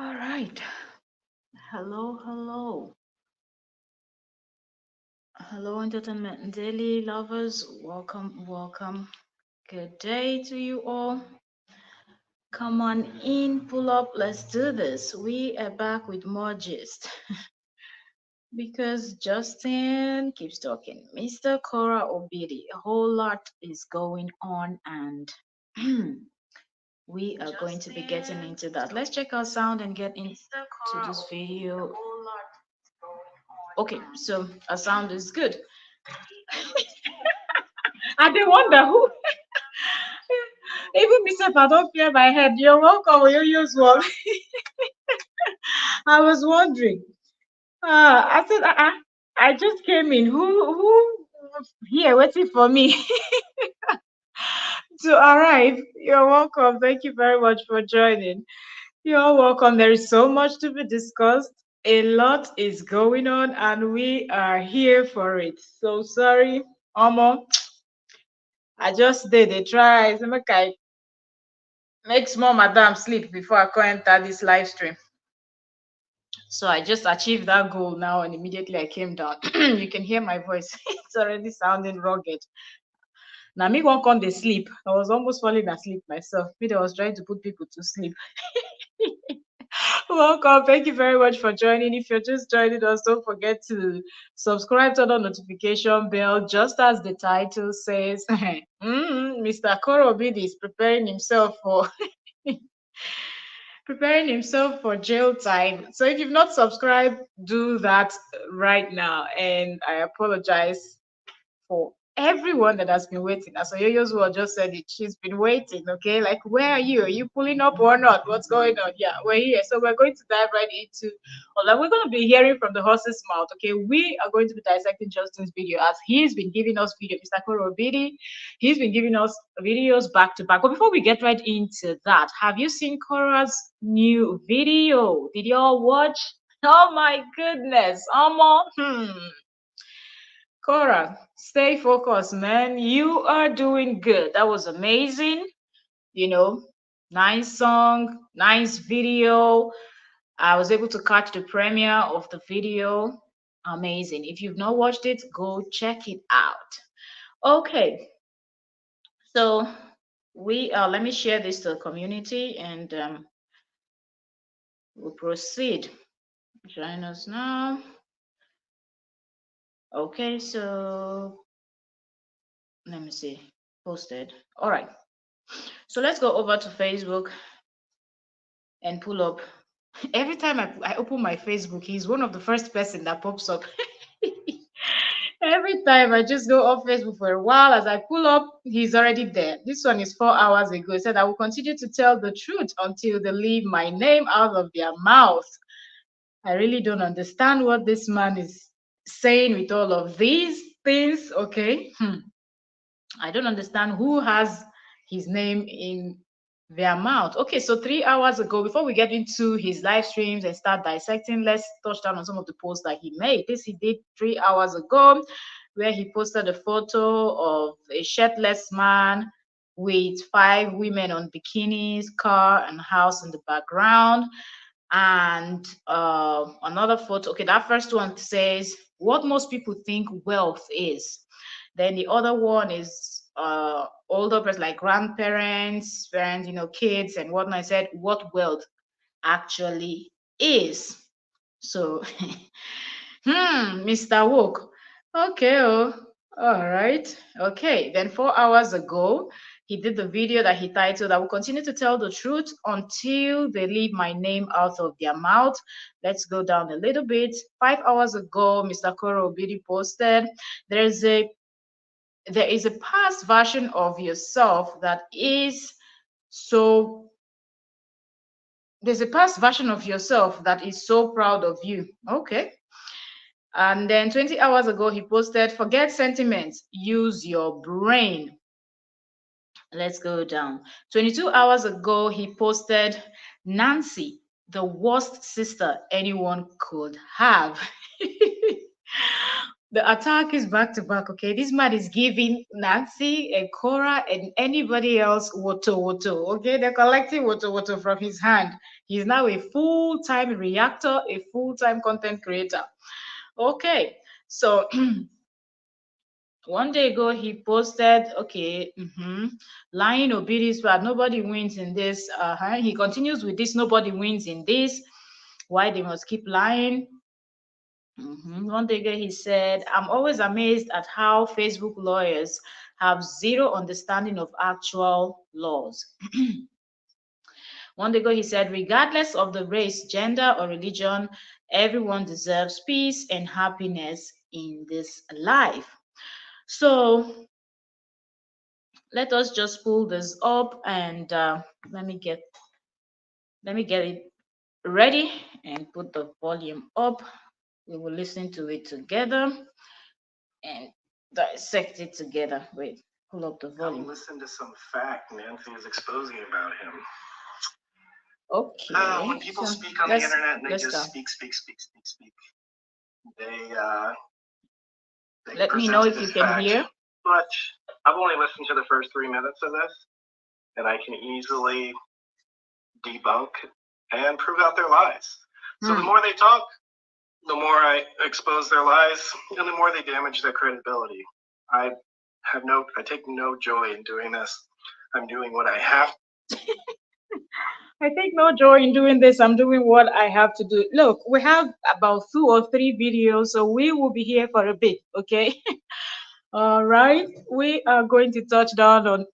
All right. Hello, hello. Hello, Entertainment Daily lovers. Welcome, welcome. Good day to you all. Come on in, pull up. Let's do this. We are back with more gist because Justin keeps talking. Mr. Cora Obidi, a whole lot is going on, and we are going to be getting into that. Let's check our sound and get into this video. Okay, so our sound is good. I did wonder who. Even myself, I don't clear my head. You're welcome. You use one. I was wondering. I said, I just came in. Who here waiting for me to arrive? You're welcome. Thank you very much for joining. You're welcome. There is so much to be discussed. A lot is going on, and we are here for it. So sorry, Omo. I just did a try. So make small madam sleep before I can enter this live stream. So I just achieved that goal now, and immediately I came down. You can hear my voice. It's already sounding rugged. Now me won't come to sleep. I was almost falling asleep myself. Me that was trying to put people to sleep. Welcome. Thank you very much for joining. If you're just joining us, don't forget to subscribe to the notification bell, just as the title says. Mr. Korobidi is preparing himself for jail time. So if you've not subscribed, do that right now. And I apologize for everyone that has been waiting. As Oyoyo's well just said it, she's been waiting. Okay, like where are you? Are you pulling up or not? What's going on? Yeah, we're here. So we're going to dive right into all that. We're going to be hearing from the horse's mouth. Okay, we are going to be dissecting Justin's video as he's been giving us video. Mr. Korobidi, he's been giving us videos back to back. But before we get right into that, have you seen Cora's new video? Did you all watch? Oh my goodness, Almost. Cora, stay focused, man. You are doing good. That was amazing. You know, nice song, nice video. I was able to catch the premiere of the video. Amazing. If you've not watched it, go check it out. Okay, so let me share this to the community and we'll proceed. Join us now. Okay, so let me see. Posted. All right. So let's go over to Facebook and pull up. Every time I open my Facebook, he's one of the first person that pops up. Every time I just go off Facebook for a while, as I pull up, he's already there. This one is 4 hours ago. He said, I will continue to tell the truth until they leave my name out of their mouth. I really don't understand what this man is saying with all of these things. Okay. I don't understand who has his name in their mouth. Okay, so 3 hours ago, before we get into his live streams and start dissecting, let's touch down on some of the posts that he made. This he did 3 hours ago, where he posted a photo of a shirtless man with 5 women on bikinis, car and house in the background. And another photo. Okay, that first one says what most people think wealth is. Then the other one is older person, like grandparents, parents, kids and whatnot. I said what wealth actually is. So, Mr. Woke. Okay, oh, all right. Okay, then 4 hours ago, he did the video that he titled, I will continue to tell the truth until they leave my name out of their mouth. Let's go down a little bit. 5 hours ago, Mr. Koro Obidi posted, there is a past version of yourself that is so there's a past version of yourself that is so proud of you. Okay. And then 20 hours ago, he posted, forget sentiments, use your brain. Let's go down. 22 hours ago, he posted, Nancy, the worst sister anyone could have. The attack is back to back. Okay, this man is giving Nancy and Cora and anybody else woto woto. Okay, they're collecting woto woto from his hand. He's now a full-time reactor, a full-time content creator. Okay, so one day ago he posted, okay, lying obedience, but nobody wins in this. He continues with this, nobody wins in this. Why they must keep lying? One day ago he said, I'm always amazed at how Facebook lawyers have zero understanding of actual laws. One day ago he said, regardless of the race, gender, or religion, everyone deserves peace and happiness in this life. So let us just pull this up and let me get it ready and put the volume up. We will listen to it together and dissect it together. Wait, pull up the volume. Listen to some fact Nancy is exposing about him. Okay. When people speak on the internet and they just speak. They let me know if you can hear. But I've only listened to the first 3 minutes of this, and I can easily debunk and prove out their lies. So the more they talk, the more I expose their lies, and the more they damage their credibility. I take no joy in doing this. I'm doing what I have. I take no joy in doing this. I'm doing what I have to do. Look, we have about 2 or 3 videos, so we will be here for a bit, okay? All right. We are going to touch down on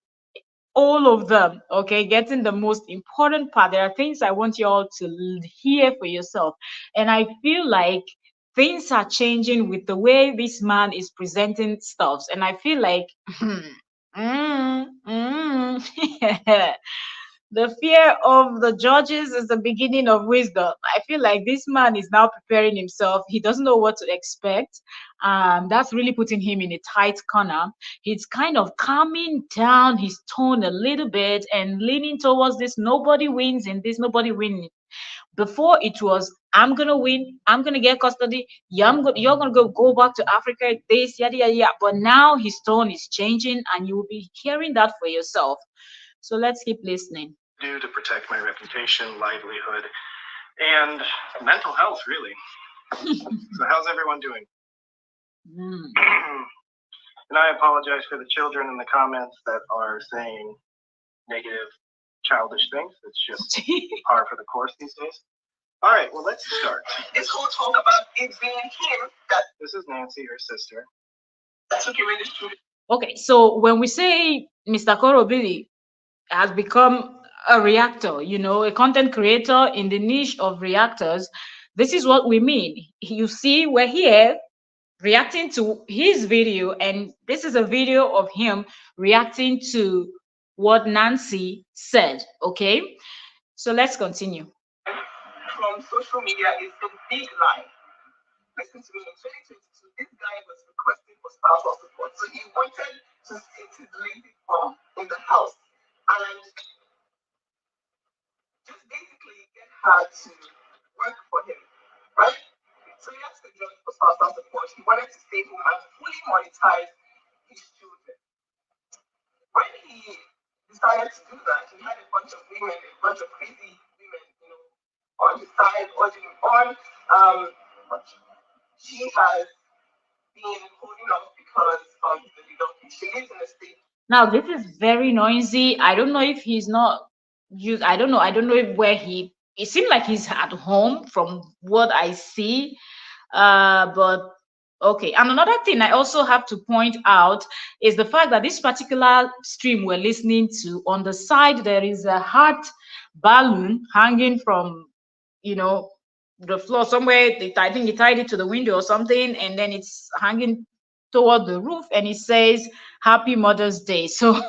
all of them, okay? Getting the most important part. There are things I want you all to hear for yourself. And I feel like things are changing with the way this man is presenting stuff. And I feel like, the fear of the judges is the beginning of wisdom. I feel like this man is now preparing himself. He doesn't know what to expect. That's really putting him in a tight corner. He's kind of calming down his tone a little bit and leaning towards this nobody wins in this, nobody wins. Before it was, I'm gonna win, I'm gonna get custody, you're gonna go back to Africa, this, yada yada yada. But now his tone is changing and you will be hearing that for yourself. So let's keep listening. Do to protect my reputation, livelihood, and mental health, really. So how's everyone doing? And I apologize for the children in the comments that are saying negative, childish things. It's just par for the course these days. All right, well, let's start. This whole talk about it being him, that this is Nancy, her sister. Took him in the studio. Okay, so when we say Mr. Korobili has become a reactor, a content creator in the niche of reactors, this is what we mean. You see, we're here reacting to his video, and this is a video of him reacting to what Nancy said. Okay, so let's continue. From social media is a big lie. Listen to me, in 2022, this guy was requesting for spousal support, so he wanted to sit his lady mom in the house and just basically get her to work for him, right? So he asked the judge for spousal support. He wanted to stay home and fully monetize his children. When he decided to do that, he had a bunch of women, a bunch of crazy women, on his side, urging him on. But she has been holding off because of the debunking. She lives in a state. Now, this is very noisy. I don't know if he's not used. I don't know if where it seemed like he's at home from what I see. But okay. And another thing I also have to point out is the fact that this particular stream we're listening to, on the side, there is a heart balloon hanging from, the floor somewhere. I think he tied it to the window or something, and then it's hanging toward the roof, and it says Happy Mother's Day. So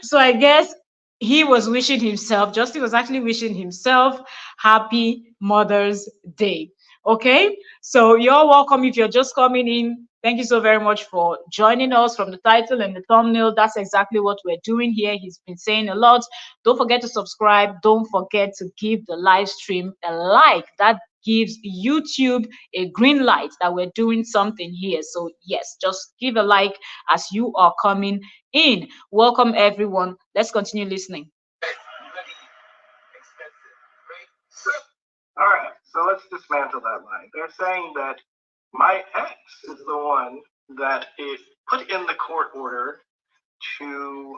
so I guess he was wishing himself, Justin was actually wishing himself Happy Mother's Day. Okay, so you're welcome. If you're just coming in, thank you so very much for joining us. From the title and the thumbnail, that's exactly what we're doing here. He's been saying a lot. Don't forget to subscribe. Don't forget to give the live stream a like. That gives YouTube a green light that we're doing something here. So yes, just give a like as you are coming in. Welcome everyone. Let's continue listening. Really expensive, right? So, All right, so let's dismantle that line. They're saying that my ex is the one that it put in the court order to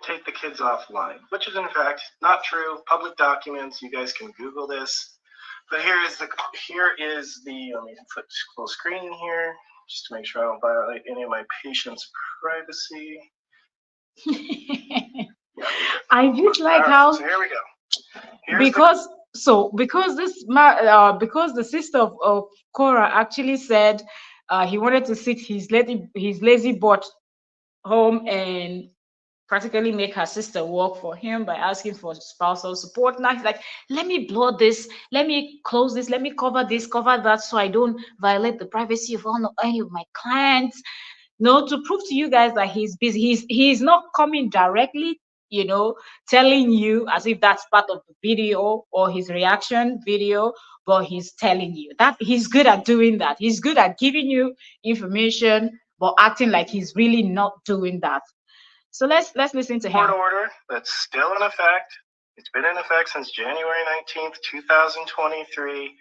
take the kids offline, which is in fact not true. Public documents, you guys can Google this. But here is the let me put full screen here just to make sure I don't violate any of my patient's privacy. Yeah. I just like All right, how so here we go. because the sister of Cora actually said he wanted to sit his lazy butt home and practically make her sister work for him by asking for spousal support. Now he's like, let me blur this, let me close this, let me cover this, cover that, so I don't violate the privacy of any of my clients. No, to prove to you guys that he's busy. He's not coming directly, telling you as if that's part of the video or his reaction video, but he's telling you that he's good at doing that. He's good at giving you information, but acting like he's really not doing that. So let's listen to him. Court order that's still in effect. It's been in effect since January 19th, 2023.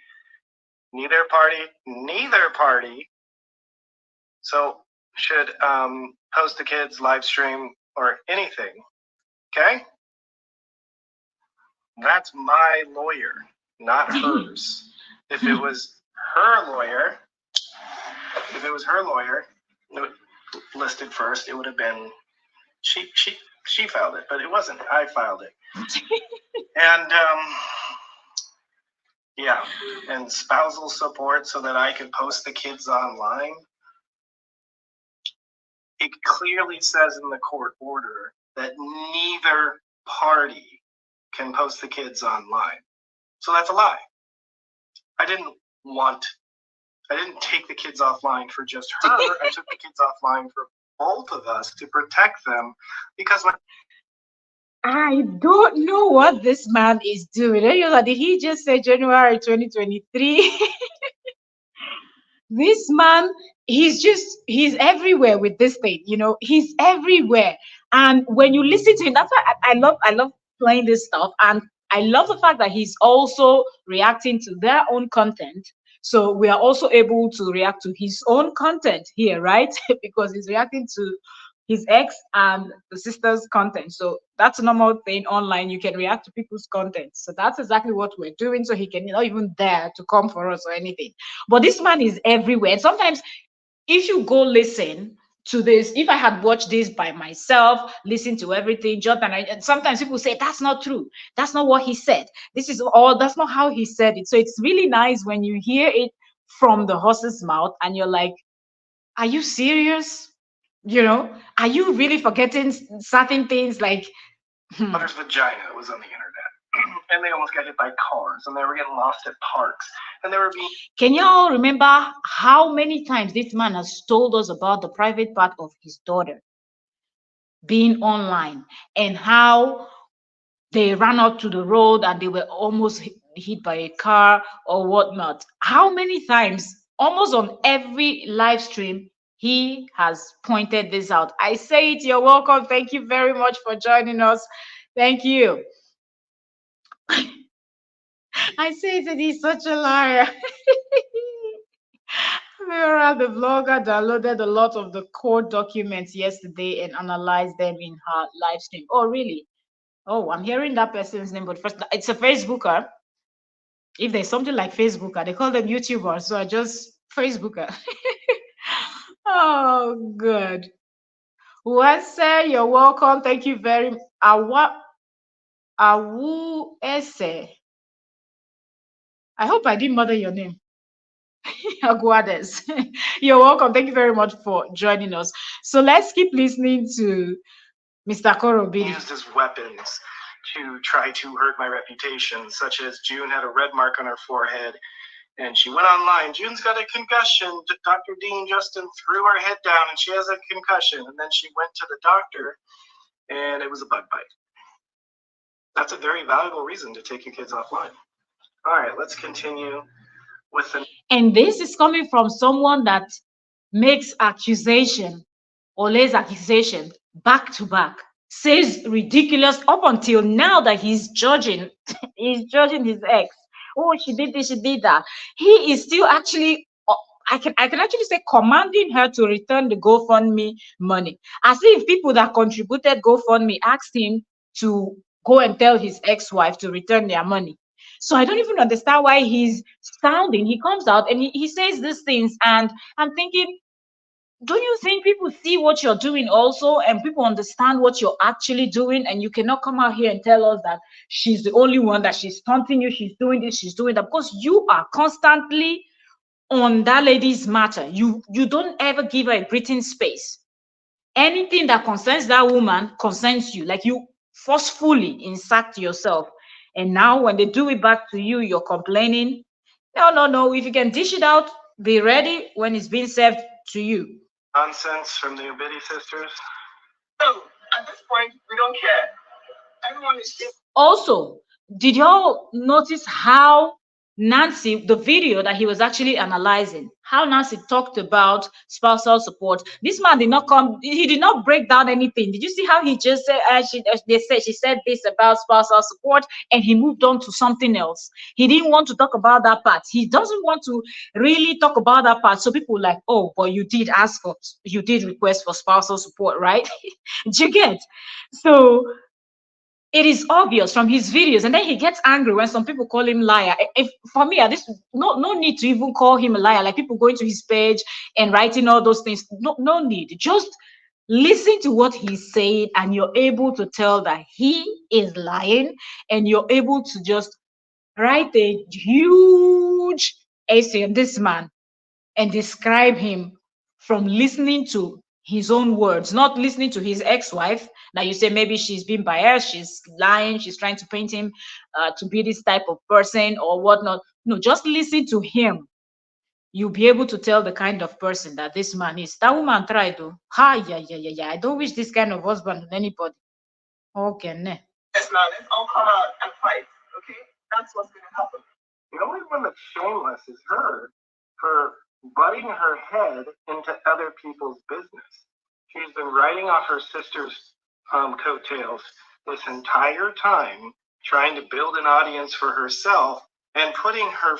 Neither party, so should post the kids, live stream, or anything. Okay? That's my lawyer, not hers. If it was her lawyer, listed first, it would have been she filed it, but it wasn't. I filed it. And yeah, and spousal support so that I could post the kids online. It clearly says in the court order that neither party can post the kids online. So that's a lie. I didn't take the kids offline for just her. I took the kids offline for both of us to protect them because I don't know what this man is doing. Did he just say January 2023? This man, he's everywhere with this thing. He's everywhere. And when you listen to him, that's why I love playing this stuff. And I love the fact that he's also reacting to their own content. So we are also able to react to his own content here, right? Because he's reacting to his ex and the sister's content. So that's a normal thing online. You can react to people's content. So that's exactly what we're doing. So he can not even dare to come for us or anything. But this man is everywhere. And sometimes if you go listen to this, if I had watched this by myself, listen to everything, and sometimes people say that's not true. That's not what he said. That's not how he said it. So it's really nice when you hear it from the horse's mouth and you're like, are you serious? Are you really forgetting certain things like mother's vagina was on the internet? And they almost got hit by cars, and they were getting lost at parks, and they were being. Can y'all remember how many times this man has told us about the private part of his daughter being online and how they ran out to the road and they were almost hit by a car or whatnot? How many times, almost on every live stream, he has pointed this out? I say it, you're welcome. Thank you very much for joining us. Thank you. I say that he's such a liar. Mira, the blogger, downloaded a lot of the court documents yesterday and analyzed them in her live stream. Oh, really? Oh, I'm hearing that person's name, but first, it's a Facebooker. If there's something like Facebooker, they call them YouTubers, so I just Facebooker. Oh, good. Uese, you're welcome. Thank you very much. Awu Ese. I hope I didn't murder your name. Aguades. You're welcome. Thank you very much for joining us. So let's keep listening to Mr. Korobi. Used as weapons to try to hurt my reputation, such as June had a red mark on her forehead, and she went online. June's got a concussion. Dr. Dean Justin threw her head down, and she has a concussion. And then she went to the doctor, and it was a bug bite. That's a very valuable reason to take your kids offline. All right, let's continue with the. And this is coming from someone that makes accusation or lays accusation back to back, says ridiculous up until now that he's judging, he's judging his ex. Oh, she did this, she did that. He is still actually, I can actually say commanding her to return the GoFundMe money, as if people that contributed GoFundMe asked him to go and tell his ex-wife to return their money. So I don't even understand why he's sounding. He comes out and he says these things, and I'm thinking, don't you think people see what you're doing also, and people understand what you're actually doing? And you cannot come out here and tell us that she's the only one, that she's taunting you, she's doing this, she's doing that, because you are constantly on that lady's matter. You don't ever give her a breathing space. Anything that concerns that woman concerns you. Like, you forcefully insert yourself, and now when they do it back to you, you're complaining. No, no, no. If you can dish it out, be ready when it's being served to you. Nonsense from the Ubidi sisters. No, at this point, we don't care. Everyone is just. Also, did y'all notice how Nancy, the video that he was actually analyzing, how Nancy talked about spousal support? This man did not come, he did not break down anything. Did you see how he just said, she said this about spousal support, and he moved on to something else? He didn't want to talk about that part. He doesn't want to really talk about that part. So people were like, oh, but you did request for spousal support, right? Do you get? So it is obvious from his videos, and then he gets angry when some people call him liar. If for me, this no need to even call him a liar. Like, people going to his page and writing all those things, no need. Just listen to what he's saying, and you're able to tell that he is lying, and you're able to just write a huge essay on this man and describe him from listening to his own words, not listening to his ex-wife. Now you say maybe she's being biased, she's lying, she's trying to paint him to be this type of person or whatnot. No, just listen to him. You'll be able to tell the kind of person that this man is. That woman tried to. Yeah. I don't wish this kind of husband on anybody. Okay, ne. Yes, now let's all come out and fight, okay? That's what's going to happen. The only one that's shameless is her for butting her head into other people's business. She's been riding off her sister's coattails this entire time, trying to build an audience for herself and putting her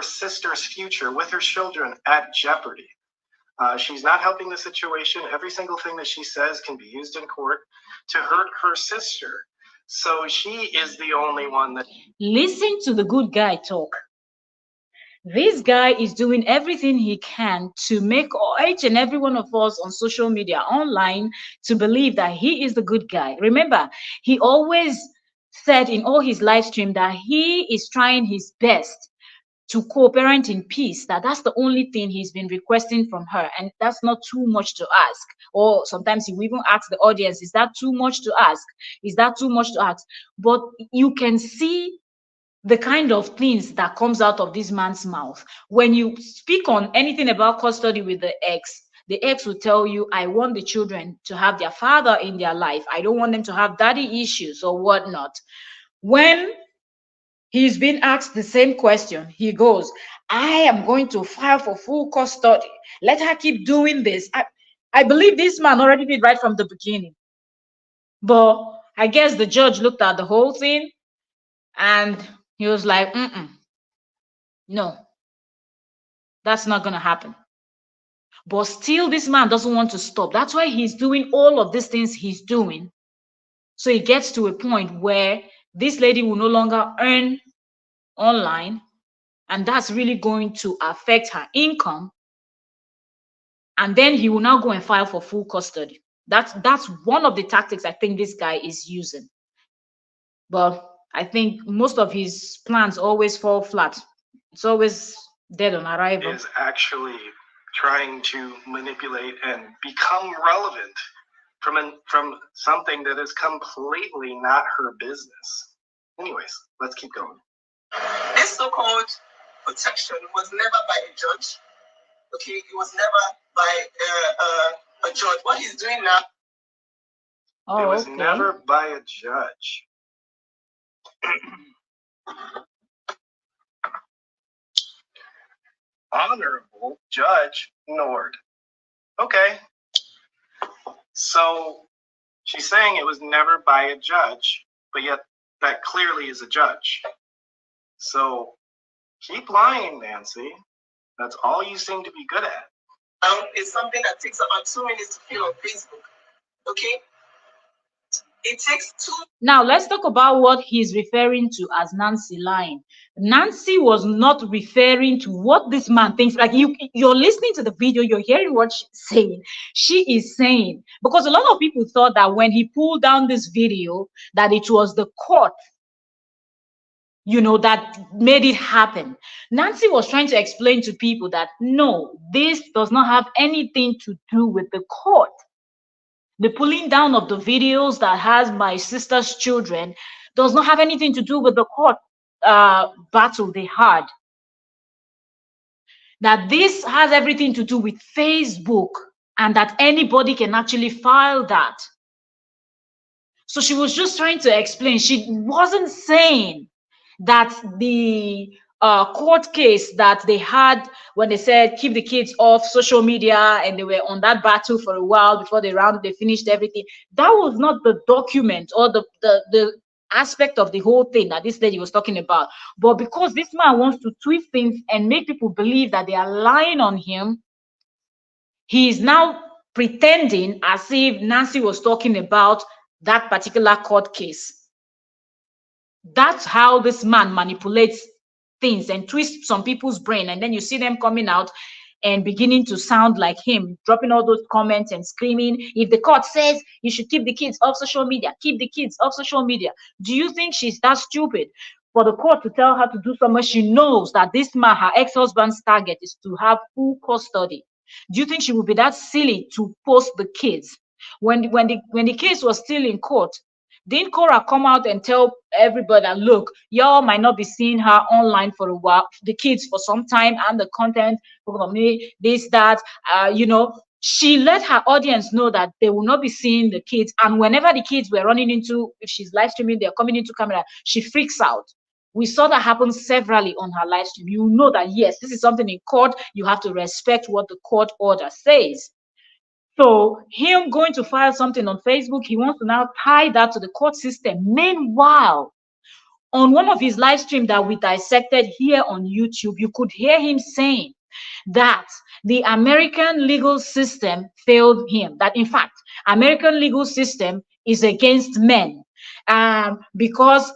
sister's future with her children at jeopardy. She's not helping the situation. Every single thing that she says can be used in court to hurt her sister. So she is the only one that. Listen to the good guy talk. This guy is doing everything he can to make each and every one of us on social media, online, to believe that he is the good guy. Remember, he always said in all his live stream that he is trying his best to co-parent in peace. That's the only thing he's been requesting from her, and that's not too much to ask. Or sometimes he will even ask the audience, is that too much to ask? Is that too much to ask? But you can see the kind of things that comes out of this man's mouth. When you speak on anything about custody with the ex will tell you, I want the children to have their father in their life. I don't want them to have daddy issues or whatnot. When he's been asked the same question, he goes, I am going to file for full custody. Let her keep doing this. I believe this man already did right from the beginning. But I guess the judge looked at the whole thing and he was like, no, that's not going to happen. But still, this man doesn't want to stop. That's why he's doing all of these things he's doing. So it gets to a point where this lady will no longer earn online, and that's really going to affect her income. And then he will now go and file for full custody. That's one of the tactics I think this guy is using. But I think most of his plans always fall flat. It's always dead on arrival. Is actually trying to manipulate and become relevant from something that is completely not her business. Anyways, let's keep going. This so-called protection was never by a judge. Okay, it was never by a judge. What he's doing now. It was never by a judge. Honorable Judge Nord. Okay. So she's saying it was never by a judge, but yet that clearly is a judge. So keep lying, Nancy. That's all you seem to be good at. It's something that takes about 2 minutes to fill on Facebook. Okay? It takes 2. Now let's talk about what he's referring to as Nancy lying. Nancy was not referring to what this man thinks. Like you're listening to the video, you're hearing what she's saying. She is saying, because a lot of people thought that when he pulled down this video, that it was the court, you know, that made it happen. Nancy was trying to explain to people that no, this does not have anything to do with the court. The pulling down of the videos that has my sister's children does not have anything to do with the court battle they had. That this has everything to do with Facebook, and that anybody can actually file that. So she was just trying to explain. She wasn't saying that the court case that they had when they said keep the kids off social media, and they were on that battle for a while before they finished everything, that was not the document or the aspect of the whole thing that this lady was talking about. But because this man wants to twist things and make people believe that they are lying on him, he is now pretending as if Nancy was talking about that particular court case. That's how this man manipulates things and twists some people's brain, and then you see them coming out and beginning to sound like him, dropping all those comments and screaming, if the court says you should keep the kids off social media, keep the kids off social media. Do you think she's that stupid for the court to tell her to do so much? She knows that this man, her ex-husband's target, is to have full custody. Do you think she would be that silly to post the kids? When the case was still in court, didn't Cora come out and tell everybody that, look, y'all might not be seeing her online for a while, the kids for some time, and the content, this, that, you know, she let her audience know that they will not be seeing the kids. And whenever the kids were running into, if she's live streaming, they're coming into camera, she freaks out. We saw that happen severally on her live stream. You know that, yes, this is something in court. You have to respect what the court order says. So him going to file something on Facebook, he wants to now tie that to the court system. Meanwhile, on one of his live streams that we dissected here on YouTube, you could hear him saying that the American legal system failed him. That in fact, American legal system is against men, because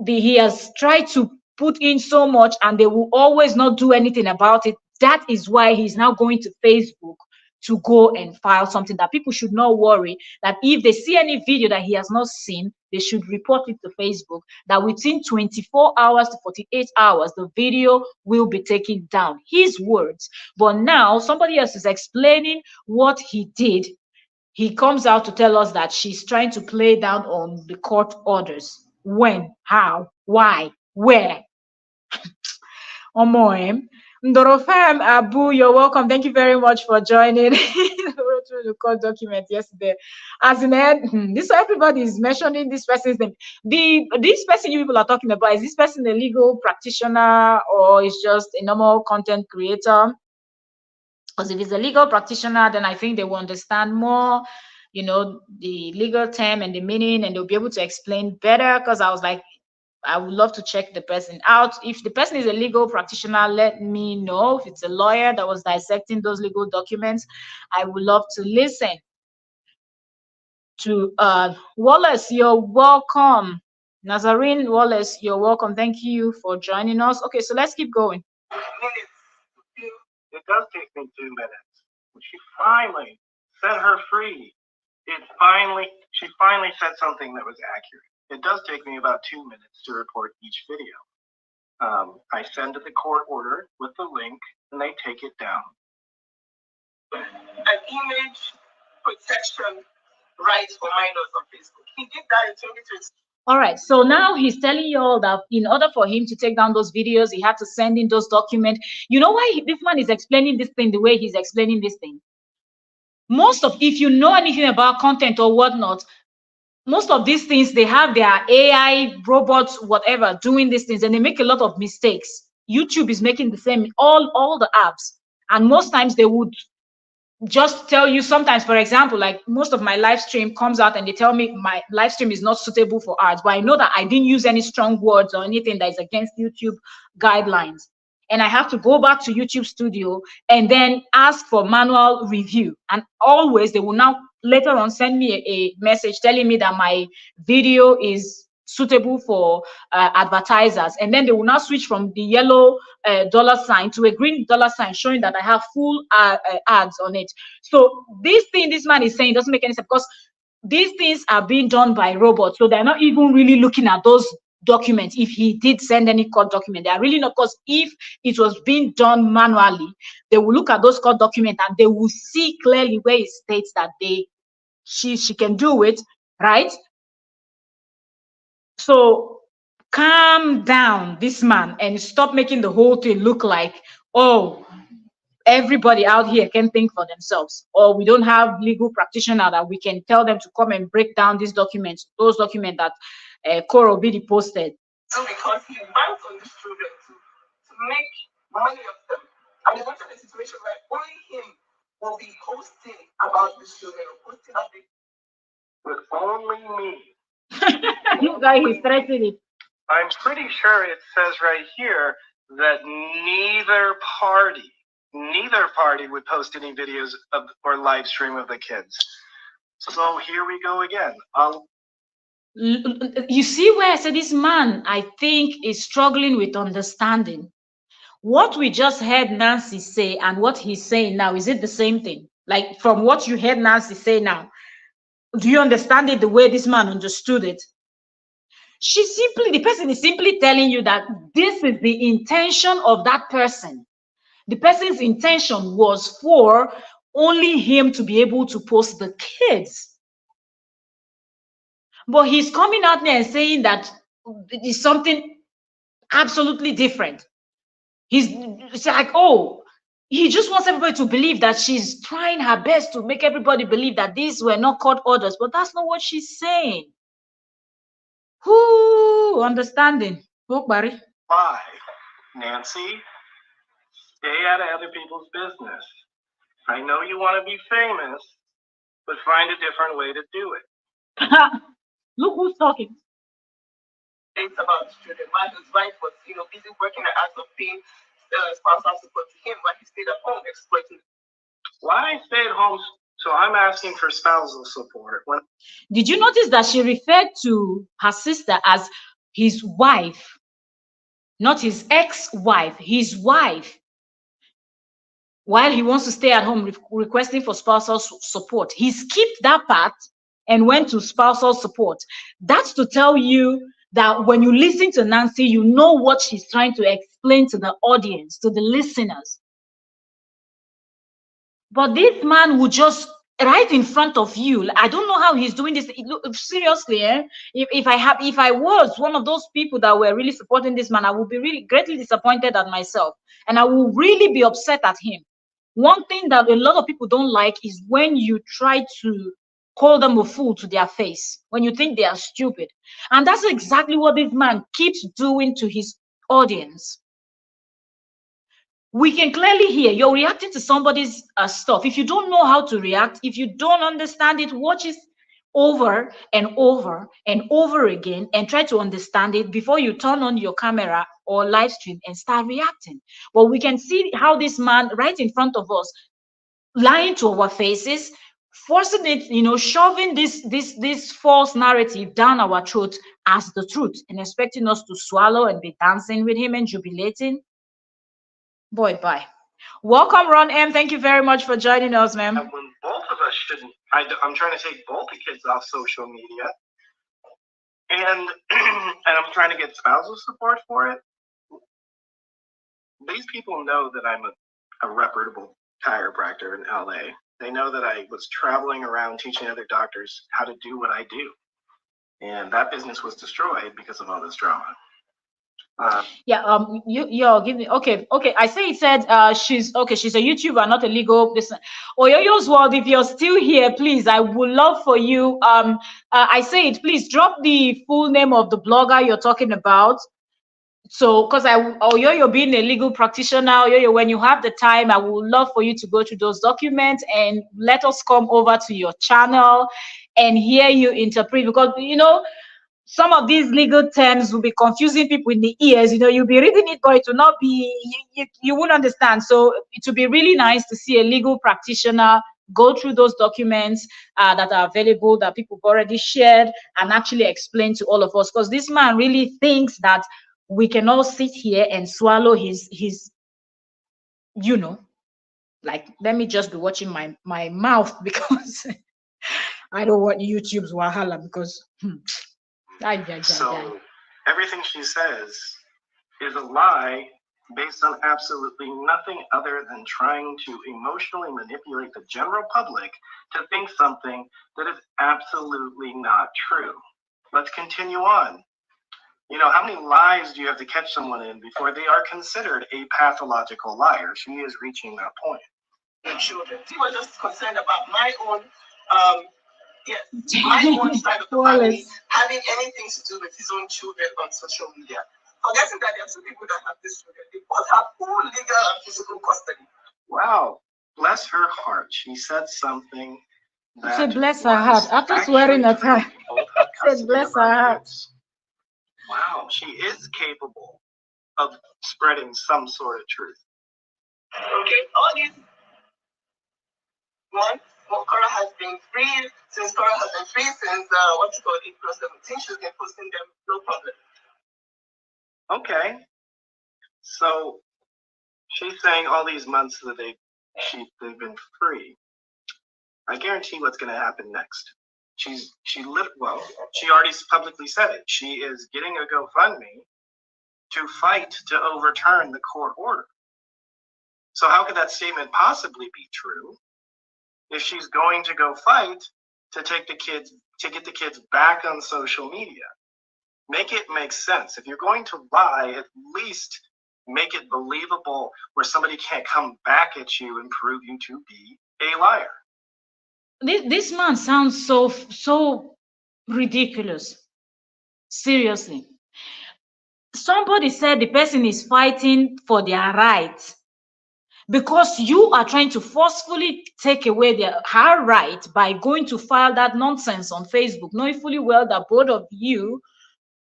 he has tried to put in so much and they will always not do anything about it. That is why he's now going to Facebook to go and file something, that people should not worry, that if they see any video that he has not seen, they should report it to Facebook, that within 24 hours to 48 hours, the video will be taken down. His words. But now somebody else is explaining what he did. He comes out to tell us that she's trying to play down on the court orders. When, how, why, where? Ndorofem Abu, you're welcome. Thank you very much for joining. Through the court document yesterday. As in, this everybody is mentioning this person's name. This person you people are talking about, is this person a legal practitioner or is just a normal content creator? Because if it's a legal practitioner, then I think they will understand more, you know, the legal term and the meaning, and they'll be able to explain better. Because I was like, I would love to check the person out. If the person is a legal practitioner, let me know. If it's a lawyer that was dissecting those legal documents, I would love to listen. To Wallace, you're welcome. Nazarene Wallace, you're welcome. Thank you for joining us. Okay, so let's keep going. It does take me 2 minutes. She finally set her free. She finally said something that was accurate. It does take me about 2 minutes to report each video. I send to the court order with the link, and they take it down. An image protection rights for minors on Facebook. He did that in 2020. All right, so now he's telling you all that in order for him to take down those videos, he had to send in those documents. You know why this man is explaining this thing the way he's explaining this thing? If you know anything about content or whatnot, most of these things, they have their AI robots, whatever, doing these things, and they make a lot of mistakes. YouTube is making the same, all the apps, and most times they would just tell you, sometimes, for example, like most of my live stream comes out and they tell me my live stream is not suitable for ads, but I know that I didn't use any strong words or anything that is against YouTube guidelines, and I have to go back to YouTube Studio and then ask for manual review, and always they will now later on send me a message telling me that my video is suitable for advertisers, and then they will now switch from the yellow dollar sign to a green dollar sign showing that I have full ads on it. So this thing this man is saying doesn't make any sense, because these things are being done by robots, so they're not even really looking at those documents. If he did send any court document, they are really not, because if it was being done manually, they will look at those court documents and they will see clearly where it states that she can do it, right? So calm down, this man, and stop making the whole thing look like, oh, everybody out here can think for themselves, or we don't have legal practitioner that we can tell them to come and break down these documents, those documents that Koro Bidi posted. Because he banks on these children to make money of them. And they wanted a situation where only him will be posting about these children, or posting about the With only me. Look how he's threatening it. I'm pretty sure it says right here that neither party would post any videos of or live stream of the kids. So here we go again. You see where I said this man, I think, is struggling with understanding. What we just heard Nancy say and what he's saying now, is it the same thing? Like from what you heard Nancy say now, do you understand it the way this man understood it? The person is simply telling you that this is the intention of that person. The person's intention was for only him to be able to post the kids. But he's coming out there and saying that it is something absolutely different. It's like, oh, he just wants everybody to believe that she's trying her best to make everybody believe that these were not court orders, but that's not what she's saying. Who understanding? Why, Nancy? Stay out of other people's business. I know you want to be famous, but find a different way to do it. Look who's talking. It's about the children. Man, his wife was, busy working the acts of paying spousal support to him, but he stayed at home exploiting. Why stay at home? So I'm asking for spousal support. Did you notice that she referred to her sister as his wife, not his ex-wife, his wife, while he wants to stay at home requesting for spousal support? He skipped that part and went to spousal support. That's to tell you that when you listen to Nancy, you know what she's trying to explain to the audience, to the listeners. But this man would just right in front of you. I don't know how he's doing this. Seriously, if I was one of those people that were really supporting this man, I would be really greatly disappointed at myself, and I will really be upset at him. One thing that a lot of people don't like is when you try to call them a fool to their face, when you think they are stupid. And that's exactly what this man keeps doing to his audience. We can clearly hear you're reacting to somebody's stuff. If you don't know how to react, if you don't understand it, watch it over and over and over again and try to understand it before you turn on your camera or live stream and start reacting. But we can see how this man right in front of us, lying to our faces, forcing it, shoving this false narrative down our throat as the truth and expecting us to swallow and be dancing with him and jubilating. Boy, bye. Welcome, Ron M. Thank you very much for joining us, ma'am. When both of us shouldn't, I'm trying to take both the kids off social media, and I'm trying to get spousal support for it. These people know that I'm a reputable chiropractor in LA. They know that I was traveling around teaching other doctors how to do what I do. And that business was destroyed because of all this drama. You give me okay. I say it said she's okay. She's a YouTuber, not a legal person. Oyoyo's World, if you're still here, please, I would love for you. I say it. Please drop the full name of the blogger you're talking about. So, because Oyoyo being a legal practitioner, Oyoyo, when you have the time, I would love for you to go through those documents and let us come over to your channel and hear you interpret, because some of these legal terms will be confusing people in the ears. You'll be reading it, but it will not be, you won't understand. So it would be really nice to see a legal practitioner go through those documents that are available, that people have already shared, and actually explain to all of us. Because this man really thinks that we can all sit here and swallow his like, let me just be watching my mouth because I don't want YouTube's wahala, because So everything she says is a lie based on absolutely nothing other than trying to emotionally manipulate the general public to think something that is absolutely not true. Let's continue on. How many lies do you have to catch someone in before they are considered a pathological liar? She is reaching that point. The children. He was just concerned about my own my own side of the family having anything to do with his own children on social media. Forgetting that there are two people that have this children. They both have full legal and physical custody. Wow. Bless her heart. She said something that said bless her heart. After swearing at her, said bless her heart. Wow, she is capable of spreading some sort of truth. Okay, all these months, Cora has been free since what's called April 17. She's been posting them, no problem. Okay, so she's saying all these months that they've been free. I guarantee what's going to happen next. She already publicly said it. She is getting a GoFundMe to fight to overturn the court order. So how could that statement possibly be true if she's going to go fight to get the kids back on social media? Make it make sense. If you're going to lie, at least make it believable where somebody can't come back at you and prove you to be a liar. This man sounds so ridiculous. Seriously. Somebody said the person is fighting for their rights because you are trying to forcefully take away her right by going to file that nonsense on Facebook, knowing fully well that both of you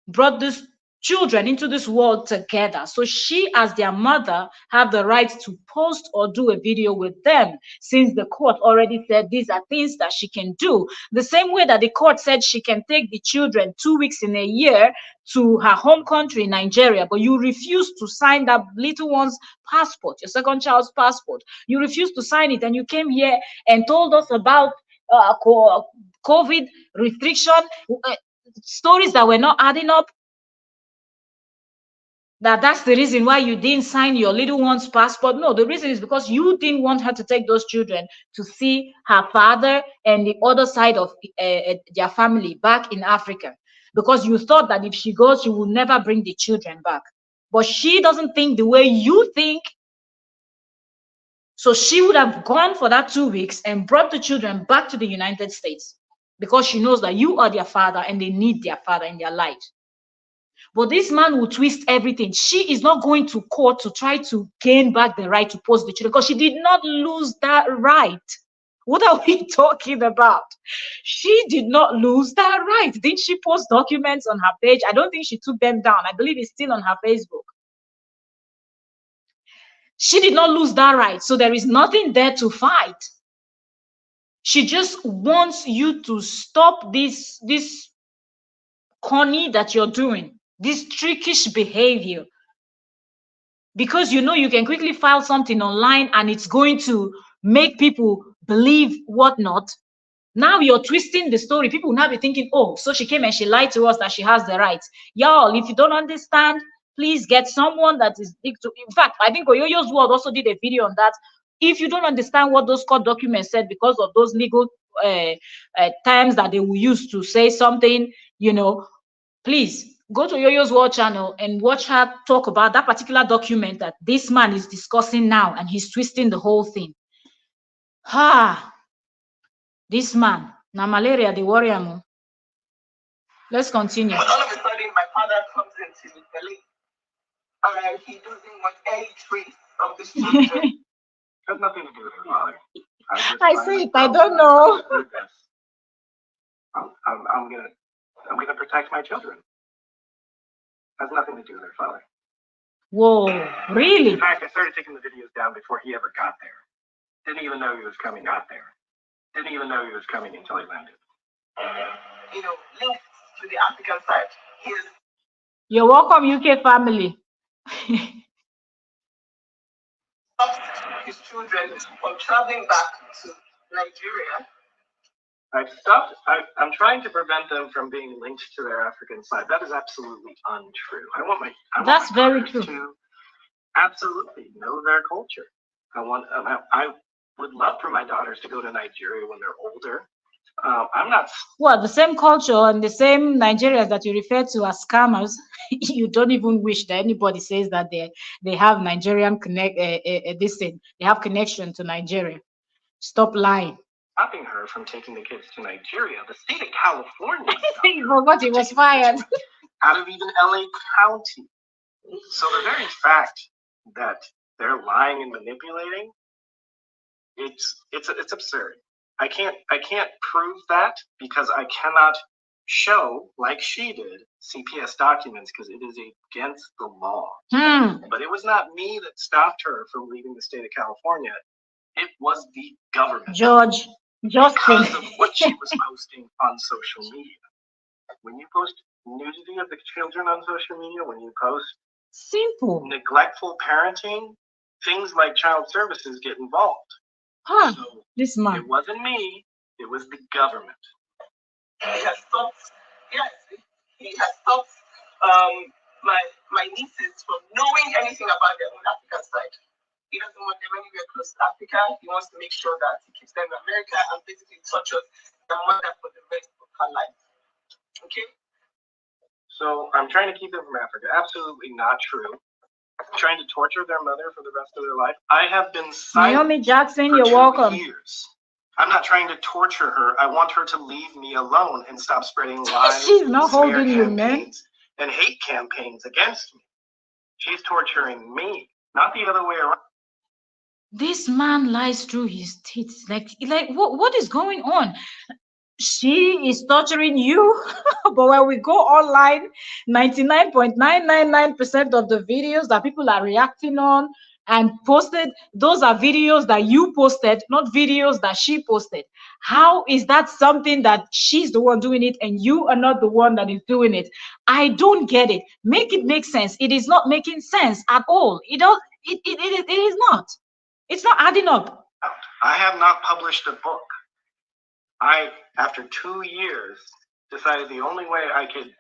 brought these children into this world together. So she, as their mother, have the right to post or do a video with them, since the court already said these are things that she can do. The same way that the court said she can take the children 2 weeks in a year to her home country, Nigeria, but you refuse to sign that little one's passport, your second child's passport. You refuse to sign it, and you came here and told us about COVID restriction, stories that were not adding up. That's the reason why you didn't sign your little one's passport. No, the reason is because you didn't want her to take those children to see her father and the other side of their family back in Africa, because you thought that if she goes, she will never bring the children back. But she doesn't think the way you think. So she would have gone for that 2 weeks and brought the children back to the United States, because she knows that you are their father and they need their father in their lives. But this man will twist everything. She is not going to court to try to gain back the right to post the children, because she did not lose that right. What are we talking about? She did not lose that right. Didn't she post documents on her page? I don't think she took them down. I believe it's still on her Facebook. She did not lose that right. So there is nothing there to fight. She just wants you to stop this corny that you're doing, this trickish behavior, because you can quickly file something online and it's going to make people believe whatnot. Now you're twisting the story. People will now be thinking, oh, so she came and she lied to us that she has the rights. Y'all, if you don't understand, please get someone that is big to. In fact, I think Oyoyo's World also did a video on that. If you don't understand what those court documents said because of those legal terms that they will use to say something, please go to Yoyo's World channel and watch her talk about that particular document that this man is discussing now, and he's twisting the whole thing. This man, now malaria, the warrior. Let's continue. But all of a sudden, my father comes into the LA, and he doesn't want any trace of this children. Has nothing to do with her father. I say it. I don't know. I'm gonna protect my children. Has nothing to do with her father. Whoa, really? In fact, I started taking the videos down before he ever got there. Didn't even know he was coming out there. Didn't even know he was coming until he landed. Links to the African side. You're welcome, UK family. His children from traveling back to Nigeria. I'm trying to prevent them from being linked to their African side. That is absolutely untrue. I want my very true. To absolutely know their culture. I would love for my daughters to go to Nigeria when they're older. I'm not. Well, the same culture and the same Nigerians that you refer to as scammers, you don't even wish that anybody says that they have Nigerian they have connection to Nigeria. Stop lying. Stopping her from taking the kids to Nigeria, the state of California. You forgot he was fired. Out of even LA County. So the very fact that they're lying and manipulating, it's absurd. I can't prove that because I cannot show, like she did, CPS documents because it is against the law. But it was not me that stopped her from leaving the state of California. It was the government. Justin. Because of what she was posting on social media. When you post nudity of the children on social media, when you post simple neglectful parenting, things like child services get involved. So this man. It wasn't me, it was the government. He has stopped my nieces from knowing anything about their own African side. He doesn't want them anywhere close to Africa. He wants to make sure that he keeps them in America and basically touches their mother for the rest of her life. Okay? So I'm trying to keep them from Africa. Absolutely not true. Trying to torture their mother for the rest of their life. I have been silent. Naomi Jackson, for you're 2 welcome. Years. I'm not trying to torture her. I want her to leave me alone and stop spreading lies. She's not holding you, man. And hate campaigns against me. She's torturing me, not the other way around. This man lies through his teeth. Like what is going on? She is torturing you, but when we go online, 99.999% of the videos that people are reacting on and posted, those are videos that you posted, not videos that she posted. How is that something that she's the one doing it and you are not the one that is doing it? I don't get it. Make it make sense. It is not making sense at all. It is not. It's not adding up. I have not published a book. I, after 2 years, decided the only way I could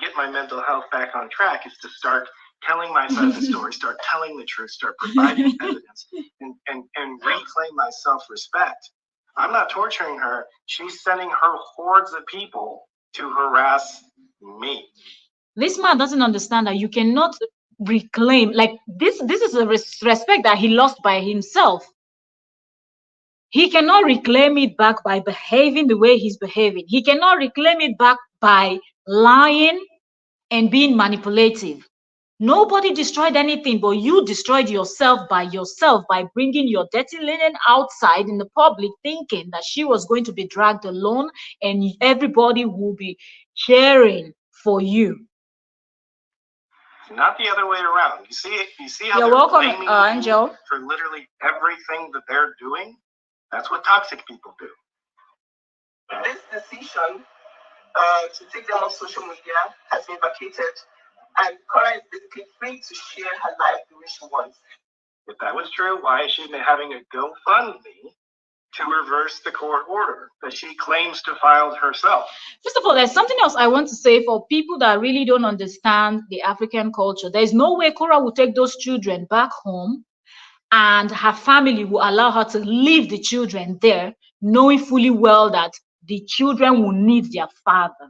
get my mental health back on track is to start telling my side of the story, start telling the truth, start providing evidence, and reclaim my self-respect. I'm not torturing her. She's sending her hordes of people to harass me. This man doesn't understand that you cannot reclaim, like this is a respect that he lost by himself. He cannot reclaim it back by behaving the way he's behaving. He cannot reclaim it back by lying and being manipulative. Nobody destroyed anything, but you destroyed yourself by bringing your dirty linen outside in the public, thinking that she was going to be dragged alone and everybody will be cheering for you. Not the other way around. You see how you're they're welcome, blaming Angel, me for literally everything that they're doing? That's what toxic people do. This decision to take them off social media has been vacated, and Cora is basically free to share her life the way she wants. If that was true, why is she having a GoFundMe to reverse the court order that she claims to file herself? First of all, there's something else I want to say for people that really don't understand the African culture. There's no way Cora will take those children back home and her family will allow her to leave the children there, knowing fully well that the children will need their father.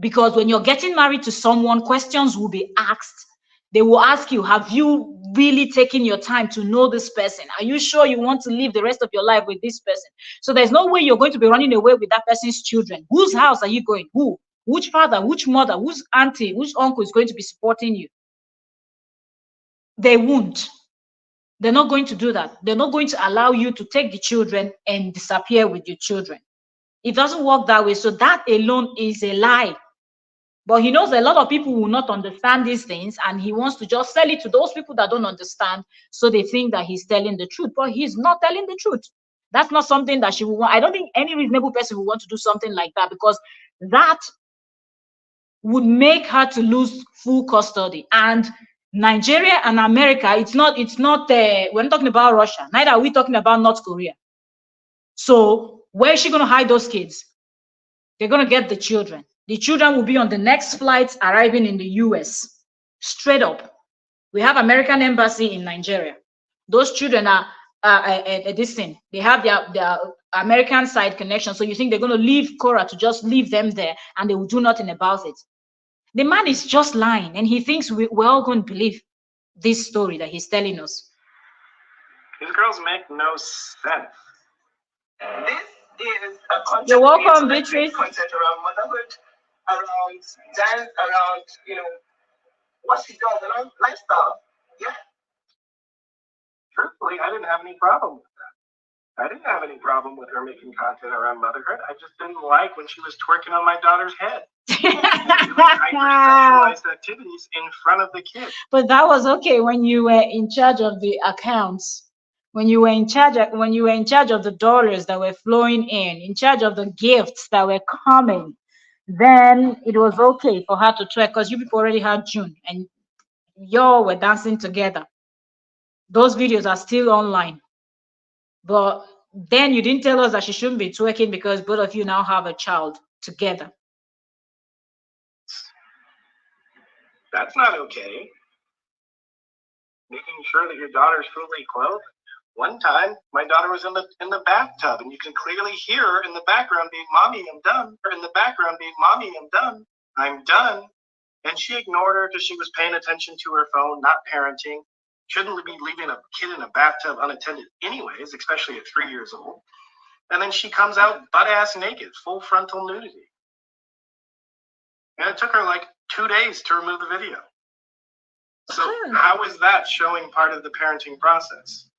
Because when you're getting married to someone, questions will be asked. They will ask you, have you really taken your time to know this person? Are you sure you want to live the rest of your life with this person? So there's no way you're going to be running away with that person's children. Whose house are you going? Who? Which father, which mother, which auntie, which uncle is going to be supporting you? They won't. They're not going to do that. They're not going to allow you to take the children and disappear with your children. It doesn't work that way. So that alone is a lie. But he knows a lot of people will not understand these things, and he wants to just sell it to those people that don't understand, so they think that he's telling the truth. But he's not telling the truth. That's not something that she will want. I don't think any reasonable person will want to do something like that, because that would make her to lose full custody. And Nigeria and America, we're not talking about Russia, neither are we talking about North Korea. So where is she going to hide those kids? They're going to get the children. The children will be on the next flight arriving in the US. Straight up. We have American embassy in Nigeria. Those children are this thing. They have their American side connection. So you think they're going to leave Cora to just leave them there and they will do nothing about it? The man is just lying, and he thinks we're all going to believe this story that he's telling us. These girls make no sense. This is a content. You're welcome, Beatrice. Content around motherhood, around dance, around what she does, around lifestyle. Yeah. Truthfully, I didn't have any problem with that. I didn't have any problem with her making content around motherhood. I just didn't like when she was twerking on my daughter's head. Hypersexualized activities in front of the kids. But that was okay when you were in charge of the accounts. When you were in charge of the dollars that were flowing in charge of the gifts that were coming, then it was okay for her to twerk, because you people already had June and y'all were dancing together. Those videos are still online. But then you didn't tell us that she shouldn't be twerking because both of you now have a child together. That's not okay. Making sure that your daughter's fully clothed. One time, my daughter was in the bathtub, and you can clearly hear her in the background being, "Mommy, I'm done." Or in the background being, "Mommy, I'm done. I'm done." And she ignored her because she was paying attention to her phone, not parenting. Shouldn't be leaving a kid in a bathtub unattended anyways, especially at 3 years old. And then she comes out butt-ass naked, full frontal nudity. And it took her like 2 days to remove the video. So how is that showing part of the parenting process?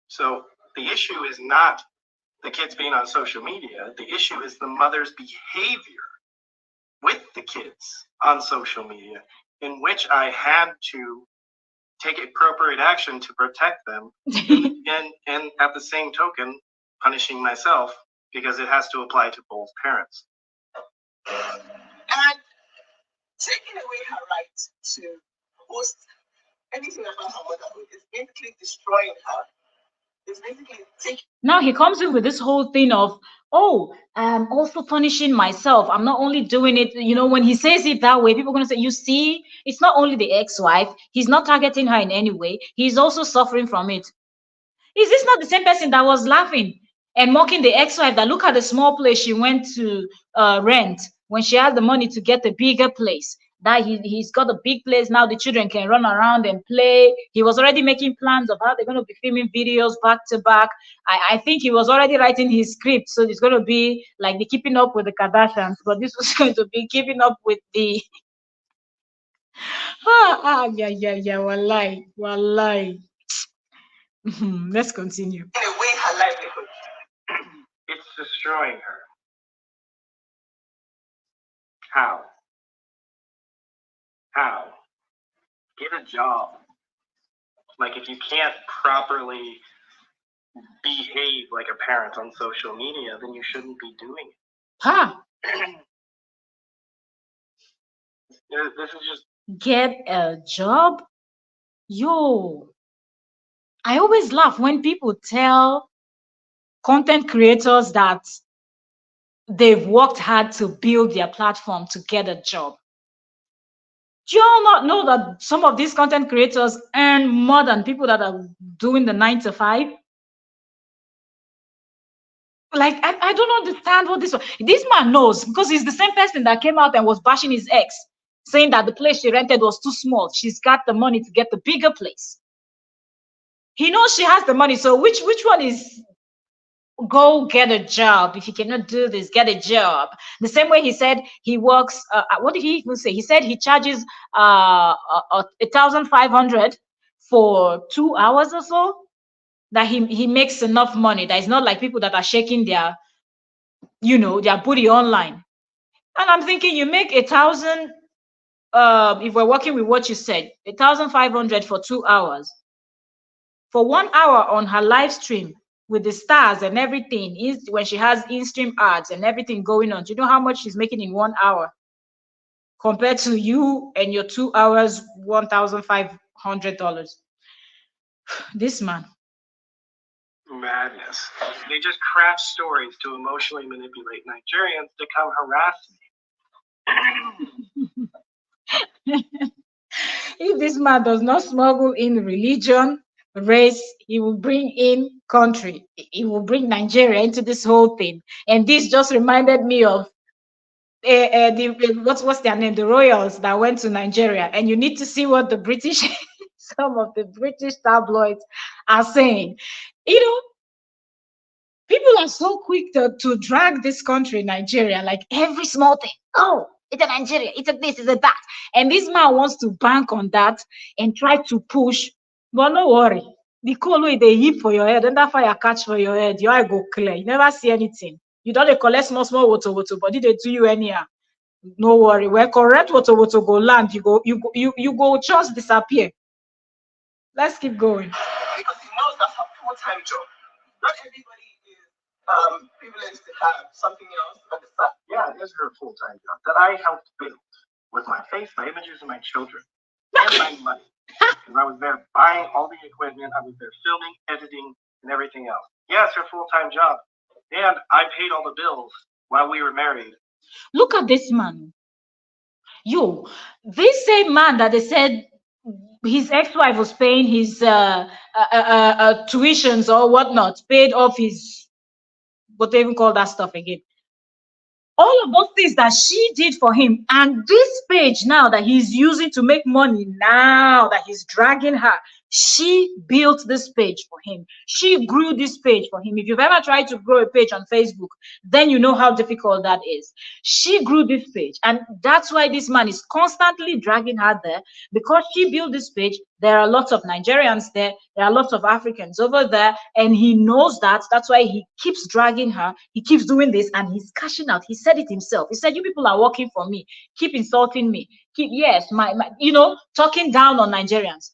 So the issue is not the kids being on social media. The issue is the mother's behavior with the kids on social media, in which I had to take appropriate action to protect them, and at the same token, punishing myself, because it has to apply to both parents. And taking away her right to post anything about her motherhood is basically destroying her. It's basically taking. Now he comes in with this whole thing of, oh, I'm also punishing myself. I'm not only doing it, when he says it that way, people are going to say, you see, it's not only the ex-wife. He's not targeting her in any way. He's also suffering from it. Is this not the same person that was laughing and mocking the ex-wife that look at the small place she went to rent when she had the money to get a bigger place? That he's got a big place now, the children can run around and play. He was already making plans of how they're going to be filming videos back to back. I think he was already writing his script, so it's going to be like the Keeping Up with the Kardashians, but this was going to be Keeping Up with the wallahi. Let's continue. Away her livelihood. It's destroying her. How? Get a job. Like, if you can't properly behave like a parent on social media, then you shouldn't be doing it. This is just... Get a job? Yo. I always laugh when people tell content creators that they've worked hard to build their platform to get a job. Do you all not know that some of these content creators earn more than people that are doing the 9 to 5? Like, I don't understand what this man knows, because he's the same person that came out and was bashing his ex, saying that the place she rented was too small. She's got the money to get the bigger place. He knows she has the money. So which one is go get a job? If you cannot do this, get a job. The same way he said he works. What did he even say? He said he charges 1,500 for 2 hours or so. That he makes enough money. That it's not like people that are shaking their, their booty online. And I'm thinking, you make 1,000. If we're working with what you said, 1,500 for 2 hours. For 1 hour on her live stream with the stars and everything, is when she has in-stream ads and everything going on. Do you know how much she's making in 1 hour compared to you and your 2 hours, $1,500? This man. Madness. They just craft stories to emotionally manipulate Nigerians to come harass me. If this man does not smuggle in religion, race, he will bring in country. He will bring Nigeria into this whole thing. And this just reminded me of what's their name? The royals that went to Nigeria. And you need to see what the British, some of the British tabloids are saying. People are so quick to drag this country, Nigeria, like every small thing. Oh, it's a Nigeria, it's a this, it's a that. And this man wants to bank on that and try to push. But no worry. The coal way they heap for your head, and that fire catch for your head, your eye go clear. You never see anything. You don't collect small water, but they do you anyhow. No worry. Where correct water go land, you go just disappear. Let's keep going. Because he knows that's a full-time job. Not everybody is privileged to have something else on the side. Yeah, it is her full-time job that I helped build with my face, my images, and my children, and my money. Because I was there buying all the equipment, I was there filming, editing, and everything else. Yeah, it's her full-time job. And I paid all the bills while we were married. Look at this man. Yo, this same man that they said his ex-wife was paying his tuitions or whatnot, paid off his, what they even call that stuff again. All of those things that she did for him, and this page now that he's using to make money, now that he's dragging her, she built this page for him. She grew this page for him. If you've ever tried to grow a page on Facebook, then you know how difficult that is. She grew this page, and that's why this man is constantly dragging her there, because she built this page. There are lots of Nigerians there. There are lots of Africans over there, and he knows that. That's why he keeps dragging her. He keeps doing this, and he's cashing out. He said it himself. He said, "You people are working for me. Keep insulting me. Keep talking down on Nigerians."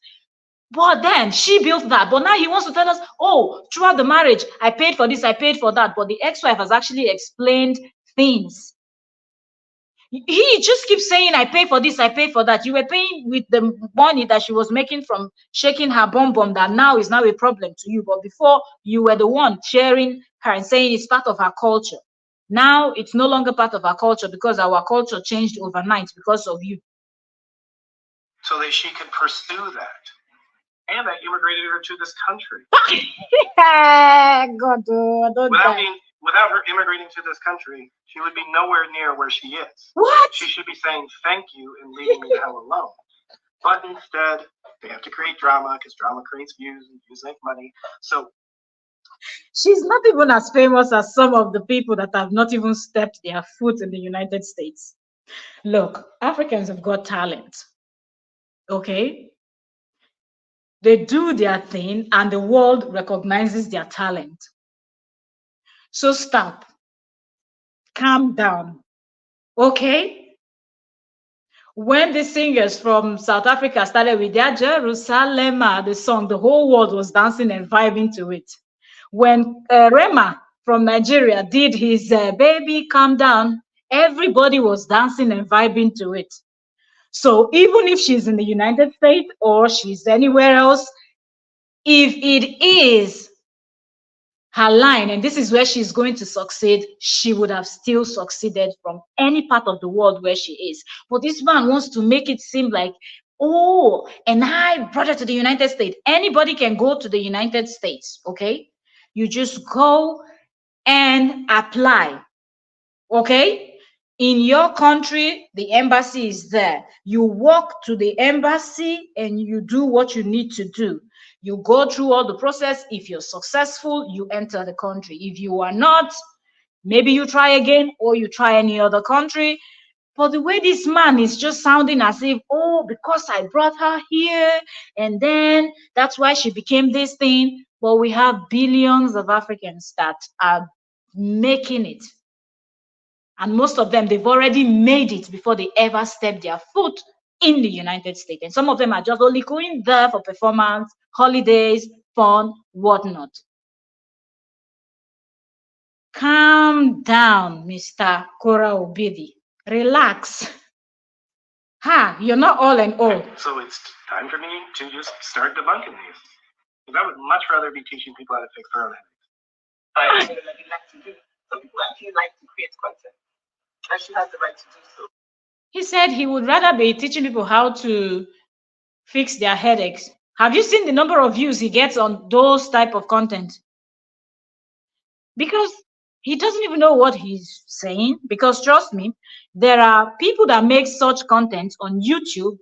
But then she built that. But now he wants to tell us, oh, throughout the marriage, I paid for this, I paid for that. But the ex-wife has actually explained things. He just keeps saying, I pay for this, I pay for that. You were paying with the money that she was making from shaking her bum that now is now a problem to you. But before, you were the one sharing her and saying it's part of her culture. Now it's no longer part of our culture because our culture changed overnight because of you. So that she could pursue that. And I immigrated her to this country. God, don't without her immigrating to this country, she would be nowhere near where she is. What? She should be saying thank you and leaving me the hell alone. But instead, they have to create drama because drama creates views and views make money. So she's not even as famous as some of the people that have not even stepped their foot in the United States. Look, Africans have got talent. Okay? They do their thing and the world recognizes their talent. So stop. Calm down. Okay? When the singers from South Africa started with their Jerusalem, the song, the whole world was dancing and vibing to it. When Rema from Nigeria did his Baby Calm Down, everybody was dancing and vibing to it. So even if she's in the United States or she's anywhere else, if it is her line and this is where she's going to succeed, she would have still succeeded from any part of the world where she is. But this man wants to make it seem like, oh, and I brought her to the United States. Anybody can go to the United States, okay? You just go and apply. Okay? In your country, the embassy is there. You walk to the embassy and you do what you need to do. You go through all the process. If you're successful, you enter the country. If you are not, maybe you try again or you try any other country. But the way this man is just sounding as if, oh, because I brought her here and then that's why she became this thing. But we have billions of Africans that are making it. And most of them, they've already made it before they ever step their foot in the United States. And some of them are just only going there for performance, holidays, fun, whatnot. Calm down, Mr. Kora Obidi. Relax. Ha, you're not all and all. So it's time for me to just start debunking these. Because I would much rather be teaching people how to fix their own headaches. I like to do. Some people actually like to create content, and she has the right to do so. He said he would rather be teaching people how to fix their headaches. Have you seen the number of views he gets on those type of content? Because he doesn't even know what he's saying. Because trust me, there are people that make such content on YouTube.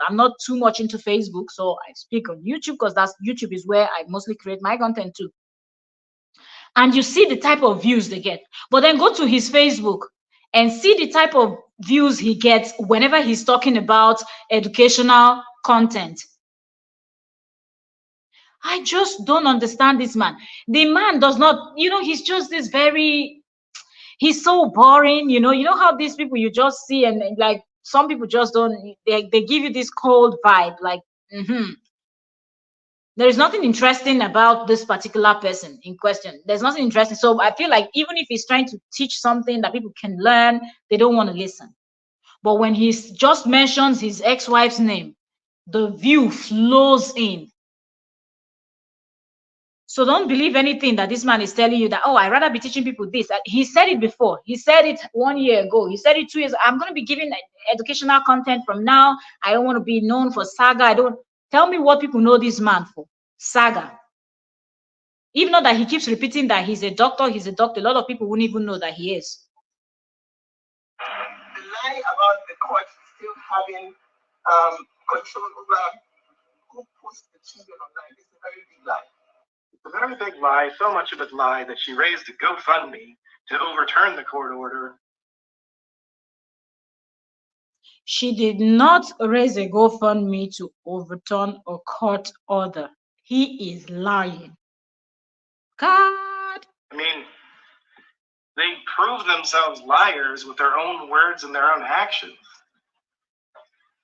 I'm not too much into Facebook, so I speak on YouTube because YouTube is where I mostly create my content too. And you see the type of views they get. But then go to his Facebook and see the type of views he gets whenever he's talking about educational content. I just don't understand this man. The man does not, he's just this he's so boring, you know how these people you just see and like some people just don't, they give you this cold vibe, like, There is nothing interesting about this particular person in question. There's nothing interesting. So I feel like even if he's trying to teach something that people can learn, they don't want to listen. But when he just mentions his ex-wife's name, the view flows in. So don't believe anything that this man is telling you that, oh, I'd rather be teaching people this. He said it before. He said it 1 year ago. He said it 2 years. I'm going to be giving educational content from now. I don't want to be known for saga. Tell me what people know this man for. Saga. Even though that he keeps repeating that he's a doctor, a lot of people wouldn't even know that he is. The lie about the court still having control over who posts the children online is a very big lie. It's a very big lie, so much of a lie that she raised a GoFundMe to overturn the court order. She did not raise a GoFundMe to overturn a court order. He is lying. God. I mean, they prove themselves liars with their own words and their own actions.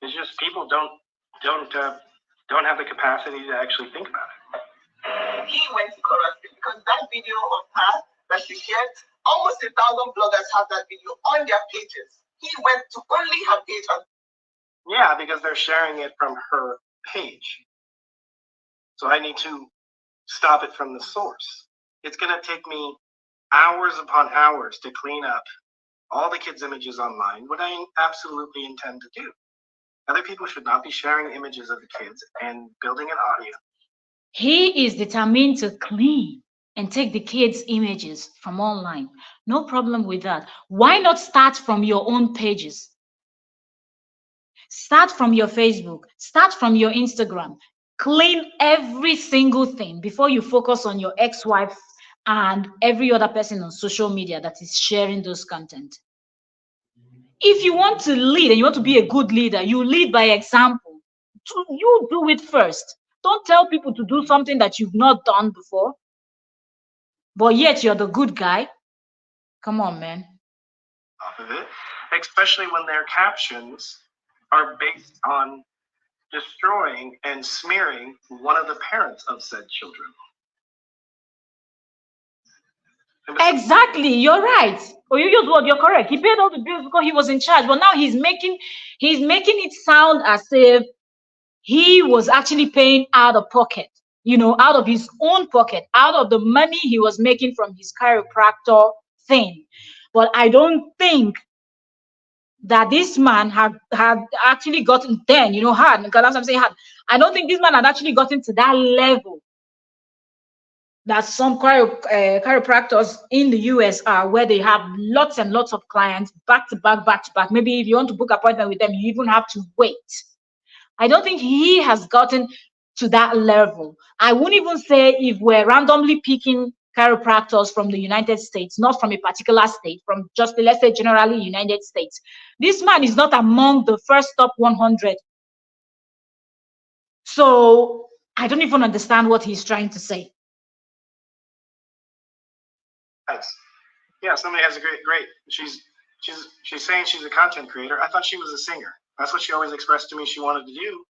It's just people don't have the capacity to actually think about it. He went to correct it because that video of her that she shared, almost 1,000 bloggers have that video on their pages. He went to only her page. Yeah, because they're sharing it from her page. So I need to stop it from the source. It's going to take me hours upon hours to clean up all the kids' images online, what I absolutely intend to do. Other people should not be sharing images of the kids and building an audience. He is determined to clean and take the kids' images from online. No problem with that. Why not start from your own pages? Start from your Facebook. Start from your Instagram. Clean every single thing before you focus on your ex-wife and every other person on social media that is sharing those content. If you want to lead and you want to be a good leader, you lead by example. You do it first. Don't tell people to do something that you've not done before, but yet you're the good guy. Come on, man. Off of it, especially when their captions are based on destroying and smearing one of the parents of said children. Exactly, you're right. Or you use what? You're correct. He paid all the bills because he was in charge, but now he's making it sound as if he was actually paying out of pocket, out of his own pocket, out of the money he was making from his chiropractor thing. But I don't think that this man had actually gotten then, because I'm saying I don't think this man had actually gotten to that level that some chiropractors in the US are, where they have lots and lots of clients back to back, back to back. Maybe if you want to book appointment with them, you even have to wait. I don't think he has gotten to that level. I wouldn't even say if we're randomly picking chiropractors from the United States, not from a particular state, from just, let's say, generally United States. This man is not among the first top 100. So I don't even understand what he's trying to say. Thanks. Yeah, somebody has a great. She's saying she's a content creator. I thought she was a singer. That's what she always expressed to me she wanted to do.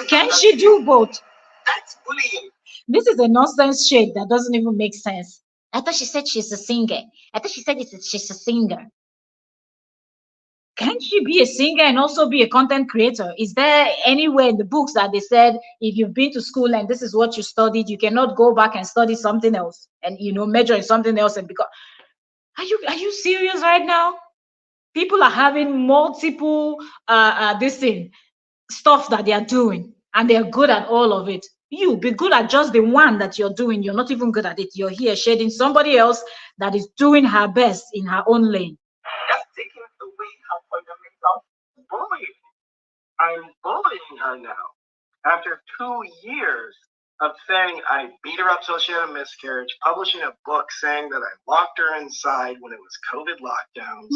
Can she do both? That's bullying. This is a nonsense shade that doesn't even make sense. I thought she said she's a singer. I thought she said she's a singer. Can she be a singer and also be a content creator? Is there anywhere in the books that they said if you've been to school and this is what you studied, you cannot go back and study something else and major in something else? And because are you serious right now? People are having multiple stuff that they are doing, and they're good at all of it. You be good at just the one that you're doing. You're not even good at it. You're here shading somebody else that is doing her best in her own lane. That's taking away her fundamental Bullying. I'm bullying her now. After 2 years of saying I beat her up till she had a miscarriage, publishing a book saying that I locked her inside when it was COVID lockdowns,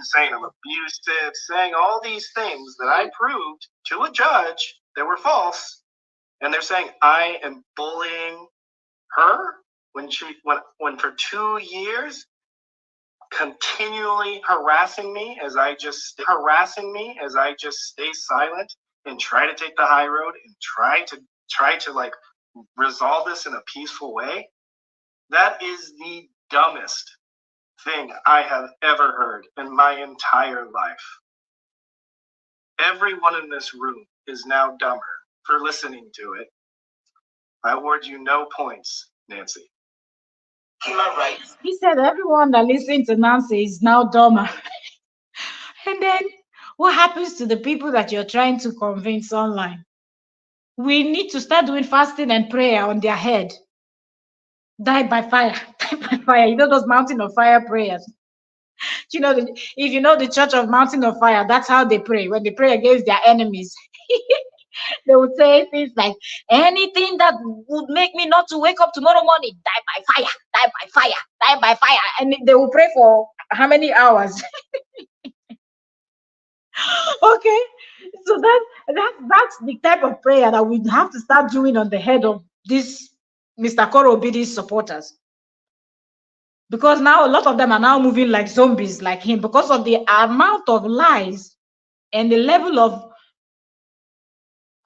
saying I'm abusive, saying all these things that I proved to a judge that were false, and they're saying I am bullying her when for 2 years continually harassing me as I just stay silent and try to take the high road and try to like resolve this in a peaceful way. That is the dumbest thing I have ever heard in my entire life. Everyone in this room is now dumber for listening to it. I award you no points, Nancy. human rights. He said everyone that listens to Nancy is now dumber. And then what happens to the people that you're trying to convince online? We need to start doing fasting and prayer on their head. Die by fire, die by fire. You know those mountain of fire prayers. If you know the Church of Mountain of Fire, that's how they pray. When they pray against their enemies, they would say things like, anything that would make me not to wake up tomorrow morning, die by fire, die by fire, die by fire. And they will pray for how many hours? Okay, so that's the type of prayer that we have to start doing on the head of this Mr. Korobidi's supporters. Because now a lot of them are now moving like zombies like him because of the amount of lies and the level of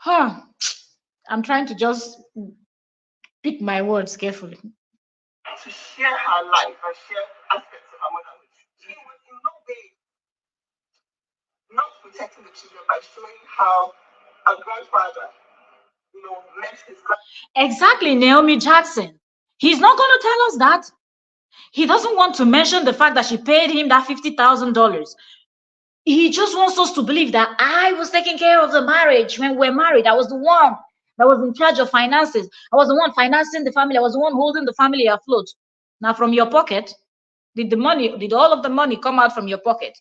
I'm trying to just pick my words carefully. To share her life and share aspects of her motherhood. She was in no way not protecting the children by showing how a grandfather, met his Exactly, Naomi Jackson. He's not going to tell us that. He doesn't want to mention the fact that she paid him that $50,000. He just wants us to believe that I was taking care of the marriage when we're married. I was the one that was in charge of finances. I was the one financing the family. I was the one holding the family afloat. Now, from your pocket, did all of the money come out from your pocket?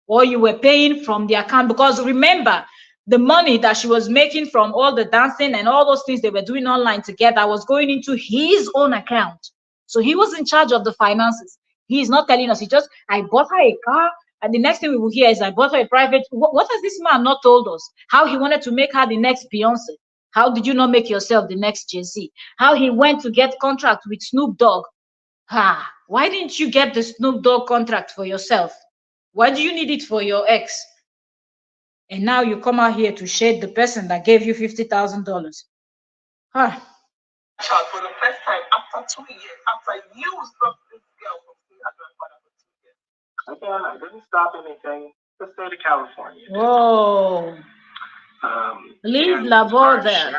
Or you were paying from the account? Because remember, the money that she was making from all the dancing and all those things they were doing online together was going into his own account. So he was in charge of the finances. He's not telling us. I bought her a car. And the next thing we will hear is I bought her a private. What has this man not told us? How he wanted to make her the next Beyonce. How did you not make yourself the next Jay-Z? How he went to get contract with Snoop Dogg. Why didn't you get the Snoop Dogg contract for yourself? Why do you need it for your ex? And now you come out here to shade the person that gave you $50,000. child for the first time after 2 years, after you stopped this girl from seeing her grandfather for 2 years. Again, I didn't stop anything. The state of California. Whoa. Leave Labor there.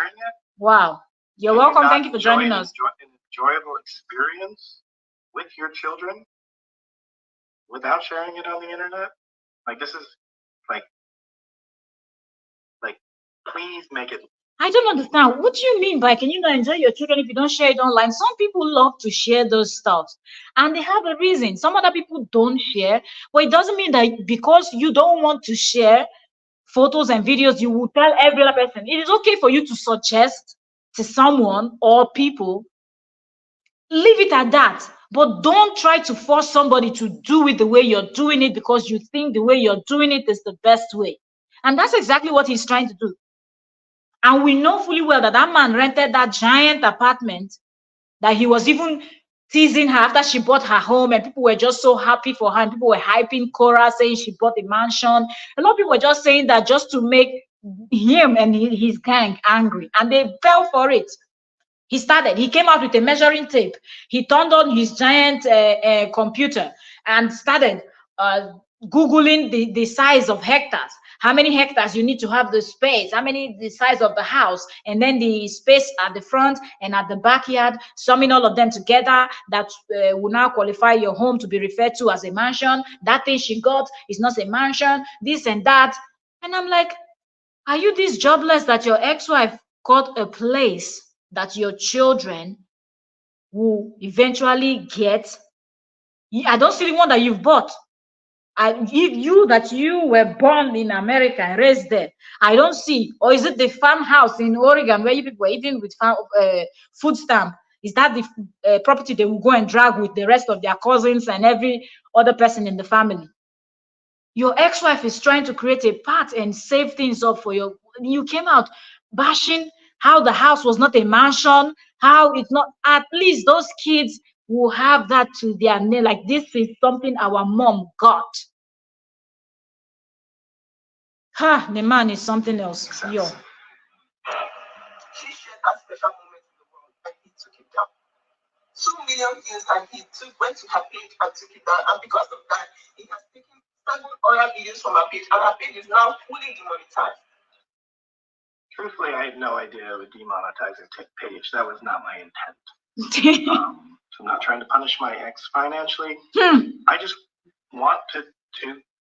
Wow. You're welcome. Thank you for joining us. An enjoyable experience with your children without sharing it on the internet. Like, this is like please make it I don't understand. What do you mean by can you not enjoy your children if you don't share it online? Some people love to share those stuff and they have a reason. Some other people don't share, but it doesn't mean that because you don't want to share photos and videos, you will tell every other person. It is okay for you to suggest to someone or people, leave it at that. But don't try to force somebody to do it the way you're doing it because you think the way you're doing it is the best way. And that's exactly what he's trying to do. And we know fully well that that man rented that giant apartment, that he was even teasing her after she bought her home, and people were just so happy for her. And people were hyping Cora, saying she bought a mansion. A lot of people were just saying that just to make him and his gang angry, and they fell for it. He came out with a measuring tape. He turned on his giant computer and started Googling the size of hectares. How many hectares you need to have the space, the size of the house, and then the space at the front and at the backyard, summing all of them together, that will now qualify your home to be referred to as a mansion. That thing she got is not a mansion, this and that. And I'm like, are you this jobless that your ex-wife got a place that your children will eventually get? I don't see the one that you've bought. If you were born in America and raised there, I don't see. Or is it the farmhouse in Oregon where you people were eating with food stamp? Is that the property they will go and drag with the rest of their cousins and every other person in the family? Your ex-wife is trying to create a path and save things up for you. You came out bashing how the house was not a mansion, how it's not. At least those kids will have that to their name. Like, this is something our mom got. The man is something else. Yo. She shared that special moment in the world and he took it down. 2 million views and he went to her page and took it down. And because of that, he has taken 7 other videos from her page and her page is now fully demonetized. Truthfully, I had no idea it would demonetize a page. That was not my intent. I'm not trying to punish my ex financially. I just want to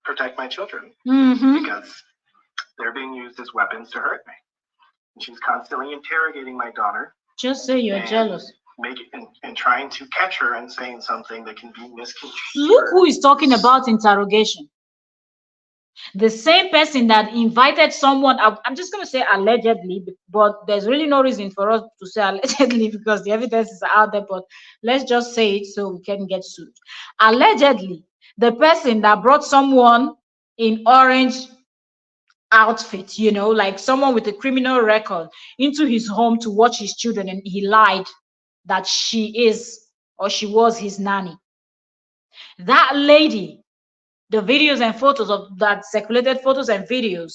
protect my children because they're being used as weapons to hurt me. And she's constantly interrogating my daughter. Just say you're jealous. And trying to catch her and saying something that can be misconstrued. Look who is talking about interrogation. The same person that invited someone, I'm just going to say allegedly, but there's really no reason for us to say allegedly because the evidence is out there, but let's just say it so we can get sued. Allegedly, the person that brought someone in orange outfit, like someone with a criminal record, into his home to watch his children, and he lied that she is or she was his nanny. That lady, the videos and photos of that circulated photos and videos,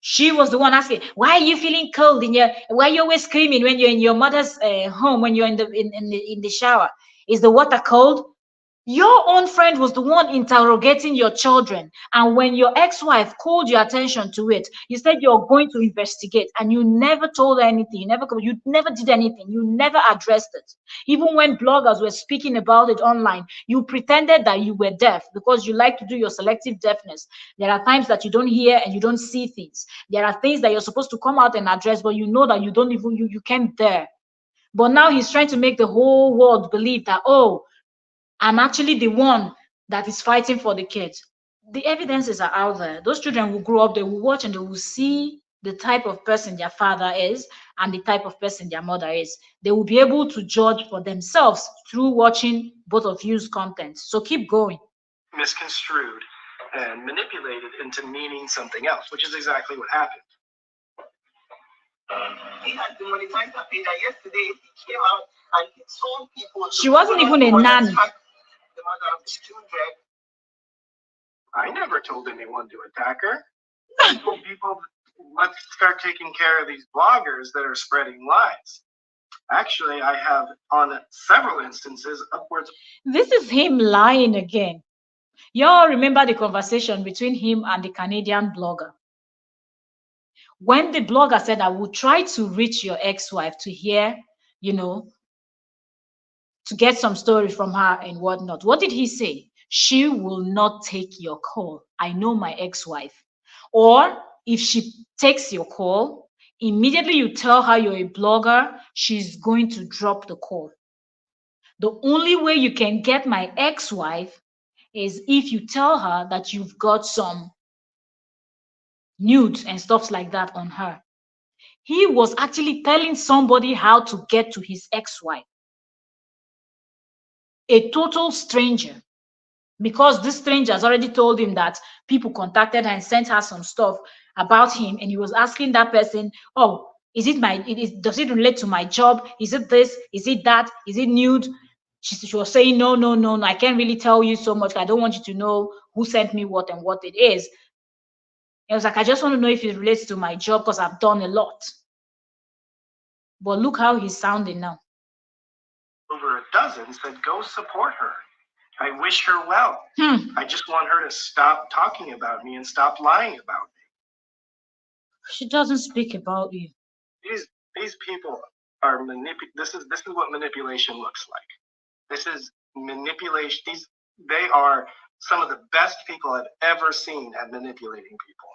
she was the one asking, why are you feeling cold why are you always screaming when you're in your mother's home, when you're in the shower? Is the water cold? Your own friend was the one interrogating your children, and when your ex-wife called your attention to it, you said you're going to investigate, and you never told her anything. You never did anything. You never addressed it. Even when bloggers were speaking about it online, you pretended that you were deaf because you like to do your selective deafness. There are times that you don't hear and you don't see things. There are things that you're supposed to come out and address, but you know that you don't even, you can't dare. But now he's trying to make the whole world believe that, oh, I'm actually the one that is fighting for the kids. The evidences are out there. Those children will grow up, they will watch, and they will see the type of person their father is and the type of person their mother is. They will be able to judge for themselves through watching both of you's content. So keep going. Misconstrued and manipulated into meaning something else, which is exactly what happened. He had demonetized her page, and yesterday he came out and he told people she wasn't even a nanny. The mother of his children. I never told anyone to attack her. I told people, let's start taking care of these bloggers that are spreading lies. Actually, I have on several instances upwards. This is him lying again. Y'all remember the conversation between him and the Canadian blogger? When the blogger said, I will try to reach your ex-wife to hear, to get some story from her and whatnot. What did he say? She will not take your call. I know my ex-wife. Or if she takes your call, Immediately you tell her you're a blogger, she's going to drop the call. The only way you can get my ex-wife is if you tell her that you've got some nudes and stuff like that on her. He was actually telling somebody how to get to his ex-wife, a total stranger, because this stranger has already told him that people contacted her and sent her some stuff about him, and he was asking that person, oh, does it relate to my job? Is it this? Is it that? Is it nude? She was saying, no, no, no, no, I can't really tell you so much. I don't want you to know who sent me what and what it is. It was like, I just want to know if it relates to my job because I've done a lot. But look how he's sounding now. Over a dozen said, go support her. I wish her well. I just want her to stop talking about me and stop lying about me. She doesn't speak about you. These people are this is what manipulation looks like. This is manipulation. They are some of the best people I've ever seen at manipulating people.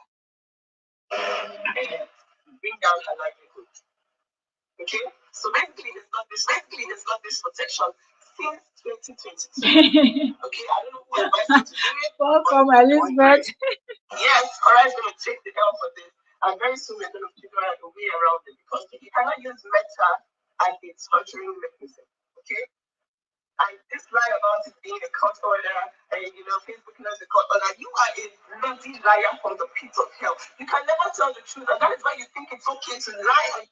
Bring down her livelihood. Okay? So basically it's got this protection since 2022. Okay, I don't know who advised you to do it. Welcome, Elizabeth. Yes, Cora is going to take the help for this. And very soon we're going to figure out a way around it because you cannot use Meta as a torturing mechanism. Okay? And this lie about it being a court order and Facebook knows the court order, you are a bloody liar from the pit of hell. You can never tell the truth, and that is why you think it's okay to lie.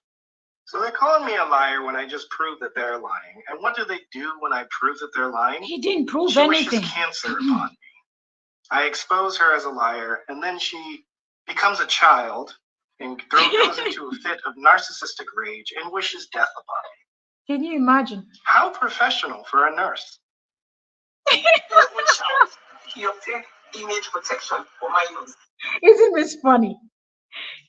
So they're calling me a liar when I just prove that they're lying. And what do they do when I prove that they're lying? He didn't prove she anything. Wishes cancer upon me. I expose her as a liar, and then she becomes a child and goes into a fit of narcissistic rage and wishes death upon me. Can you imagine? How professional for a nurse. He obtained image protection for minors. Isn't this funny?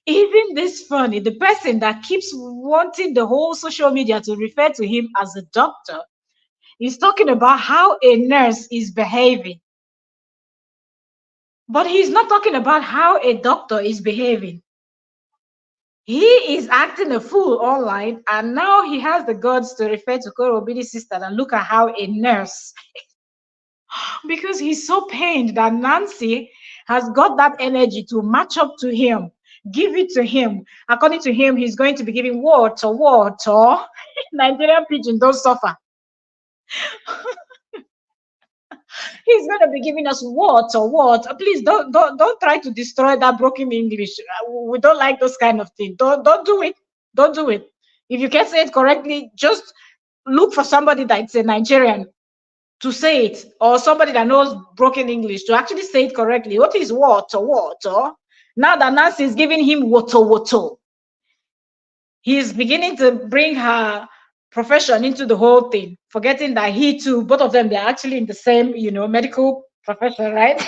Isn't this funny? The person that keeps wanting the whole social media to refer to him as a doctor is talking about how a nurse is behaving. But he's not talking about how a doctor is behaving. He is acting a fool online, and now he has the guts to refer to Koro Obidi's sister and look at how a nurse, because he's so pained that Nancy has got that energy to match up to him, give it to him. According to him, he's going to be giving water. Nigerian pigeon don't suffer. He's going to be giving us water. Please don't try to destroy that broken English. We don't like those kind of things. Don't do it. Don't do it. If you can't say it correctly, just look for somebody that's a Nigerian to say it, or somebody that knows broken English to actually say it correctly. What is water? Now that Nancy is giving him water, he's beginning to bring her profession into the whole thing, forgetting that he too, both of them, they're actually in the same, medical profession, right?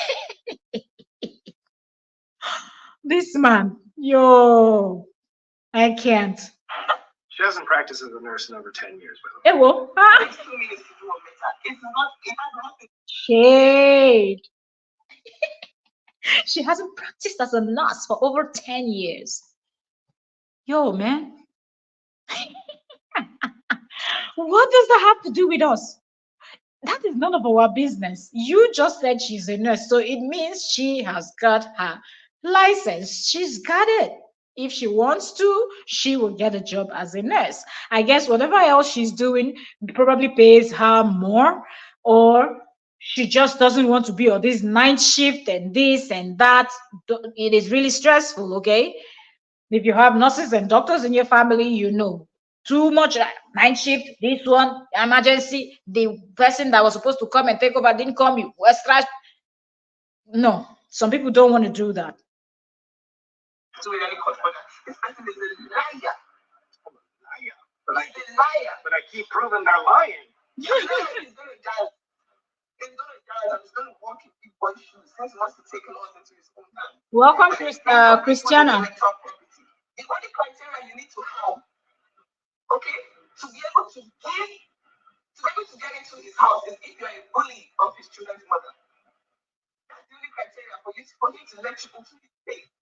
This man, I can't. She hasn't practiced as a nurse in over 10 years. Ewo. Shade. She hasn't practiced as a nurse for over 10 years. Yo, man. What does that have to do with us? That is none of our business. You just said she's a nurse, so it means she has got her license. She's got it. If she wants to, she will get a job as a nurse. I guess whatever else she's doing probably pays her more, or she just doesn't want to be on this night shift and this and that. It is really stressful, okay? If you have nurses and doctors in your family, too much night shift, this one, emergency, the person that was supposed to come and take over didn't come, you extra. No, some people don't want to do that. So we this person is a liar. I'm a liar. But I keep proving they're lying. He's going to die. He's going to die and he's going to walk in big boy shoes since he wants to take laws into his own hand. Welcome, Christiana. The only criteria you need to have, okay, to be able to get into his house is if you're a bully of his children's mother. That's the only criteria for him to let you into his space.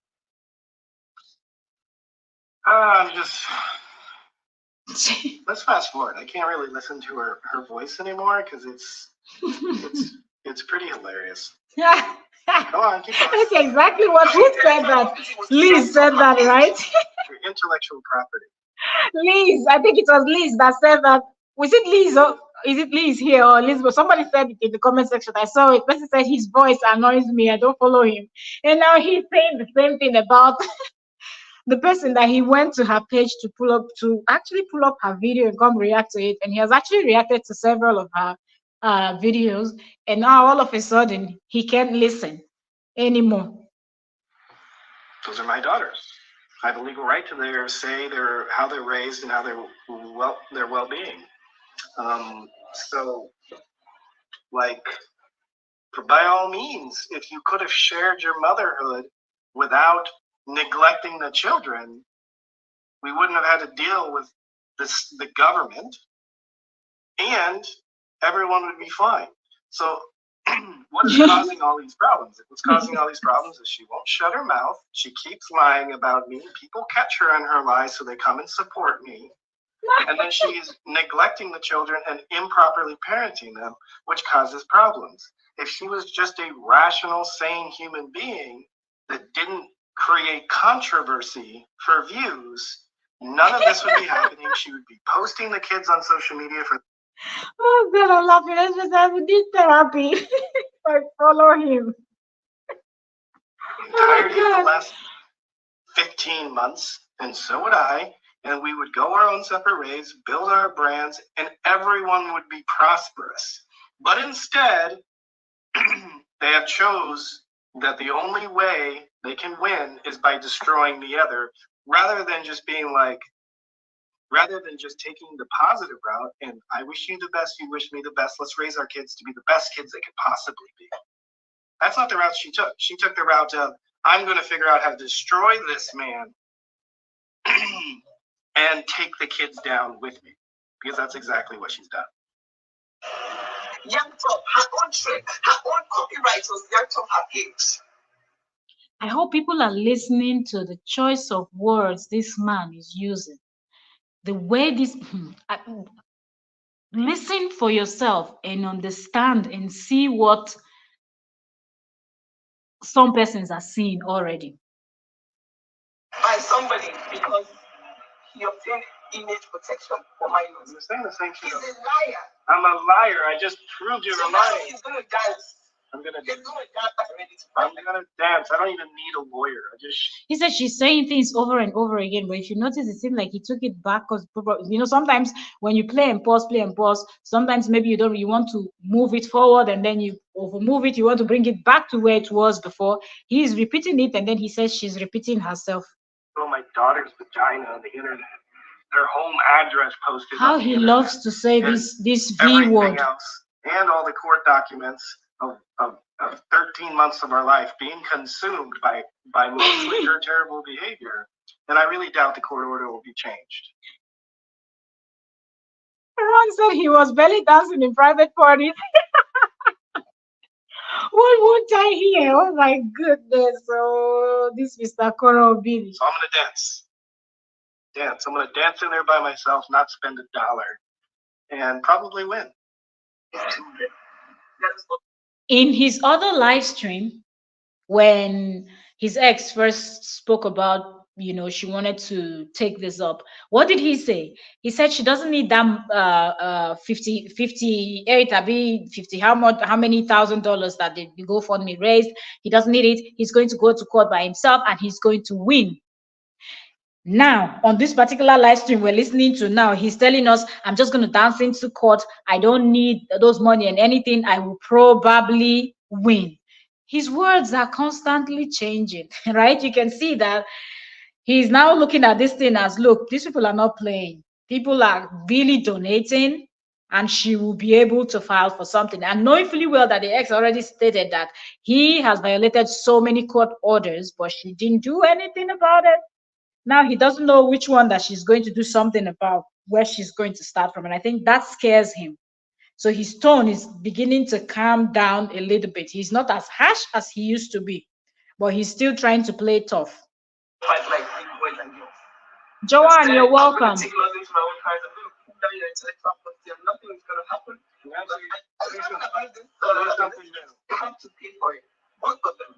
Just let's fast forward. I can't really listen to her voice anymore because it's pretty hilarious. Yeah. Come on, keep going. That's exactly what who said that. Liz said that, right? Your intellectual property. Liz, I think it was Liz that said that. Was it Liz or is it Liz here or Liz? But somebody said it in the comment section. I saw it. Person said his voice annoys me. I don't follow him. And now he's saying the same thing about the person that he went to her page to actually pull up her video and come react to it. And he has actually reacted to several of her videos. And now all of a sudden he can't listen anymore. Those are my daughters. I have a legal right to how they're raised and how their well-being. So, like, by all means, if you could have shared your motherhood without neglecting the children, we wouldn't have had to deal with the government, and everyone would be fine. So what is causing all these problems? What's causing all these problems is she won't shut her mouth. She keeps lying about me. People catch her in her lies, so they come and support me. And then she's neglecting the children and improperly parenting them, which causes problems. If she was just a rational, sane human being that didn't create controversy for views, none of this would be happening. She would be posting the kids on social media for... Oh God, I'm laughing. I just have need therapy. I follow him. Entirety of the last 15 months, and so would I, and we would go our own separate ways, build our brands, and everyone would be prosperous. But instead, they have chose that the only way they can win is by destroying the other, rather than just taking the positive route and I wish you the best, you wish me the best, let's raise our kids to be the best kids they could possibly be. That's not the route she took. She took the route of, I'm going to figure out how to destroy this man and take the kids down with me, because that's exactly what she's done. Yanked off her own trade, her own copyright was yanked off her page. I hope people are listening to the choice of words this man is using. The way this, listen for yourself and understand and see what some persons are seeing already. By somebody because he obtained image protection for minors. You're saying the same thing. He's a liar. I'm a liar. I just proved you're a liar. He's going to dance. I'm going to He's going to dance ready to I'm going to dance. I don't even need a lawyer. He said she's saying things over and over again, but if you notice, it seemed like he took it back because, sometimes when you play and pause, sometimes maybe you want to move it forward and then you overmove it. You want to bring it back to where it was before. He's repeating it and then he says she's repeating herself. Oh, my daughter's vagina on the internet. Their home address posted. How he loves to say this V word. Else, and all the court documents of 13 months of our life being consumed by mostly her terrible behavior. And I really doubt the court order will be changed. Ron said he was belly dancing in private parties. What won't I hear? Oh my goodness. Oh, this Mr. Koro Billy. So I'm going to dance. I'm going to dance in there by myself, not spend $1, and probably win. In his other live stream, when his ex first spoke about, she wanted to take this up, what did he say? He said she doesn't need that 58, how many $1,000 that the GoFundMe raised. He doesn't need it. He's going to go to court by himself and he's going to win. Now, on this particular live stream we're listening to now, he's telling us, I'm just going to dance into court. I don't need those money and anything. I will probably win. His words are constantly changing, right? You can see that he's now looking at this thing as, look, these people are not playing. People are really donating, and she will be able to file for something. And knowing fully well that the ex already stated that he has violated so many court orders, but she didn't do anything about it. Now he doesn't know which one that she's going to do something about, where she's going to start from. And I think that scares him. So his tone is beginning to calm down a little bit. He's not as harsh as he used to be, but he's still trying to play tough. Fight like big boys and girls. Joanne, you're welcome. Take laws into my own hands and put down your intellectual property and nothing is going to happen. They have to pay for it. Both of them.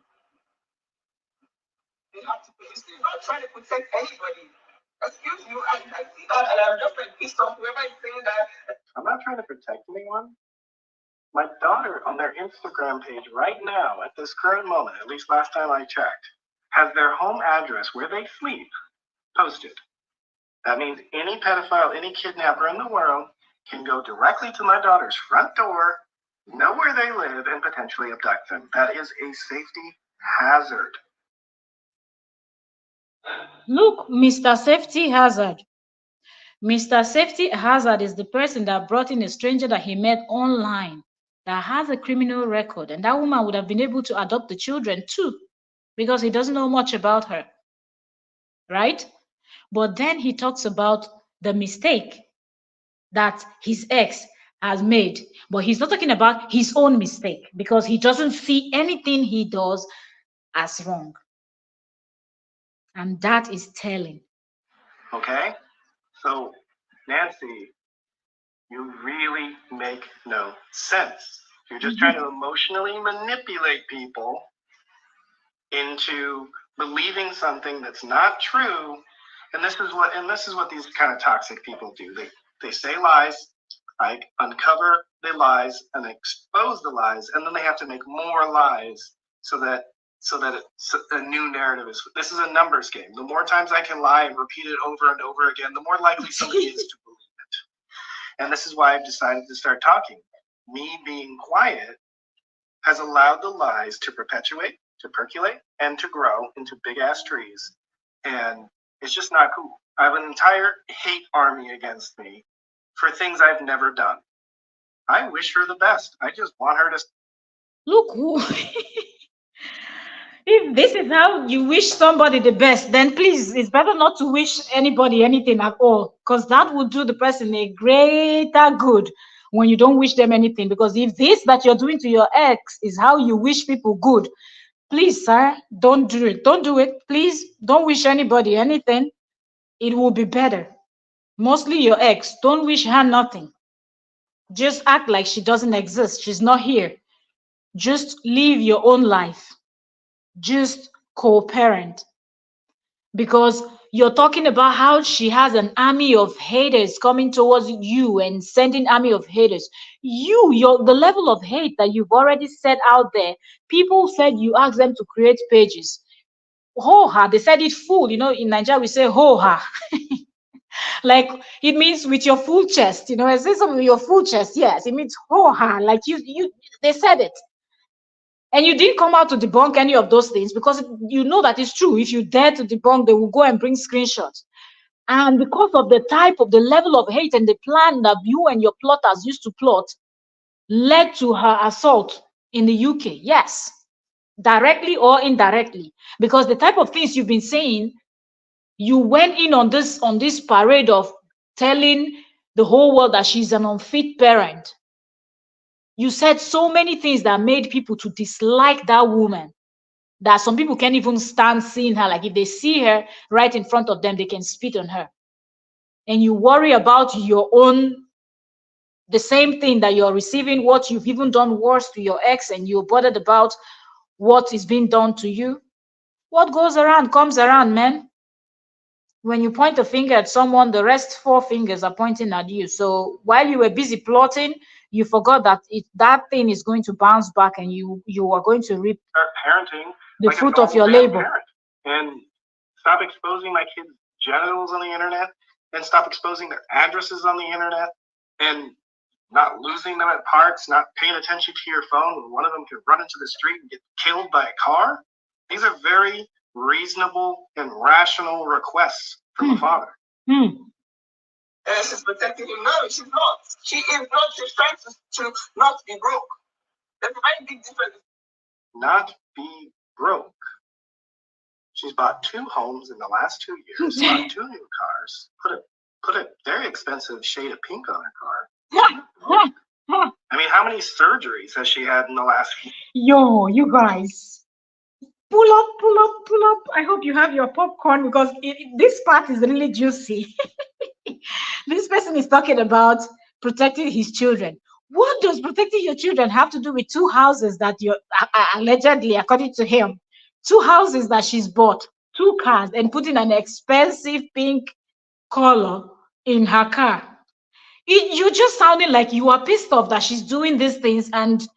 They have to pay. He's not trying to protect anybody. Excuse you, I see that and I'm just like pissed off whoever is saying that. I'm not trying to protect anyone. My daughter on their Instagram page right now, at this current moment, at least last time I checked, has their home address where they sleep posted. That means any pedophile, any kidnapper in the world can go directly to my daughter's front door, know where they live, and potentially abduct them. That is a safety hazard. Look, Mr. Safety Hazard. Mr. Safety Hazard is the person that brought in a stranger that he met online that has a criminal record, and that woman would have been able to adopt the children too because he doesn't know much about her, right? But then he talks about the mistake that his ex has made, but he's not talking about his own mistake because he doesn't see anything he does as wrong. And that is telling. Okay? So, Nancy, you really make no sense. You're just trying to emotionally manipulate people into believing something that's not true. And this is what these kind of toxic people do. They say lies, I uncover the lies and expose the lies, and then they have to make more lies so that it's a new narrative is. This is a numbers game. The more times I can lie and repeat it over and over again, the more likely somebody is to believe it. And this is why I've decided to start talking. Me being quiet has allowed the lies to perpetuate, to percolate, and to grow into big ass trees. And it's just not cool. I have an entire hate army against me for things I've never done. I wish her the best. I just want her to. Look, if this is how you wish somebody the best, then please, it's better not to wish anybody anything at all, because that will do the person a greater good when you don't wish them anything. Because if this that you're doing to your ex is how you wish people good, please, sir, don't do it. Don't do it. Please don't wish anybody anything. It will be better. Mostly your ex. Don't wish her nothing. Just act like she doesn't exist. She's not here. Just live your own life. Just co-parent. Because you're talking about how she has an army of haters coming towards you and sending army of haters. The level of hate that you've already set out there, people said you asked them to create pages. Ho-ha, they said it full. You know, in Nigeria we say ho-ha. Like it means with your full chest, I say something with your full chest. Yes, it means ho-ha, like they said it. And you didn't come out to debunk any of those things because you know that it's true. If you dare to debunk, they will go and bring screenshots. And because of the level of hate and the plan that you and your plotters used to plot led to her assault in the UK. Yes, directly or indirectly. Because the type of things you've been saying, you went in on this parade of telling the whole world that she's an unfit parent. You said so many things that made people to dislike that woman, that some people can't even stand seeing her. Like if they see her right in front of them, they can spit on her. And you worry about your own, the same thing that you're receiving, what you've even done worse to your ex, and you're bothered about what is being done to you. What goes around comes around, man. When you point a finger at someone, the rest 4 fingers are pointing at you. So while you were busy plotting, you forgot that that thing is going to bounce back, and you are going to reap parenting the fruit of your labor. And stop exposing my kids' genitals on the internet, and stop exposing their addresses on the internet, and not losing them at parks, not paying attention to your phone when one of them could run into the street and get killed by a car. These are very reasonable and rational requests from a father. And she's protecting him. No, she's not. She is not. She's trying to not be broke. There's a very big difference. Not be broke. She's bought 2 homes in the last 2 years, bought 2 new cars, put a very expensive shade of pink on her car. I mean, how many surgeries has she had in the last? Yo, you guys. Pull pull up. I hope you have your popcorn because this part is really juicy. This person is talking about protecting his children. What does protecting your children have to do with two houses that you're allegedly, according to him, two houses that she's bought, two cars, and putting an expensive pink color in her car? You're just sounding like you are pissed off that she's doing these things, and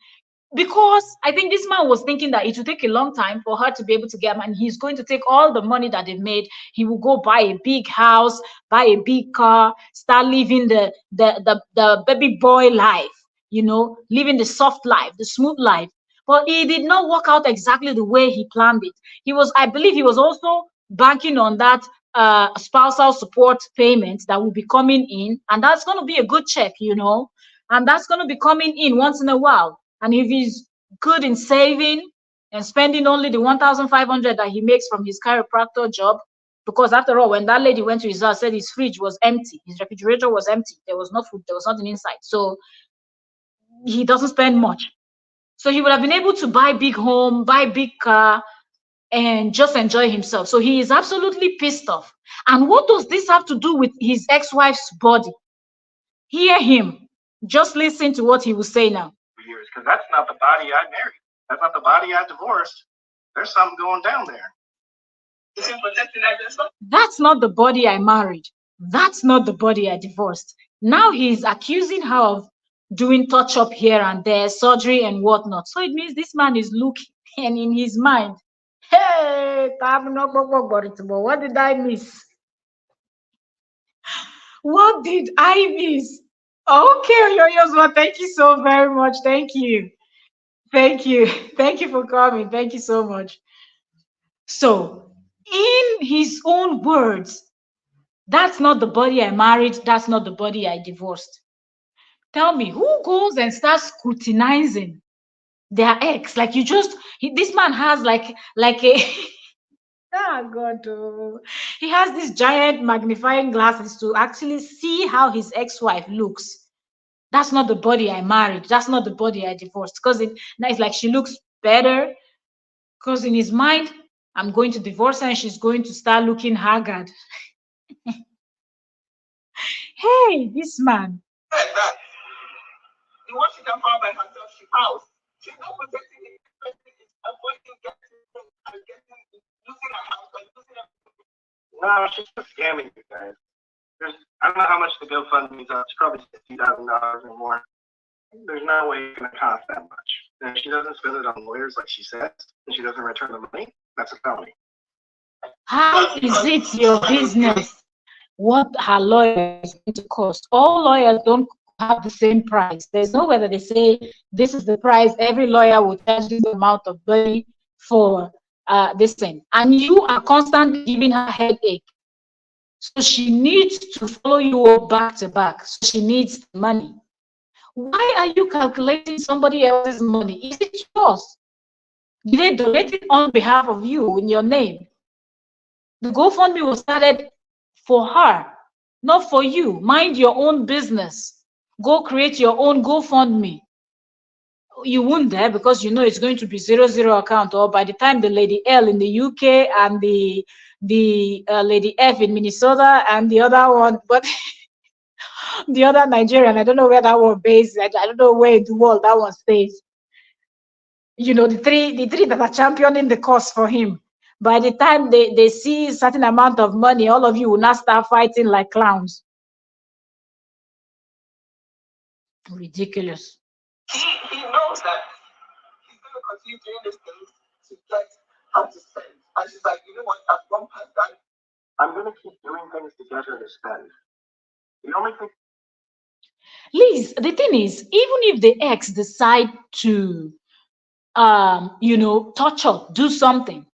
because I think this man was thinking that it would take a long time for her to be able to get him, and he's going to take all the money that they've made. He will go buy a big house, buy a big car, start living the baby boy life, living the soft life, the smooth life. But it did not work out exactly the way he planned it. I believe he was also banking on that spousal support payment that will be coming in, and that's going to be a good check, and that's going to be coming in once in a while. And if he's good in saving and spending only the 1,500 that he makes from his chiropractor job, because after all, when that lady went to his house, said his fridge was empty, his refrigerator was empty, there was no food, there was nothing inside. So he doesn't spend much. So he would have been able to buy big home, buy big car, and just enjoy himself. So he is absolutely pissed off. And what does this have to do with his ex-wife's body? Hear him. Just listen to what he will say now. Years, because that's not the body I married. That's not the body I divorced. There's something going down there. That's not the body I married. That's not the body I divorced. Now he's accusing her of doing touch-up here and there, surgery and whatnot. So it means this man is looking, and in his mind, hey, what did I miss? What did I miss? Okay, Yoyosma, thank you so very much. Thank you. Thank you. Thank you for coming. Thank you so much. So, in his own words, that's not the body I married. That's not the body I divorced. Tell me, who goes and starts scrutinizing their ex? Like this man has like a oh God, oh. He has these giant magnifying glasses to actually see how his ex-wife looks. That's not the body I married. That's not the body I divorced. Because it's like she looks better. Because in his mind, I'm going to divorce her and she's going to start looking haggard. Hey, this man. Like that. The one she can power by herself, she powers. She's not protecting it. It's avoiding getting losing her house by losing her. No, she's just scamming you guys. I don't know how much the GoFundMe is up. It's probably $60,000 or more. There's no way you're going to cost that much. And if she doesn't spend it on lawyers like she says, and she doesn't return the money, that's a felony. How is it your business what her lawyer is going to cost? All lawyers don't have the same price. There's nowhere that they say this is the price. Every lawyer will charge this amount of money for this thing. And you are constantly giving her headache. So she needs to follow you up back to back. So she needs money. Why are you calculating somebody else's money? Is it yours? Did they donate it on behalf of you in your name? The GoFundMe was started for her, not for you. Mind your own business. Go create your own GoFundMe. You won't there because you know it's going to be 0 account, or by the time the lady L in the UK and the lady F in Minnesota and the other one, but the other Nigerian, I don't know where that one based. I don't know where in the world that one stays. You know, the three that are championing the cause for him. By the time they see a certain amount of money, all of you will not start fighting like clowns. Ridiculous. He knows that he's going to continue doing these things to get her to spend. And she's like, you know what, I've gone past that. I'm going to keep doing things to get her to spend. The only thing. Liz, the thing is, even if the ex decide to, touch up, do something,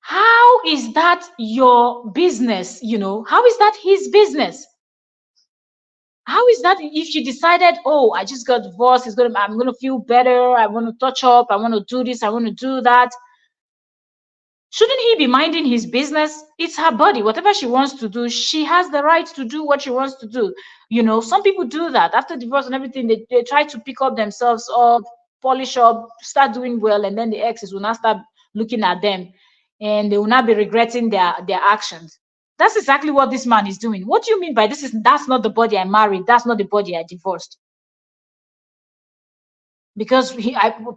how is that your business? How is that his business? How is that if she decided, oh, I just got divorced, I'm gonna feel better, I want to touch up, I want to do this, I want to do that? Shouldn't he be minding his business? It's her body. Whatever she wants to do, she has the right to do what she wants to do. Some people do that. After divorce and everything, they try to pick up themselves up, polish up, start doing well, and then the exes will not start looking at them and they will not be regretting their actions. That's exactly what this man is doing. What do you mean by that's not the body I married, that's not the body I divorced? Because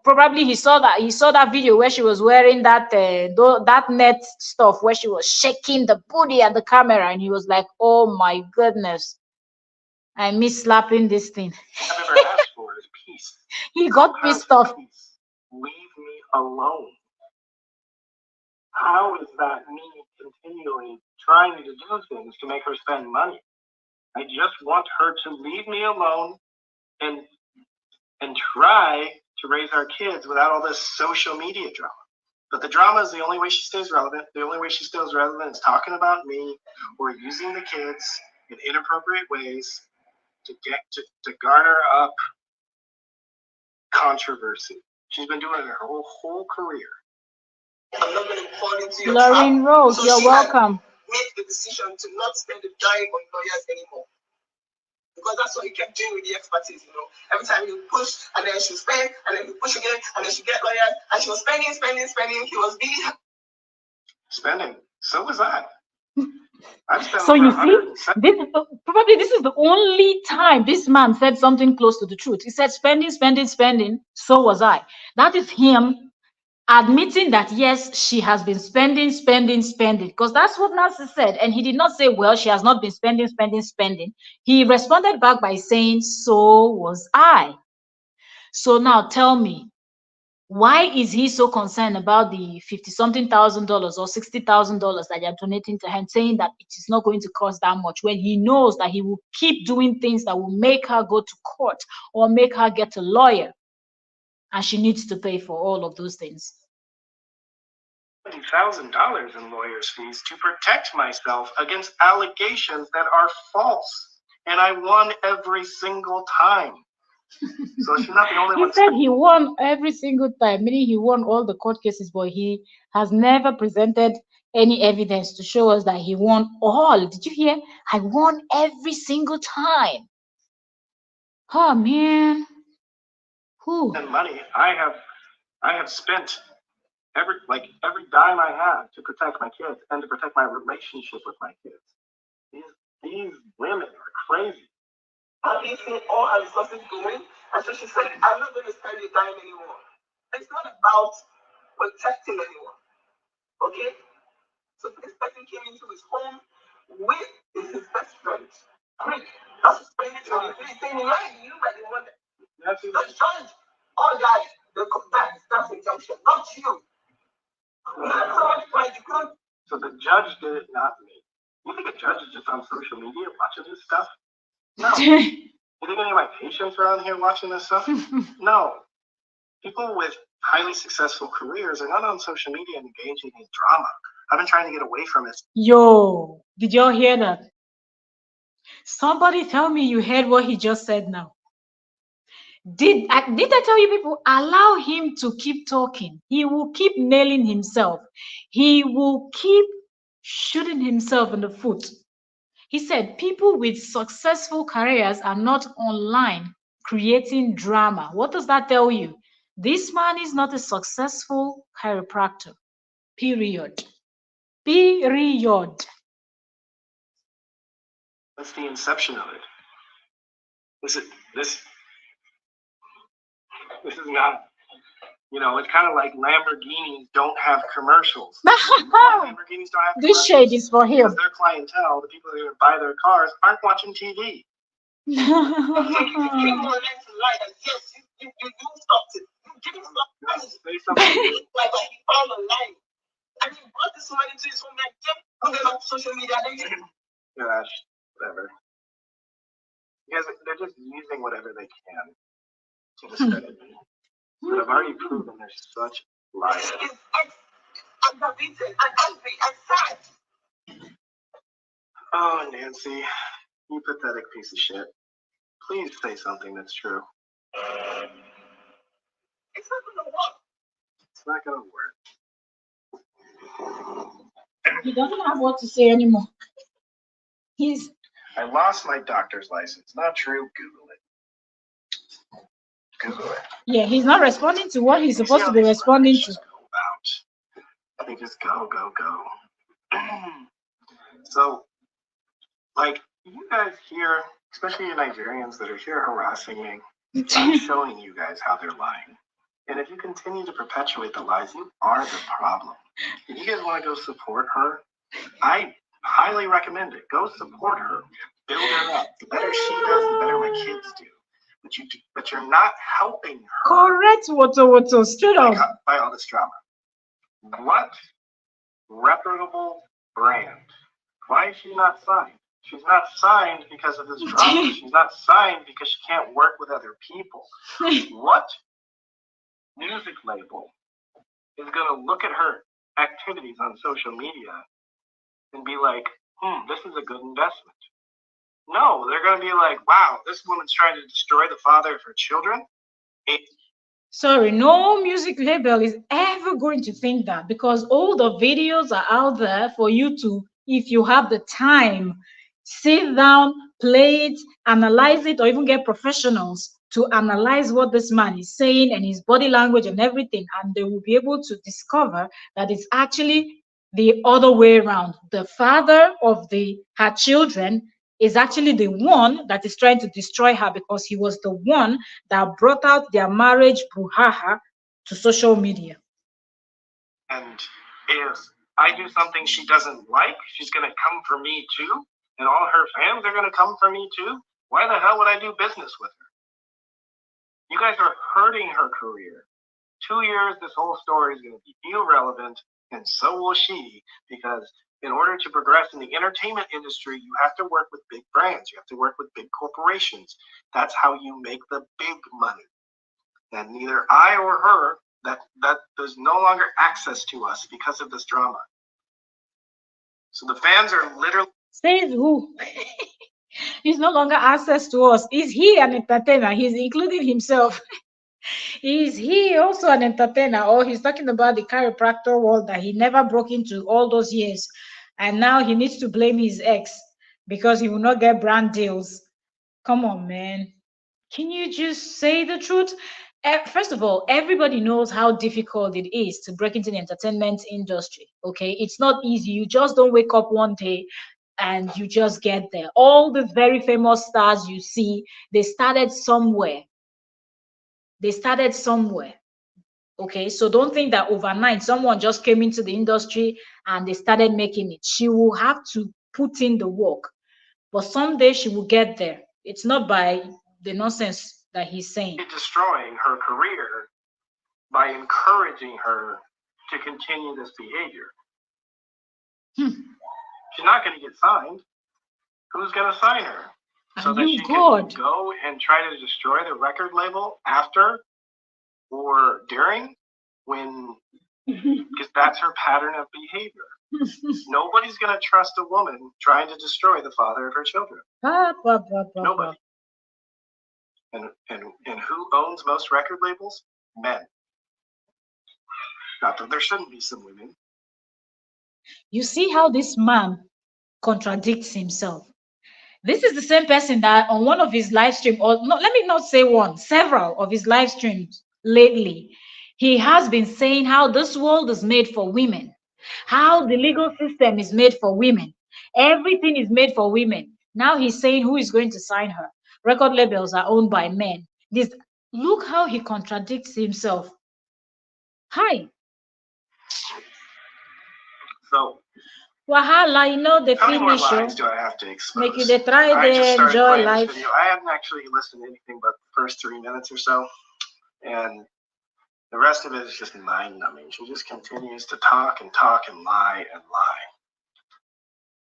probably he saw that video where she was wearing that that net stuff where she was shaking the booty at the camera, and he was like, oh my goodness, I miss slapping this thing. I've ever asked for is peace. He got pissed off. Peace. Leave me alone. How is that me continually trying to do things to make her spend money? I just want her to leave me alone and try to raise our kids without all this social media drama. But the drama is the only way she stays relevant. The only way she stays relevant is talking about me or using the kids in inappropriate ways to garner up controversy. She's been doing it her whole career. I'm not going to fall into your Lauren trap. Rose, So you're she welcome. made the decision to not spend the dime on lawyers anymore. Because that's what he kept doing with the expertise, you know. Every time you push, and then she'll spend, and then you push again, and then she get lawyers, and she was spending. He was really spending. So was I. So you see, this is the only time this man said something close to the truth. He said spending. So was I. That is him admitting that yes, she has been spending, because that's what Nancy said. And he did not say, well, she has not been spending. He responded back by saying, so was I. So now tell me, why is he so concerned about the $50-something thousand or $60,000 that you're donating to her, and saying that it is not going to cost that much, when he knows that he will keep doing things that will make her go to court or make her get a lawyer, and she needs to pay for all of those things? $20,000 in lawyer's fees to protect myself against allegations that are false, and I won every single time. So she's not the only one. He said he won every single time, meaning he won all the court cases, but he has never presented any evidence to show us that he won all. Did you hear? I won every single time. Oh man. Who? And money I have spent every dime I have to protect my kids and to protect my relationship with my kids. These women are crazy. Seen all her resources going, and so she said, I'm not going to spend the time anymore. It's not about protecting anyone. Okay? So this person came into his home with his best friend. Great. That's spending 23 saying, you look like the one that the judge, all guys, that's injunction, not you. So the judge did it, not me. You think a judge is just on social media watching this stuff? No. You think any of my patients are on here watching this stuff? No. People with highly successful careers are not on social media and engaging in drama. I've been trying to get away from it. Yo, did y'all hear that? Somebody tell me you heard what he just said now. Did I tell you people, allow him to keep talking? He will keep nailing himself. He will keep shooting himself in the foot. He said people with successful careers are not online creating drama. What does that tell you? This man is not a successful chiropractor. Period. Period. That's the inception of it. This is not, it's kind of like Lamborghinis don't have commercials. Lamborghinis don't have this shade is for him. Because their clientele, the people who buy their cars, aren't watching TV. You came on to lie that yes, you stopped it. You didn't stop it. Like he found a line. And he brought this money to his home like put them on social media. Gosh, whatever. Because they're just using whatever they can to discredit me. But I've already proven they're such liars. It's aggravated and angry and sad. Oh, Nancy, you pathetic piece of shit. Please say something that's true. It's not gonna work. It's not gonna work. He doesn't have what to say anymore. I lost my doctor's license. Not true. Google it. Google it. Yeah, he's not responding to what he's supposed to be responding to. They just go, go, go. So, like, you guys here, especially you Nigerians that are here harassing me, I'm showing you guys how they're lying. And if you continue to perpetuate the lies, you are the problem. If you guys want to go support her, I highly recommend it. Go support her. Build her up. The better she does, the better my kids do. But you're not helping her. Correct, Woto, straight up. By all this drama. What reputable brand? Why is she not signed? She's not signed because of this drama. She's not signed because she can't work with other people. What music label is going to look at her activities on social media and be like, this is a good investment? No, they're going to be like, wow, this woman's trying to destroy the father of her children. Sorry, no music label is ever going to think that, because all the videos are out there for you to, if you have the time, sit down, play it, analyze it, or even get professionals to analyze what this man is saying and his body language and everything, and they will be able to discover that it's actually the other way around. The father of her children is actually the one that is trying to destroy her, because he was the one that brought out their marriage brouhaha to social media. And if I do something she doesn't like, she's going to come for me too, and all her fans are going to come for me too. Why the hell would I do business with her? You guys are hurting her career. 2 years, this whole story is going to be irrelevant, and so will she, because in order to progress in the entertainment industry, you have to work with big brands. You have to work with big corporations. That's how you make the big money. And neither I or her, that there's no longer access to us because of this drama. So the fans are literally... Says who? He's no longer access to us. Is he an entertainer? He's including himself. Is he also an entertainer, or he's talking about the chiropractor world that he never broke into all those years, and now he needs to blame his ex because he will not get brand deals? Come on, man. Can you just say the truth? First of all, everybody knows how difficult it is to break into the entertainment industry. Okay, it's not easy. You just don't wake up one day and you just get there. All the very famous stars you see, they started somewhere. Okay, so don't think that overnight someone just came into the industry and they started making it. She will have to put in the work, but someday she will get there. It's not by the nonsense that he's saying. Destroying her career by encouraging her to continue this behavior. She's not going to get signed. Who's going to sign her? So that she can go and try to destroy the record label after or during, when, because that's her pattern of behavior. Nobody's going to trust a woman trying to destroy the father of her children. Nobody. And who owns most record labels? Men. Not that there shouldn't be some women. You see how this man contradicts himself. This is the same person that on one of his live streams, or no, let me not say one, several of his live streams lately, he has been saying how this world is made for women, how the legal system is made for women, everything is made for women. Now he's saying who is going to sign her. Record labels are owned by men. Look how he contradicts himself. Hi. So Wahala, you know the how many more finisher. lines do I have to expose? Make you try I just to started enjoy playing life. this video. I hadn't actually listened to anything but the first 3 minutes or so, and the rest of it is just mind-numbing. She just continues to talk and lie and lie.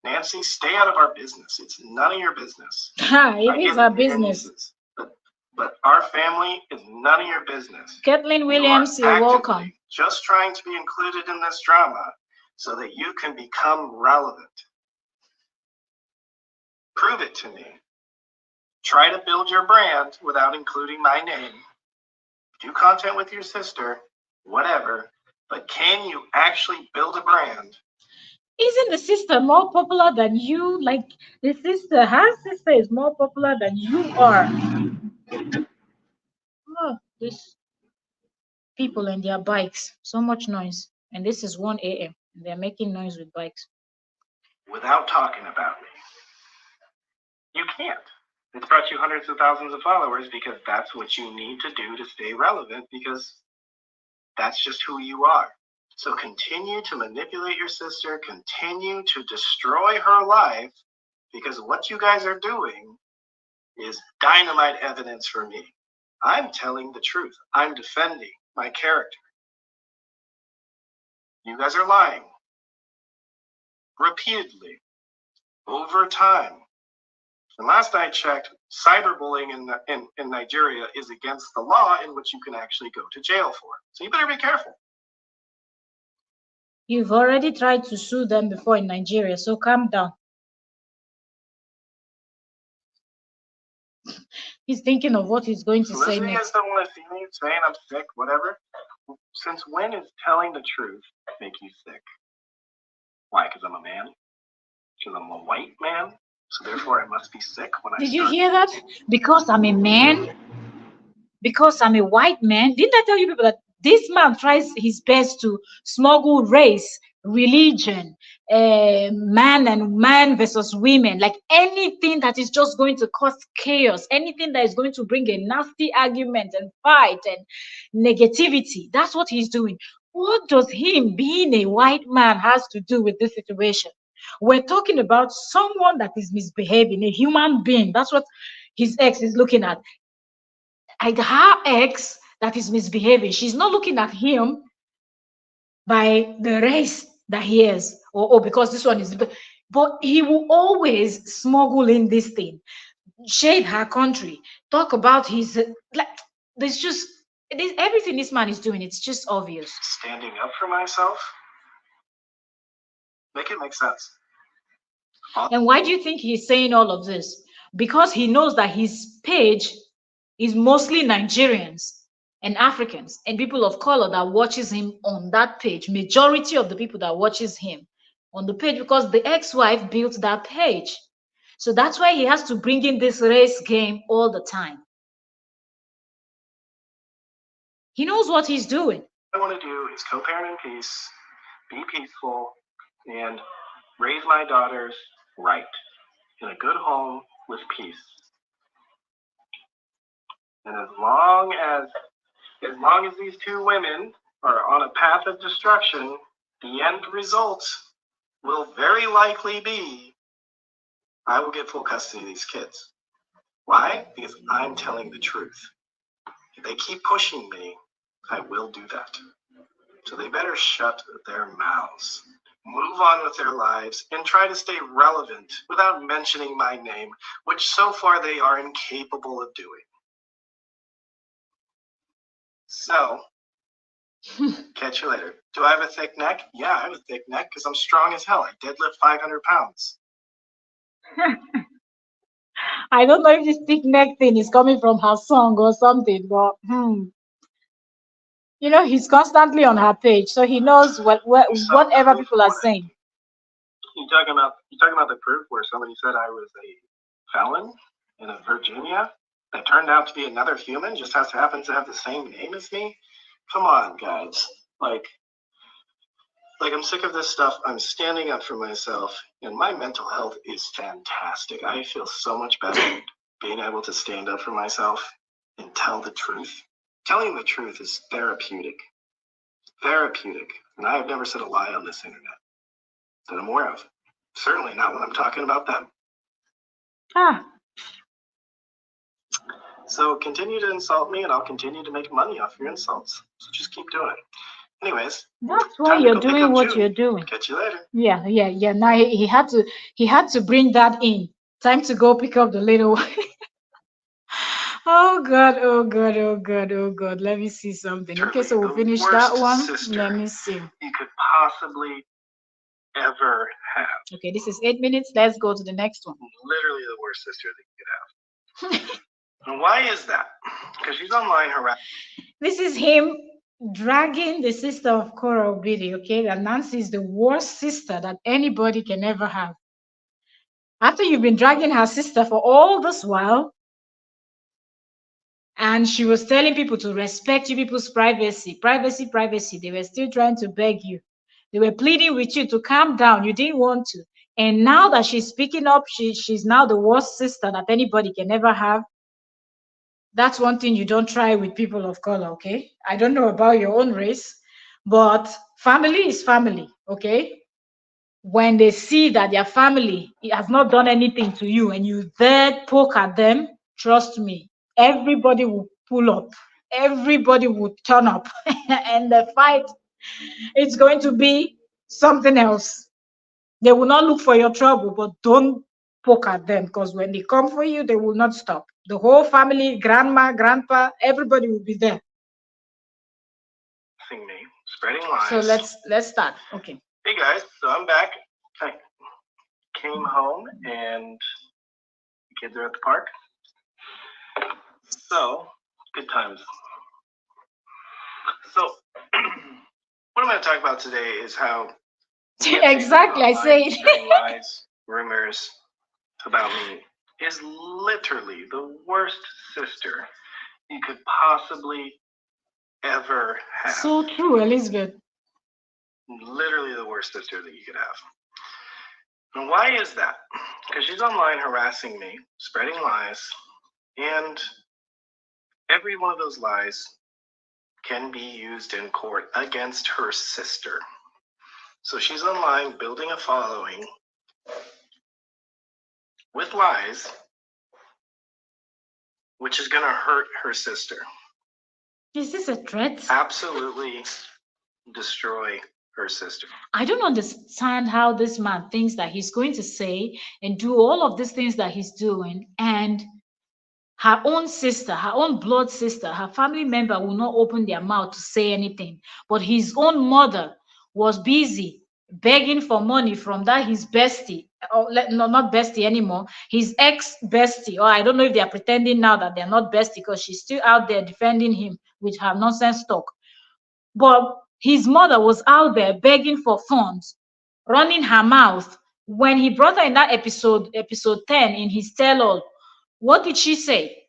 Nancy, stay out of our business. It's none of your business. It is our business. But our family is none of your business. Kathleen Williams, you're welcome. Just trying to be included in this drama so that you can become relevant. Prove it to me. Try to build your brand without including my name. Do content with your sister, whatever, but can you actually build a brand? Isn't the sister more popular than you? Like her sister is more popular than you are. Oh, these people and their bikes, so much noise. And this is 1 a.m. They're making noise with bikes. Without talking about me. You can't. It's brought you hundreds of thousands of followers because that's what you need to do to stay relevant, because that's just who you are. So continue to manipulate your sister, continue to destroy her life, because what you guys are doing is dynamite evidence for me. I'm telling the truth. I'm defending my character. You guys are lying. Repeatedly. Over time. And last I checked, cyberbullying in Nigeria is against the law, in which you can actually go to jail for. So you better be careful. You've already tried to sue them before in Nigeria, so calm down. He's thinking of what he's going to say Listen, you guys next. don't want to see me saying I'm sick, whatever. Since when is telling the truth make you sick? Why? Because I'm a man? Because I'm a white man? So therefore I must be sick when I Did start. you hear that? Because I'm a man, because I'm a white man. Didn't I tell you people that this man tries his best to smuggle race, religion, man and man versus women, like anything that is just going to cause chaos, anything that is going to bring a nasty argument and fight and negativity. That's what he's doing. What does him being a white man has to do with this situation? We're talking about someone that is misbehaving, a human being. That's what his ex is looking at. Her ex that is misbehaving, she's not looking at him by the race that he is, or because this one is, but he will always smuggle in this thing, shade her country, talk about his, like, there's just, everything this man is doing, it's just obvious. Standing up for myself? Make it make sense. And why do you think he's saying all of this? Because he knows that his page is mostly Nigerians and Africans and people of color that watches him on that page. Majority of the people that watches him on the page, because the ex-wife built that page. So that's why he has to bring in this race game all the time. He knows what he's doing. What I want to do is co-parent in peace, be peaceful, and raise my daughters right in a good home with peace. And as long as these two women are on a path of destruction, the end result will very likely be I will get full custody of these kids. Why? Because I'm telling the truth. If they keep pushing me, I will do that. So they better shut their mouths, move on with their lives, and try to stay relevant without mentioning my name, which so far they are incapable of doing. So, catch you later. Do I have a thick neck? Yeah, I have a thick neck because I'm strong as hell. I deadlift 500 pounds. I don't know if this thick neck thing is coming from her song or something, but you know, he's constantly on her page, so he knows whatever people are saying. You talking about the proof where somebody said I was a felon in Virginia that turned out to be another human, just happens to have the same name as me? Come on, guys. Like I'm sick of this stuff. I'm standing up for myself, and my mental health is fantastic. I feel so much better being able to stand up for myself and tell the truth. Telling the truth is therapeutic. Therapeutic. And I have never said a lie on this internet that I'm aware of. Certainly not when I'm talking about them. So continue to insult me, and I'll continue to make money off your insults. So just keep doing it. Anyways, that's why you're doing what you're doing. Catch you later. Yeah. Now he had to bring that in. Time to go pick up the little one. Oh God. Let me see something. Okay, so we'll finish that one. Let me see. You could possibly ever have. Okay, this is 8 minutes. Let's go to the next one. Literally the worst sister that you could have. And why is that? Because she's online harassing. This is him dragging the sister of Cora Obidi, okay? That Nancy is the worst sister that anybody can ever have. After you've been dragging her sister for all this while, And she was telling people to respect you people's privacy, privacy, privacy. They were still trying to beg you. They were pleading with you to calm down. You didn't want to. And now that she's speaking up, she's now the worst sister that anybody can ever have. That's one thing you don't try with people of color, okay? I don't know about your own race, but family is family, okay? When they see that their family has not done anything to you and you there poke at them, trust me, everybody will pull up. Everybody will turn up. And the fight, it's going to be something else. They will not look for your trouble, but don't poke at them, because when they come for you, they will not stop. The whole family, grandma, grandpa, everybody will be there. Me, spreading lies. So let's start. Okay. Hey guys, so I'm back. I came home and the kids are at the park. So good times. So what I'm going to talk about today is how exactly, I say spreading lies, rumors about me is literally the worst sister you could possibly ever have. So true, Elizabeth. Literally the worst sister that you could have. And why is that? Because she's online harassing me, spreading lies, and every one of those lies can be used in court against her sister. So she's online building a following with lies, which is going to hurt her sister. Is this a threat? Absolutely destroy her sister. I don't understand how this man thinks that he's going to say and do all of these things that he's doing, and her own sister, her own blood sister, her family member will not open their mouth to say anything. But his own mother was busy begging for money from that his bestie, or no, not bestie anymore, his ex-bestie, or I don't know if they are pretending now that they're not bestie because she's still out there defending him with her nonsense talk. But his mother was out there begging for funds, running her mouth. When he brought her in that episode 10 in his tell-all, what did she say?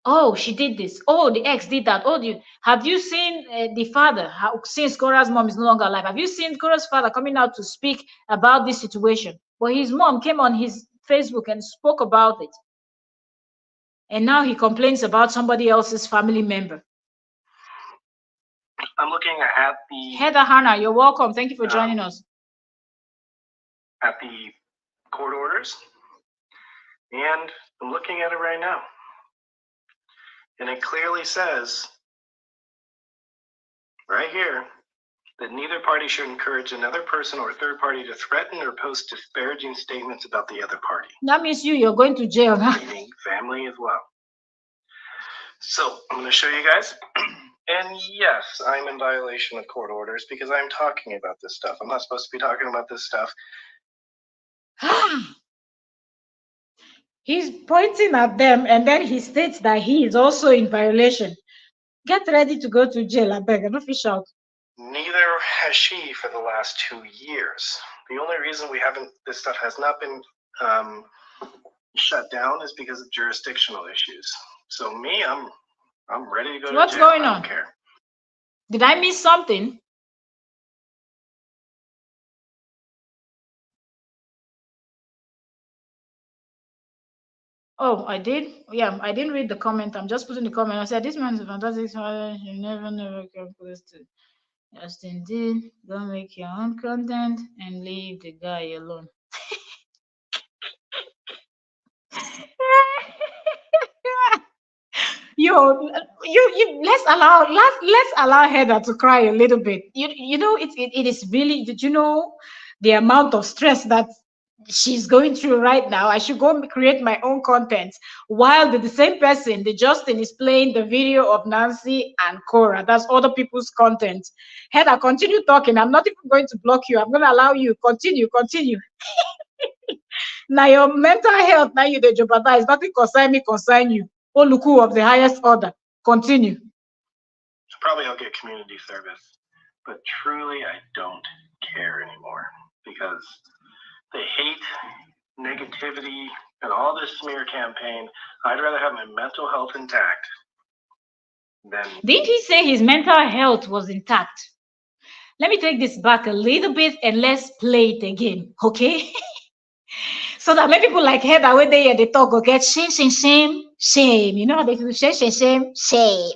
Oh, she did this. Oh, the ex did that. Oh, have you seen the father? Since Cora's mom is no longer alive, have you seen Cora's father coming out to speak about this situation? But his mom came on his Facebook and spoke about it. And now he complains about somebody else's family member. I'm looking at the... Heather Hannah, you're welcome. Thank you for joining us. At the court orders. And I'm looking at it right now. And it clearly says, right here, that neither party should encourage another person or third party to threaten or post disparaging statements about the other party. That means you're going to jail, huh? Meaning family as well. So I'm going to show you guys. And yes, I'm in violation of court orders because I'm talking about this stuff. I'm not supposed to be talking about this stuff. He's pointing at them and then he states that he is also in violation. Get ready to go to jail, I beg. I don't fish out. Neither has she for the last 2 years. The only reason this stuff has not been shut down is because of jurisdictional issues. So me, I'm ready to go to jail. What's going on? I don't care. Did I miss something? Oh, I did? Yeah, I didn't read the comment. I'm just putting the comment. I said, this man is a fantastic father. You never come close to Justin did. Don't make your own content and leave the guy alone. you let's allow Heather to cry a little bit. You know it is really, did you know the amount of stress that she's going through right now? I should go create my own content while the same person, the Justin, is playing the video of Nancy and Cora. That's other people's content. Heather, continue talking. I'm not even going to block you. I'm going to allow you. Continue. Now your mental health, now you the jeopardize. Nothing concern me, concern you. Oluku of the highest order. Continue. Probably I'll get community service, but truly I don't care anymore because the hate, negativity, and all this smear campaign, I'd rather have my mental health intact then Didn't he say his mental health was intact? Let me take this back a little bit and let's play it again, okay? So that many people like Heather when they hear the talk go get shame, shame, shame, shame. You know how they feel shame, shame, shame, shame.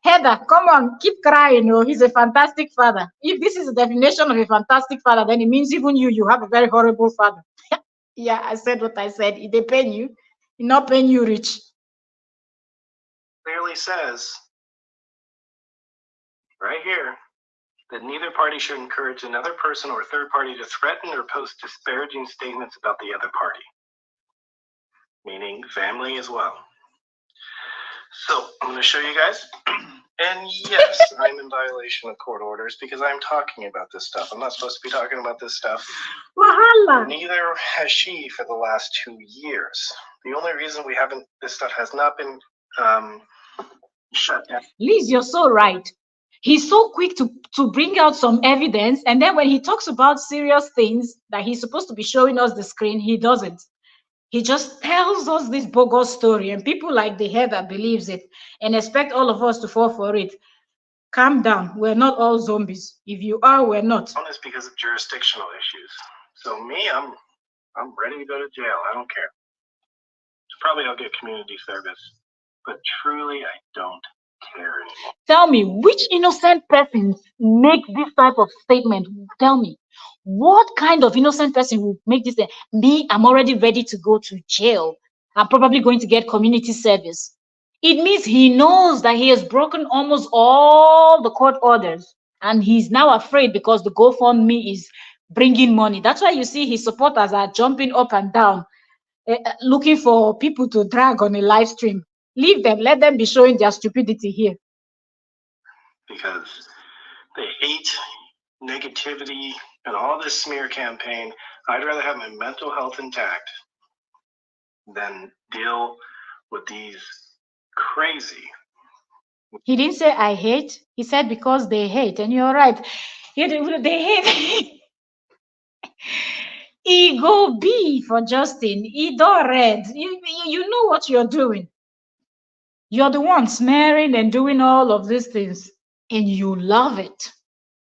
Heather, come on, keep crying. Oh, he's a fantastic father. If this is the definition of a fantastic father, then it means even you have a very horrible father. Yeah, I said what I said. It they pain you, it not pain you rich. clearly says right here that neither party should encourage another person or third party to threaten or post disparaging statements about the other party, meaning family as well. So I'm going to show you guys. And yes, I'm in violation of court orders because I'm talking about this stuff. I'm not supposed to be talking about this stuff. Wahala. Neither has she for the last 2 years. The only reason this stuff has not been shut down. Liz, you're so right. He's so quick to bring out some evidence, and then when he talks about serious things that he's supposed to be showing us the screen, he doesn't. He just tells us this bogus story, and people like the Heather believes it and expect all of us to fall for it. Calm down. We're not all zombies. If you are, we're not. It's because of jurisdictional issues. So me, I'm ready to go to jail. I don't care. Probably I'll get community service, but truly I don't care anymore. Tell me, which innocent person make this type of statement? Tell me, what kind of innocent person will make this? Me, I'm already ready to go to jail. I'm probably going to get community service. It means he knows that he has broken almost all the court orders, and he's now afraid because the GoFundMe is bringing money. That's why you see his supporters are jumping up and down, looking for people to drag on a live stream. Leave them, let them be showing their stupidity here. Because they hate negativity and all this smear campaign. I'd rather have my mental health intact than deal with these crazy. He didn't say I hate. He said because they hate, and you're right. They hate. E go B for Justin. E do red. You know what you're doing. You're the one smearing and doing all of these things, and you love it.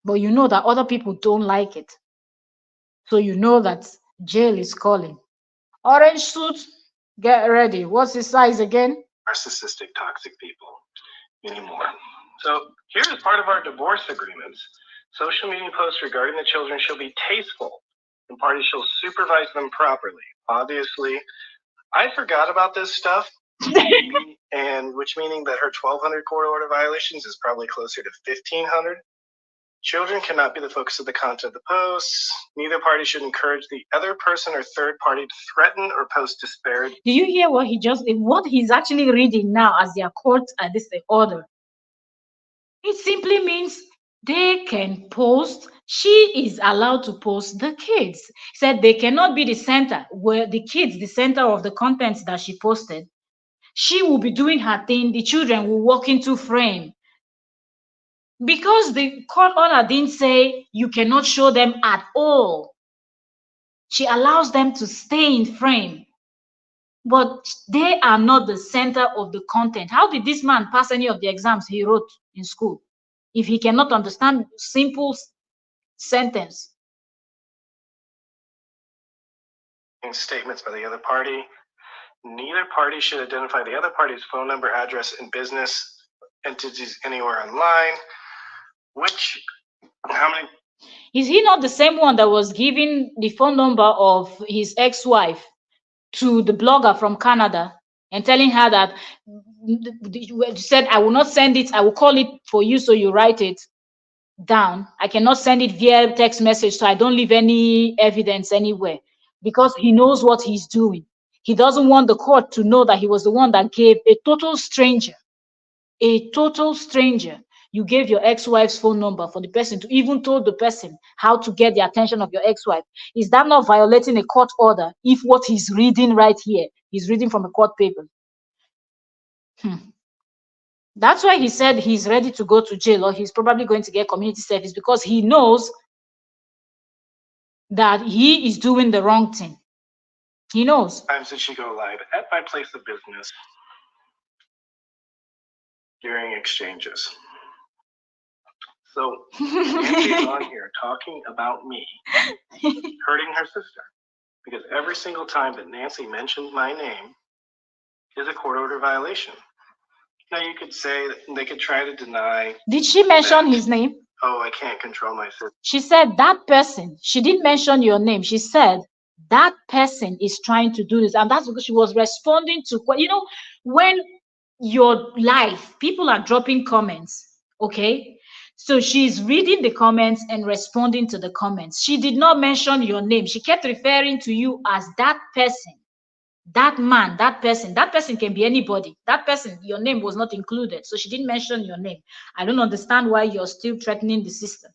But you know that other people don't like it. So you know that jail is calling. Orange suit, get ready. What's his size again? Narcissistic, toxic people anymore. So here is part of our divorce agreements. Social media posts regarding the children shall be tasteful, and parties shall supervise them properly. Obviously, I forgot about this stuff, and which meaning that her 1,200 court order violations is probably closer to 1,500. Children cannot be the focus of the content of the posts. Neither party should encourage the other person or third party to threaten or post disparaging. Do you hear what he's actually reading now as their court this order? It simply means they can post. She is allowed to post the kids. He said they cannot be the center, where the kids, the center of the contents that she posted. She will be doing her thing. The children will walk into frame. Because the court order didn't say you cannot show them at all. She allows them to stay in frame. But they are not the center of the content. How did this man pass any of the exams he wrote in school if he cannot understand simple sentence? Statements by the other party. Neither party should identify the other party's phone number, address, and business entities anywhere online. How many? Is he not the same one that was giving the phone number of his ex-wife to the blogger from Canada and telling her that said, I will not send it, I will call it for you so you write it down. I cannot send it via text message, so I don't leave any evidence anywhere, because he knows what he's doing. He doesn't want the court to know that he was the one that gave a total stranger, you gave your ex-wife's phone number for the person to even told the person how to get the attention of your ex-wife. Is that not violating a court order if what he's reading right here, he's reading from a court paper? That's why he said he's ready to go to jail, or he's probably going to get community service, because he knows that he is doing the wrong thing. He knows. Times did she go live at my place of business? during exchanges. So Nancy's on here talking about me hurting her sister, because every single time that Nancy mentions my name is a court order violation. Now you could say that they could try to deny. Did she mention his name? Oh, I can't control my sister. She said that person. She didn't mention your name. She said that person is trying to do this, and that's because she was responding to, when your life, people are dropping comments, okay? So she's reading the comments and responding to the comments. She did not mention your name. She kept referring to you as that person, that man, that person. That person can be anybody. That person, your name was not included. So she didn't mention your name. I don't understand why you're still threatening the system.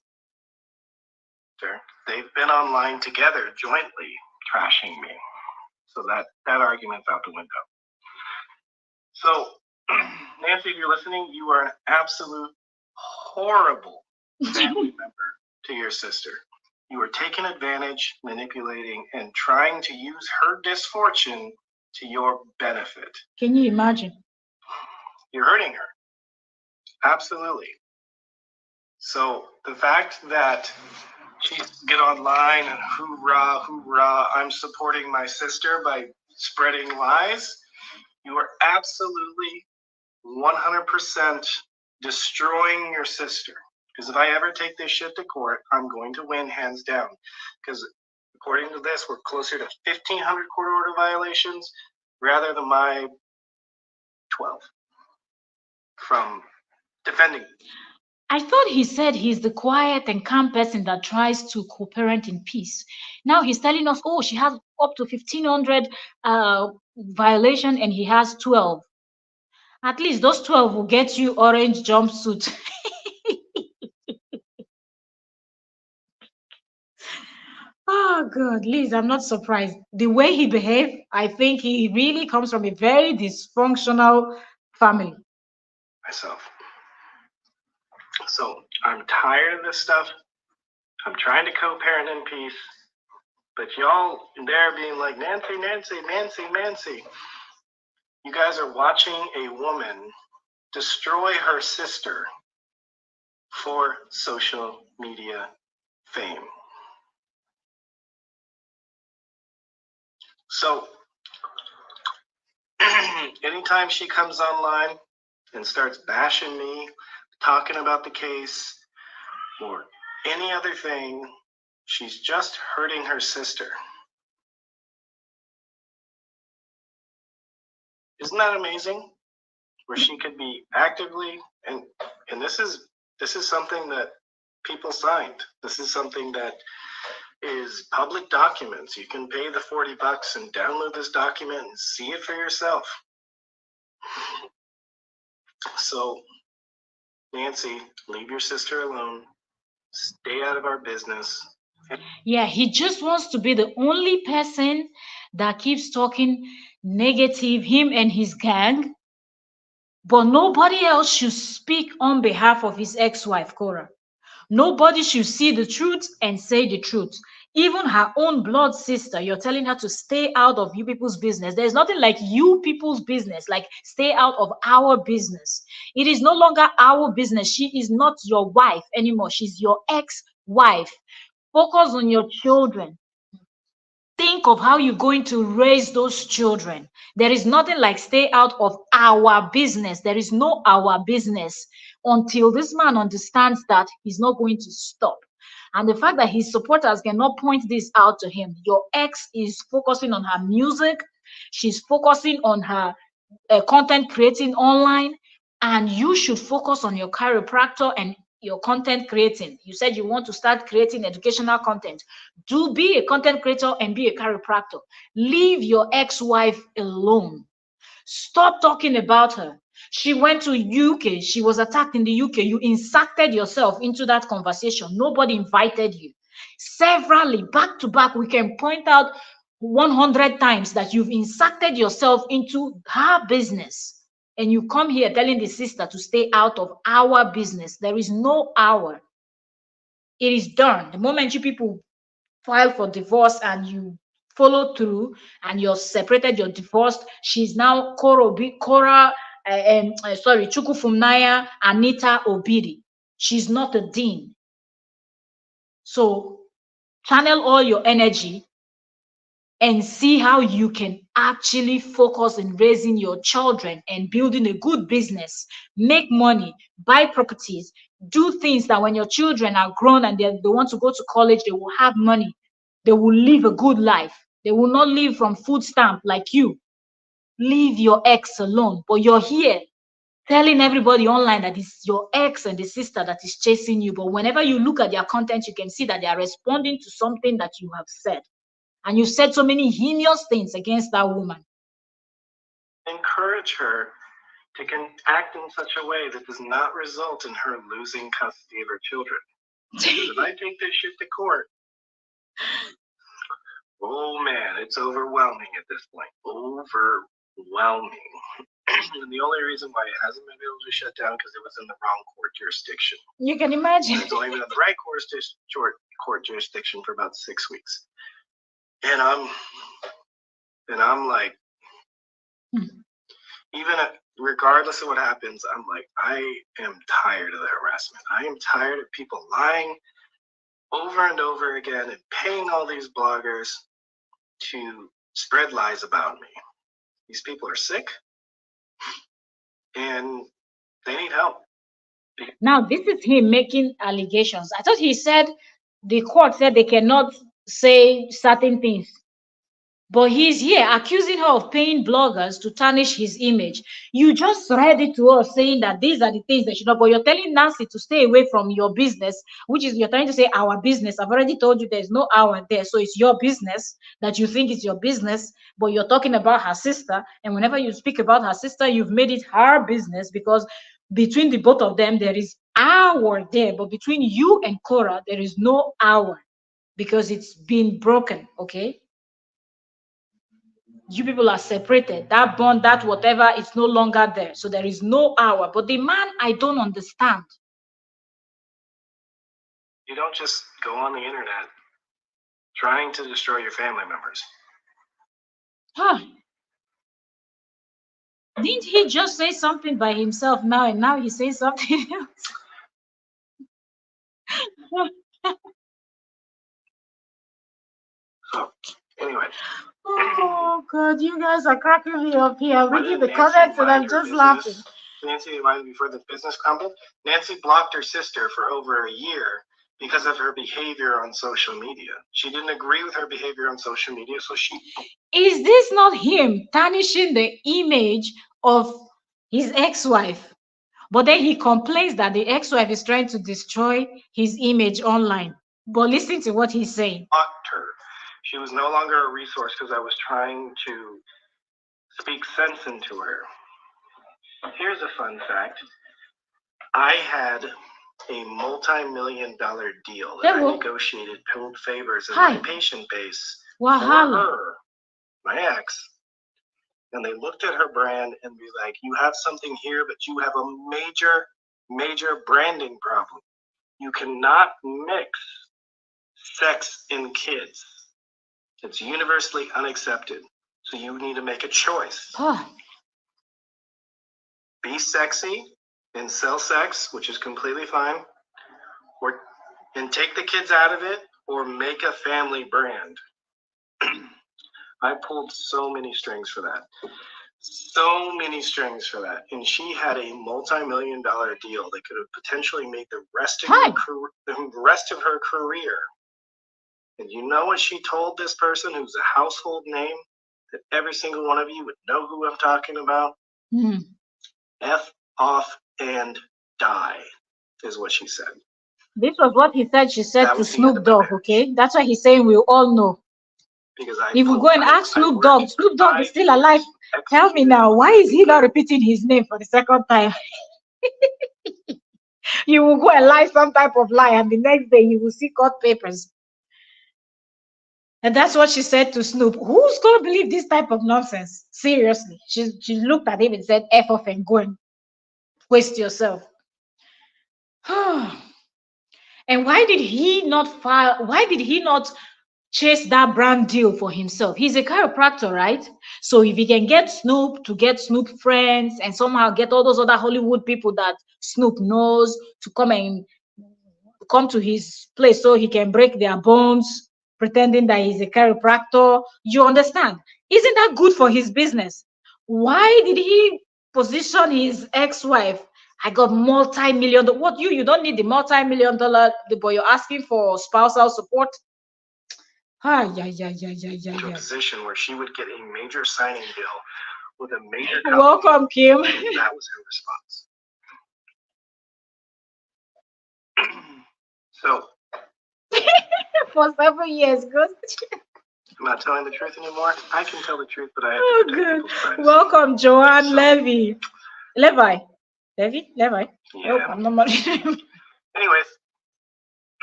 They've been online together jointly trashing me. So that argument's out the window. So, Nancy, if you're listening, you are an absolute horrible family member to your sister. You are taking advantage, manipulating, and trying to use her dysfortune to your benefit. Can you imagine? You're hurting her. Absolutely. So the fact that she get online and hoorah, hoorah, I'm supporting my sister by spreading lies, you are absolutely 100% destroying your sister. Because if I ever take this shit to court, I'm going to win hands down. Because according to this, we're closer to 1,500 court order violations rather than my 12 from defending. I thought he said he's the quiet and calm person that tries to co-parent in peace. Now he's telling us, oh, she has up to 1,500 violation and he has 12. At least those 12 will get you orange jumpsuit. Oh, God, Liz, I'm not surprised. The way he behaved, I think he really comes from a very dysfunctional family. Myself. So I'm tired of this stuff. I'm trying to co-parent in peace. But y'all there being like, Nancy, Nancy, Nancy, Nancy. You guys are watching a woman destroy her sister for social media fame. So anytime she comes online and starts bashing me, talking about the case, or any other thing, she's just hurting her sister. Isn't that amazing? Where she could be actively, and this is something that people signed. This is something that is public documents. You can pay the $40 and download this document and see it for yourself. So, Nancy, leave your sister alone. Stay out of our business. Yeah, he just wants to be the only person that keeps talking negative, him and his gang. But nobody else should speak on behalf of his ex-wife, Cora. Nobody should see the truth and say the truth. Even her own blood sister, you're telling her to stay out of you people's business. There's nothing like you people's business, like stay out of our business. It is no longer our business. She is not your wife anymore. She's your ex-wife. Focus on your children. Think of how you're going to raise those children. There is nothing like stay out of our business. There is no our business until this man understands that he's not going to stop. And the fact that his supporters cannot point this out to him. Your ex is focusing on her music. She's focusing on her content creating online. And you should focus on your chiropractor and your content creating. You said you want to start creating educational content. Do be a content creator and be a chiropractor. Leave your ex-wife alone. Stop talking about her. She went to UK. She was attacked in the UK. You inserted yourself into that conversation. Nobody invited you. Severally, back to back, we can point out 100 times that you've inserted yourself into her business. And you come here telling the sister to stay out of our business. There is no our. It is done. The moment you people file for divorce and you follow through and you're separated, you're divorced, she's now Cora Chukufumnaya Anita Obidi. She's not a dean. So channel all your energy and see how you can actually focus in raising your children and building a good business, make money, buy properties, do things that when your children are grown and they want to go to college, they will have money. They will live a good life. They will not live from food stamp like you. Leave your ex alone. But you're here telling everybody online that it's your ex and the sister that is chasing you. But whenever you look at their content, you can see that they are responding to something that you have said. And you said so many heinous things against that woman. Encourage her to act in such a way that does not result in her losing custody of her children. Because if I take this shit to court, oh man, it's overwhelming at this point. Overwhelming. And the only reason why it hasn't been able to shut down because it was in the wrong court jurisdiction. You can imagine. It's only been in the right court jurisdiction for about 6 weeks. And I'm like, even regardless of what happens, I'm like, I am tired of the harassment. I am tired of people lying over and over again and paying all these bloggers to spread lies about me. These people are sick and they need help. Now, this is him making allegations. I thought he said the court said they cannot say certain things. But he's here accusing her of paying bloggers to tarnish his image. You just read it to us saying that these are the things that you know, but you're telling Nancy to stay away from your business, which is you're trying to say our business. I've already told you there's no our there. So it's your business that you think is your business, but you're talking about her sister. And whenever you speak about her sister, you've made it her business because between the both of them, there is our there. But between you and Cora, there is no our because it's been broken, okay? You people are separated. That bond, that whatever, it's no longer there. So there is no hour. But the man, I don't understand. You don't just go on the internet trying to destroy your family members. Huh. Didn't he just say something by himself now, and now he says something else? So, anyway. Oh God, you guys are cracking me up here. I'm reading the comments and I'm just laughing. Nancy reminded me before the business crumbled. Nancy blocked her sister for over a year because of her behavior on social media. She didn't agree with her behavior on social media, so she... Is this not him tarnishing the image of his ex-wife? But then he complains that the ex-wife is trying to destroy his image online. But listen to what he's saying. Blocked her. She was no longer a resource because I was trying to speak sense into her. Here's a fun fact. I had a multi-million-dollar deal that I negotiated, pulled favors in my patient base for her, my ex. And they looked at her brand and be like, you have something here, but you have a major, major branding problem. You cannot mix sex and kids. It's universally unaccepted. So you need to make a choice. Be sexy and sell sex, which is completely fine, and take the kids out of it, or make a family brand. I pulled so many strings for that. So many strings for that. And she had a multi-million-dollar deal that could have potentially made the rest of her career. And you know what she told this person who's a household name that every single one of you would know who I'm talking about? F off and die is what she said. This was what he said she said to Snoop Dogg, okay? That's why he's saying we all know. Because if we go and ask Snoop Dogg is still alive. Tell me now, why is he not repeating his name for the second time? You will go and lie some type of lie, and the next day you will see court papers. And that's what she said to Snoop. Who's gonna believe this type of nonsense? Seriously. She looked at him and said, F off and go and waste yourself. And why did he not file? Why did he not chase that brand deal for himself. He's a chiropractor, right? So if he can get Snoop to get Snoop friends and somehow get all those other Hollywood people that Snoop knows to come to his place so he can break their bones, pretending that he's a chiropractor. You understand? Isn't that good for his business? Why did he position his ex-wife? I got multi-million. What you don't need the multi-million dollar, but you're asking for spousal support. Ah, yeah, yeah, yeah, yeah, yeah, into a yeah. position where she would get a major signing deal with a major company. Welcome, Kim. And that was her response. So For several years, good. I'm not telling the truth anymore. I can tell the truth, but I have Oh, to protect good. people's privacy. Welcome, Joanne So- Levy. Levi. Levi? Nope, Yeah. I'm not much. Anyways,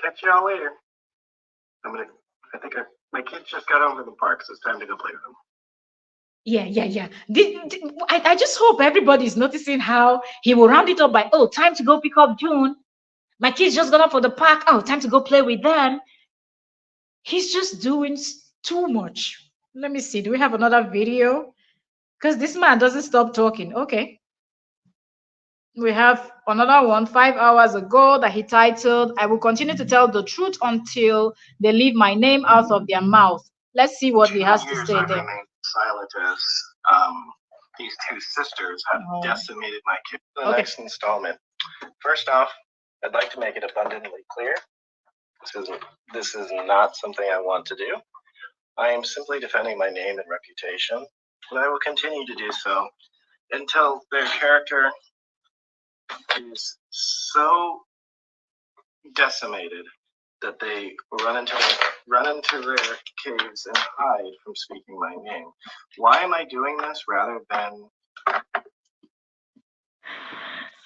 catch y'all later. I think my kids just got home from the park, so it's time to go play with them. Yeah. I just hope everybody's noticing how he will round it up by, oh, time to go pick up June. My kids just got up for the park. Oh, time to go play with them. He's just doing too much. Let me see. Do we have another video? Because this man doesn't stop talking. Okay. We have another one 5 hours ago that he titled, I will continue to tell the truth until they leave my name out of their mouth. Let's see what he has to say I've there. remained silent as these two sisters have decimated my kids. The next installment. First off, I'd like to make it abundantly clear. This is not something I want to do. I am simply defending my name and reputation, and I will continue to do so until their character is so decimated that they run into their caves and hide from speaking my name. Why am I doing this rather than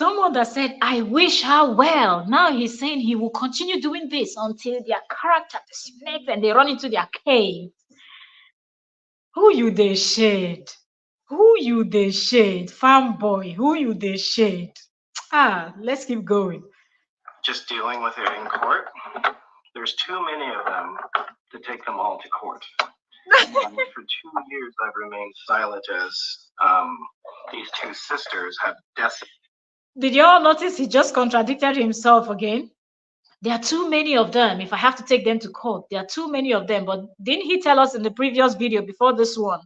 Someone that said, I wish her well. Now he's saying he will continue doing this until their character displays and they run into their cave. Who you they shade? Who you they shade? Fanboy, who you they shade? Let's keep going. just dealing with it in court? There's too many of them to take them all to court. And for 2 years, I've remained silent as these two sisters have decimated. Did you all notice he just contradicted himself again? There are too many of them. If I have to take them to court, there are too many of them. But didn't he tell us in the previous video before this one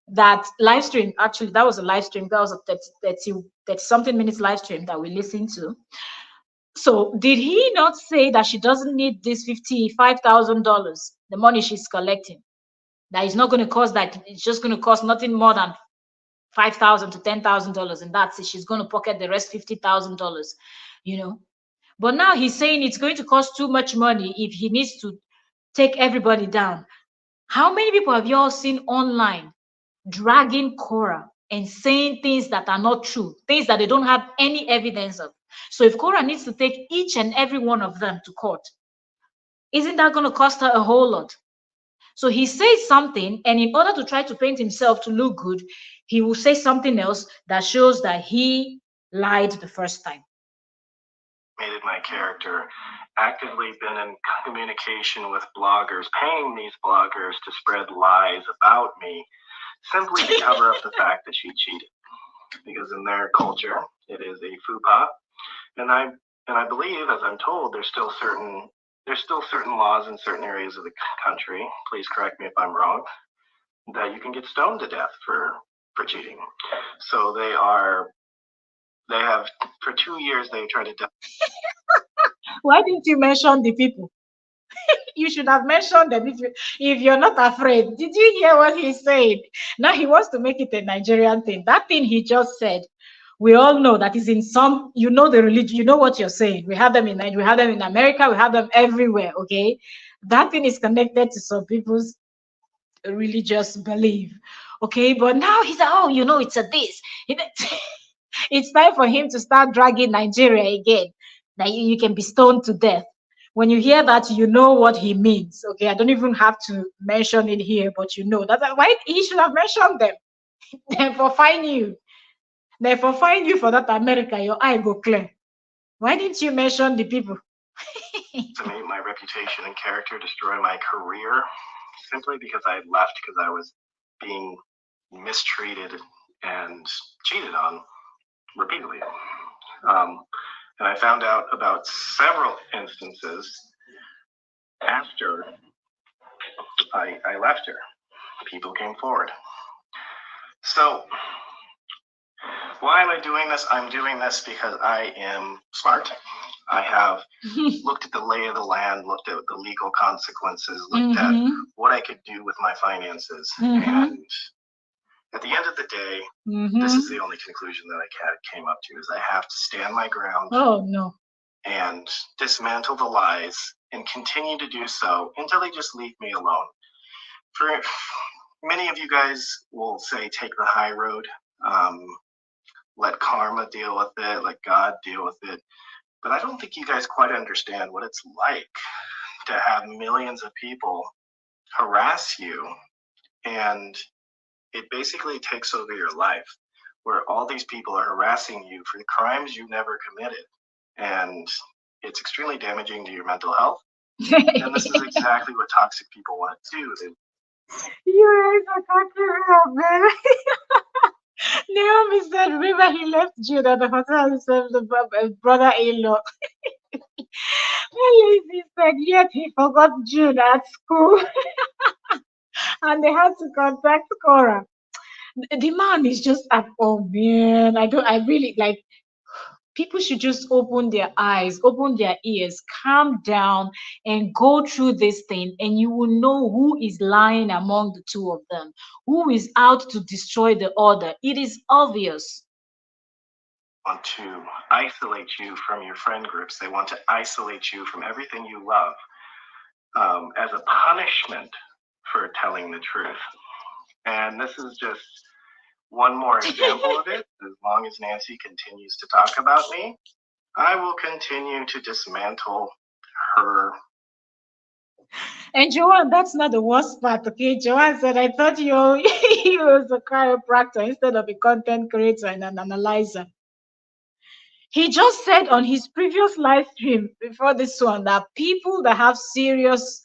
that live stream, actually, that was a live stream. That was a 30 something minutes live stream that we listened to. So did he not say that she doesn't need this $55,000, the money she's collecting? That is not going to cost that. It's just going to cost nothing more than $5,000 to $10,000, and that's it. She's going to pocket the rest $50,000, you know. But now he's saying it's going to cost too much money if he needs to take everybody down. How many people have you all seen online dragging Cora and saying things that are not true, things that they don't have any evidence of? So if Cora needs to take each and every one of them to court, isn't that going to cost her a whole lot? So he says something, and in order to try to paint himself to look good, he will say something else that shows that he lied the first time. Made my character, actively been in communication with bloggers, paying these bloggers to spread lies about me, simply to cover up the fact that she cheated. Because in their culture, it is a faux pas. And I believe, as I'm told, there's still certain laws in certain areas of the country, please correct me if I'm wrong, that you can get stoned to death for cheating. So they have, for 2 years, they tried to... Why didn't you mention the people? You should have mentioned them if you're not afraid. Did you hear what he said? Now he wants to make it a Nigerian thing. That thing he just said, we all know that is in some, you know, the religion, you know what you're saying. We have them in Nigeria, we have them in America, we have them everywhere, okay? That thing is connected to some people's religious belief, okay? But now he's like, oh, you know, it's a this. It's time for him to start dragging Nigeria again. That you can be stoned to death. When you hear that, you know what he means, okay? I don't even have to mention it here, but you know that's why he should have mentioned them. Therefore, fine you. Therefore, find you for that America, your eye go clear. Why didn't you mention the people? make my reputation and character, destroy my career, simply because I left because I was being mistreated and cheated on repeatedly. And I found out about several instances after I left her. People came forward. So why am I doing this? I'm doing this because I am smart. I have looked at the lay of the land, looked at the legal consequences, looked at what I could do with my finances. And at the end of the day, this is the only conclusion that I came up to, is I have to stand my ground. Oh, no. And dismantle the lies and continue to do so until they just leave me alone. For many of you guys will say, take the high road, let karma deal with it, let God deal with it. But I don't think you guys quite understand what it's like to have millions of people harass you, and it basically takes over your life, where all these people are harassing you for the crimes you never committed. And it's extremely damaging to your mental health. And this is exactly what toxic people want to do. You guys are cracking up, man. Naomi said, remember he left Jude at the hotel himself, the brother-in-law. Lizzie said, yet he forgot Jude at school. And they had to contact Cora. The man is just at, oh man, I really like, people should just open their eyes, open their ears, calm down, and go through this thing, and you will know who is lying among the two of them, who is out to destroy the other. It is obvious. Want to isolate you from your friend groups. They want to isolate you from everything you love, as a punishment for telling the truth. And this is just one more example of it. As long as Nancy continues to talk about me, I will continue to dismantle her. And Joanne, that's not the worst part, okay? Joanne said, I thought you was a chiropractor instead of a content creator and an analyzer. He just said on his previous live stream before this one that people that have serious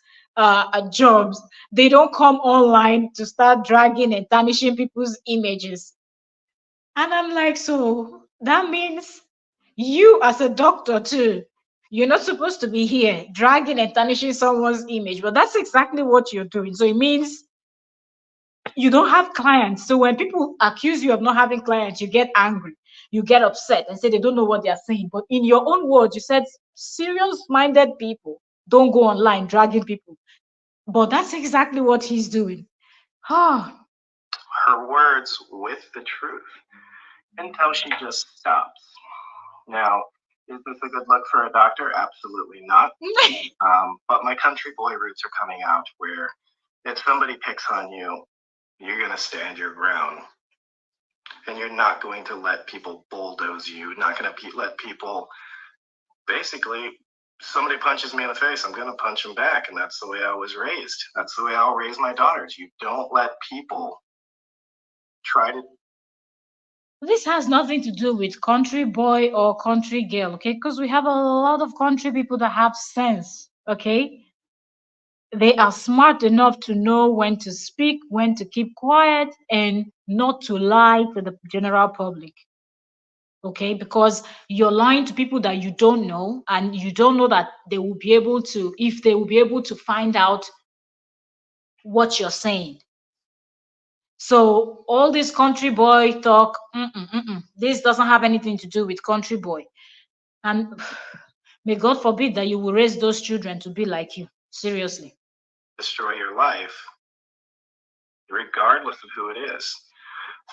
jobs, they don't come online to start dragging and tarnishing people's images. And I'm like, so that means you as a doctor too, you're not supposed to be here dragging and tarnishing someone's image, but that's exactly what you're doing. So it means you don't have clients. So when people accuse you of not having clients, you get angry, you get upset and say they don't know what they're saying. But in your own words, you said serious-minded people don't go online dragging people. But that's exactly what he's doing. Her words with the truth until she just stops. Now, is this a good look for a doctor? Absolutely not. But my country boy roots are coming out, where if somebody picks on you, you're going to stand your ground. And you're not going to let people bulldoze you, not going to let people, basically, somebody punches me in the face, I'm going to punch them back. And that's the way I was raised. That's the way I'll raise my daughters. You don't let people try to. This has nothing to do with country boy or country girl, okay? Because we have a lot of country people that have sense, okay? They are smart enough to know when to speak, when to keep quiet, and not to lie to the general public, okay? Because you're lying to people that you don't know, and you don't know that they will be able to, if they will be able to find out what you're saying. So all this country boy talk, this doesn't have anything to do with country boy. And may God forbid that you will raise those children to be like you. Seriously. Destroy your life, regardless of who it is.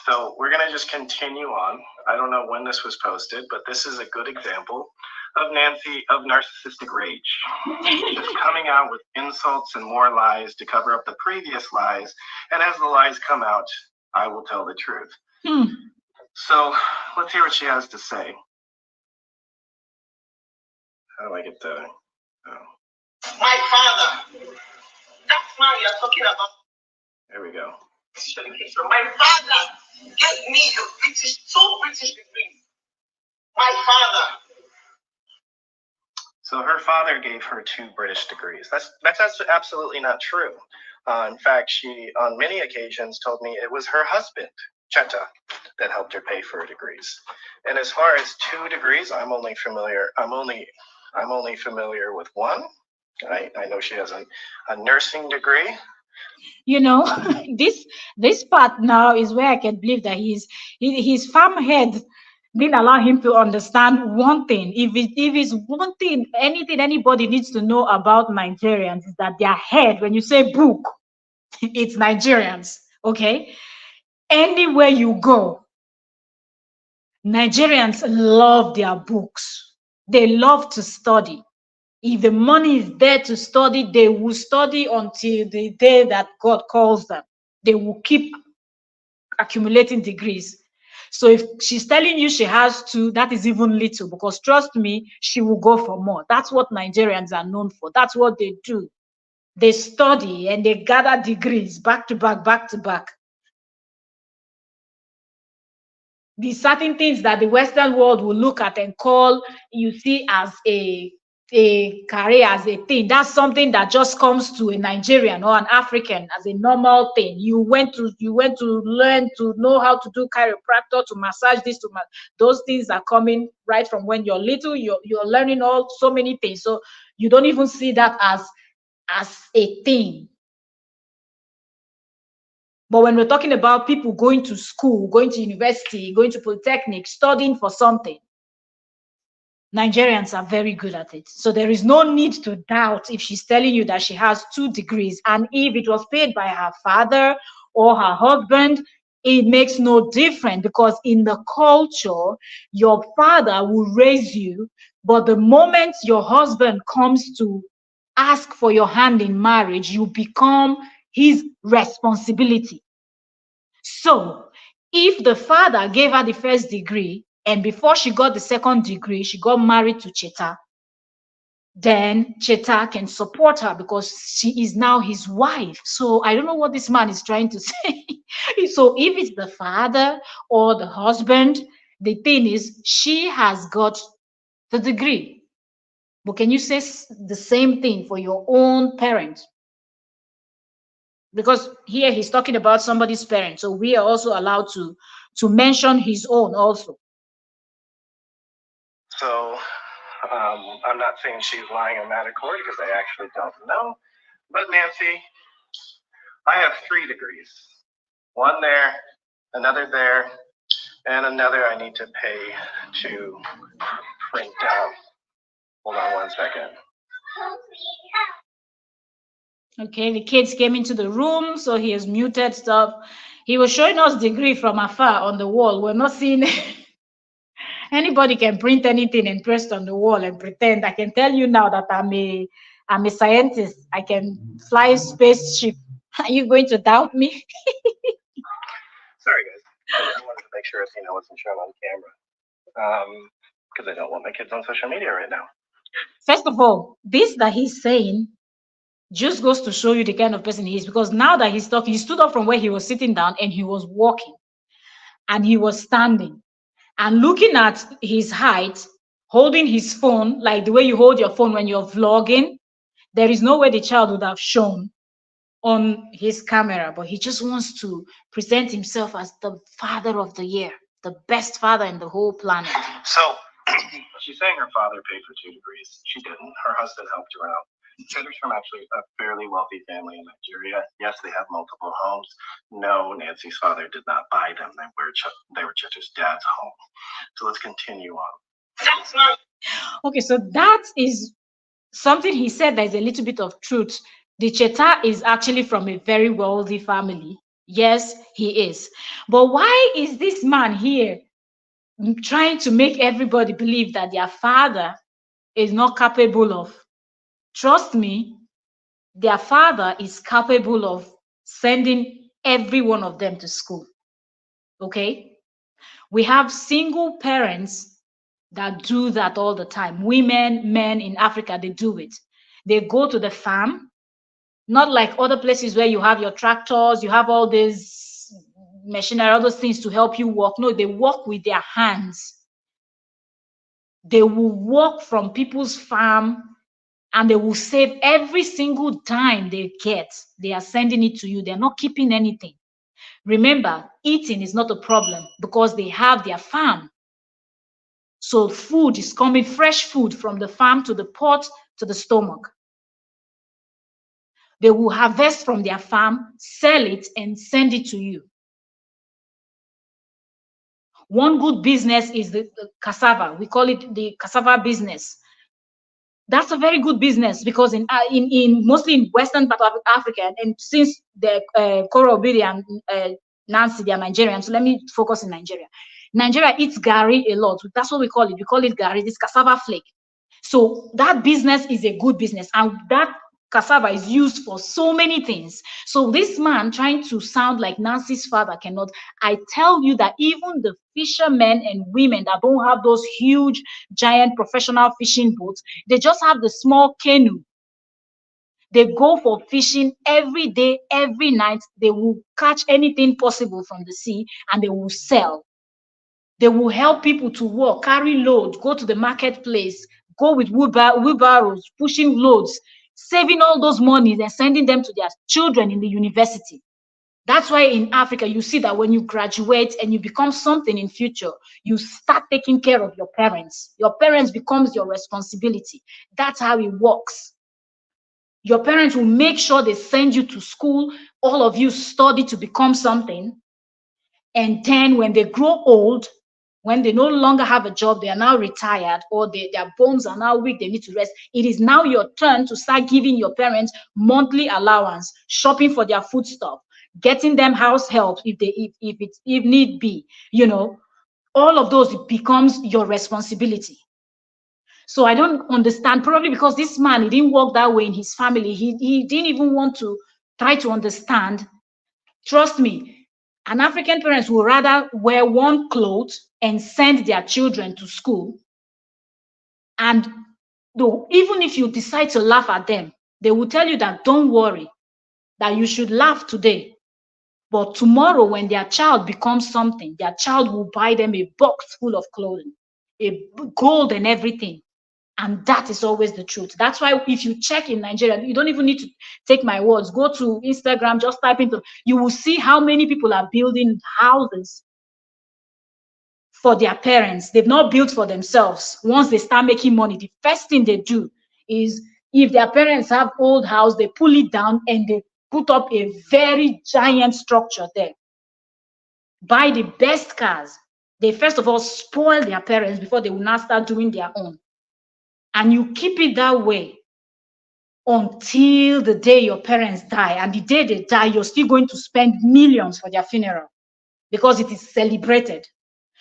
So we're going to just continue on. I don't know when this was posted, but this is a good example of Nancy, of narcissistic rage. Just coming out with insults and more lies to cover up the previous lies. And as the lies come out, I will tell the truth. So let's hear what she has to say. How do I get the... My father. That's why you're talking about. There we go. My father gave me a British degree. My father. So her father gave her 2 British degrees. That's absolutely not true. In fact, she, on many occasions, told me it was her husband, Cheta, that helped her pay for her degrees. And as far as 2 degrees, I'm only familiar with one. Right? I know she has a nursing degree. You know, this part now is where I can believe that his farm head didn't allow him to understand one thing. If it's one thing, anything anybody needs to know about Nigerians is that their head, when you say book, it's Nigerians. Okay, anywhere you go, Nigerians love their books. They love to study. If the money is there to study, they will study until the day that God calls them. They will keep accumulating degrees. So if she's telling you she has 2, that is even little, because trust me, she will go for more. That's what Nigerians are known for. That's what they do. They study and they gather degrees back to back, back to back. These certain things that the Western world will look at and call, you see, as a career, as a thing. That's something that just comes to a Nigerian or an African as a normal thing. You went to learn to know how to do chiropractor, to massage this, those things are coming right from when you're little. You're learning all so many things. So you don't even see that as a thing. But when we're talking about people going to school, going to university, going to polytechnic, studying for something, Nigerians are very good at it. So there is no need to doubt if she's telling you that she has 2 degrees. And if it was paid by her father or her husband, it makes no difference, because in the culture, your father will raise you. But the moment your husband comes to ask for your hand in marriage, you become his responsibility. So if the father gave her the first degree, and before she got the second degree, she got married to Cheta, then Cheta can support her because she is now his wife. So I don't know what this man is trying to say. So if it's the father or the husband, the thing is, she has got the degree. But can you say the same thing for your own parent? Because here he's talking about somebody's parent, so we are also allowed to mention his own also. So I'm not saying she's lying on that accord, because I actually don't know. But Nancy, I have 3 degrees. One there, another there, and another I need to pay to print out. Hold on one second. Okay, the kids came into the room, so he has muted stuff. He was showing us degree from afar on the wall. We're not seeing anybody can print anything and press on the wall and pretend. I can tell you now that I'm a scientist. I can fly a spaceship. Are you going to doubt me? Sorry, guys. I wanted to make sure I wasn't shown on camera. Because I don't want my kids on social media right now. First of all, this that he's saying just goes to show you the kind of person he is, because now that he's talking, he stood up from where he was sitting down and he was walking and he was standing and looking at his height, holding his phone like the way you hold your phone when you're vlogging. There is no way the child would have shown on his camera, but he just wants to present himself as the father of the year, the best father in the whole planet. So she's saying her father paid for 2 degrees. She didn't. Her husband helped her out. Cheta's from actually a fairly wealthy family in Nigeria. Yes, they have multiple homes. No, Nancy's father did not buy them. They were Cheta's dad's home. So let's continue on. That's not. Okay, so that is something he said that is a little bit of truth. The Cheta is actually from a very wealthy family. Yes, he is. But why is this man here trying to make everybody believe that their father is not capable of? Trust me, their father is capable of sending every one of them to school. Okay? We have single parents that do that all the time. Women, men in Africa, they do it. They go to the farm, not like other places where you have your tractors, you have all this machinery, all those things to help you work. No, they work with their hands. They will work from people's farm and they will save every single dime they get. They are sending it to you. They're not keeping anything. Remember, eating is not a problem because they have their farm. So food is coming, fresh food from the farm to the pot to the stomach. They will harvest from their farm, sell it, and send it to you. One good business is the cassava. We call it the cassava business. That's a very good business because in mostly in western part of Africa, and since the Korobiri and Nancy, they are Nigerian, so let me focus in Nigeria. Nigeria eats gari a lot. That's what we call it. We call it gari, this cassava flake. So that business is a good business, and that cassava is used for so many things. So this man trying to sound like Nancy's father cannot. I tell you that even the fishermen and women that don't have those huge, giant professional fishing boats, they just have the small canoe. They go for fishing every day, every night. They will catch anything possible from the sea and they will sell. They will help people to work, carry loads, go to the marketplace, go with wheelbarrows, pushing loads, saving all those monies and sending them to their children in the university. That's why in Africa, you see that when you graduate and you become something in future, you start taking care of your parents. Your parents becomes your responsibility. That's how it works. Your parents will make sure they send you to school. All of you study to become something. And then when they grow old, when they no longer have a job, they are now retired, or their bones are now weak, they need to rest. It is now your turn to start giving your parents monthly allowance, shopping for their food stuff, getting them house help if need be. All of those becomes your responsibility. So I don't understand, probably because this man, he didn't work that way in his family. He didn't even want to try to understand. Trust me, an African parents will rather wear one clothes and send their children to school. And though, even if you decide to laugh at them, they will tell you that don't worry, that you should laugh today. But tomorrow, when their child becomes something, their child will buy them a box full of clothing, a gold and everything. And that is always the truth. That's why if you check in Nigeria, you don't even need to take my words. Go to Instagram, just type into, you will see how many people are building houses for their parents. They've not built for themselves. Once they start making money, the first thing they do is, if their parents have old house, they pull it down and they put up a very giant structure there. Buy the best cars. They first of all spoil their parents before they will now start doing their own. And you keep it that way until the day your parents die. And the day they die, you're still going to spend millions for their funeral because it is celebrated.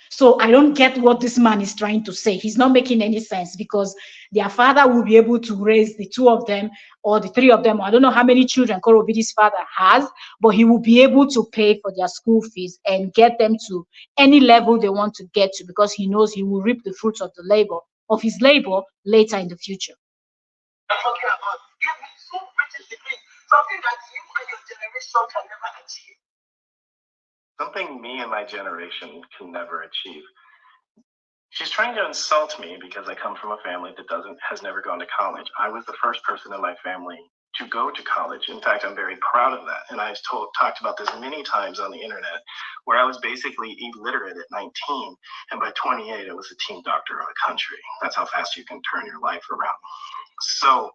So I don't get what this man is trying to say. He's not making any sense, because their father will be able to raise the two of them or the three of them. I don't know how many children Korobidi's father has, but he will be able to pay for their school fees and get them to any level they want to get to, because he knows he will reap the fruits of his labor later in the future. I'm talking about giving so British degree, something that you and your generation can never achieve. Something me and my generation can never achieve. She's trying to insult me because I come from a family that has never gone to college. I was the first person in my family to go to college. In fact, I'm very proud of that. And I've talked about this many times on the internet, where I was basically illiterate at 19. And by 28, I was the team doctor of the country. That's how fast you can turn your life around. So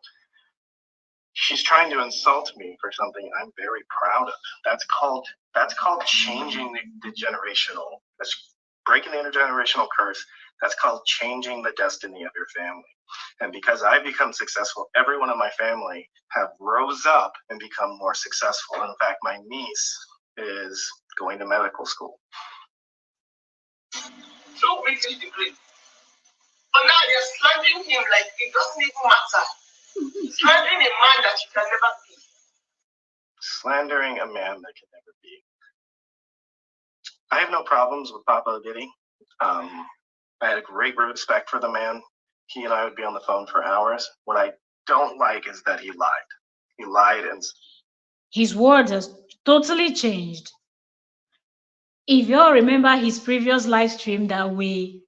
she's trying to insult me for something I'm very proud of. That's called changing the generational, that's breaking the intergenerational curse. That's called changing the destiny of your family. And because I've become successful, everyone in my family have rose up and become more successful. In fact, my niece is going to medical school. So British degree. But now you're slandering him like it doesn't even matter. Slandering a man that you can never be. Slandering a man that can never be. I have no problems with Papa Diddy. I had a great respect for the man. He and I would be on the phone for hours. What I don't like is that he lied. He lied, and his word has totally changed. If you all remember his previous live stream that we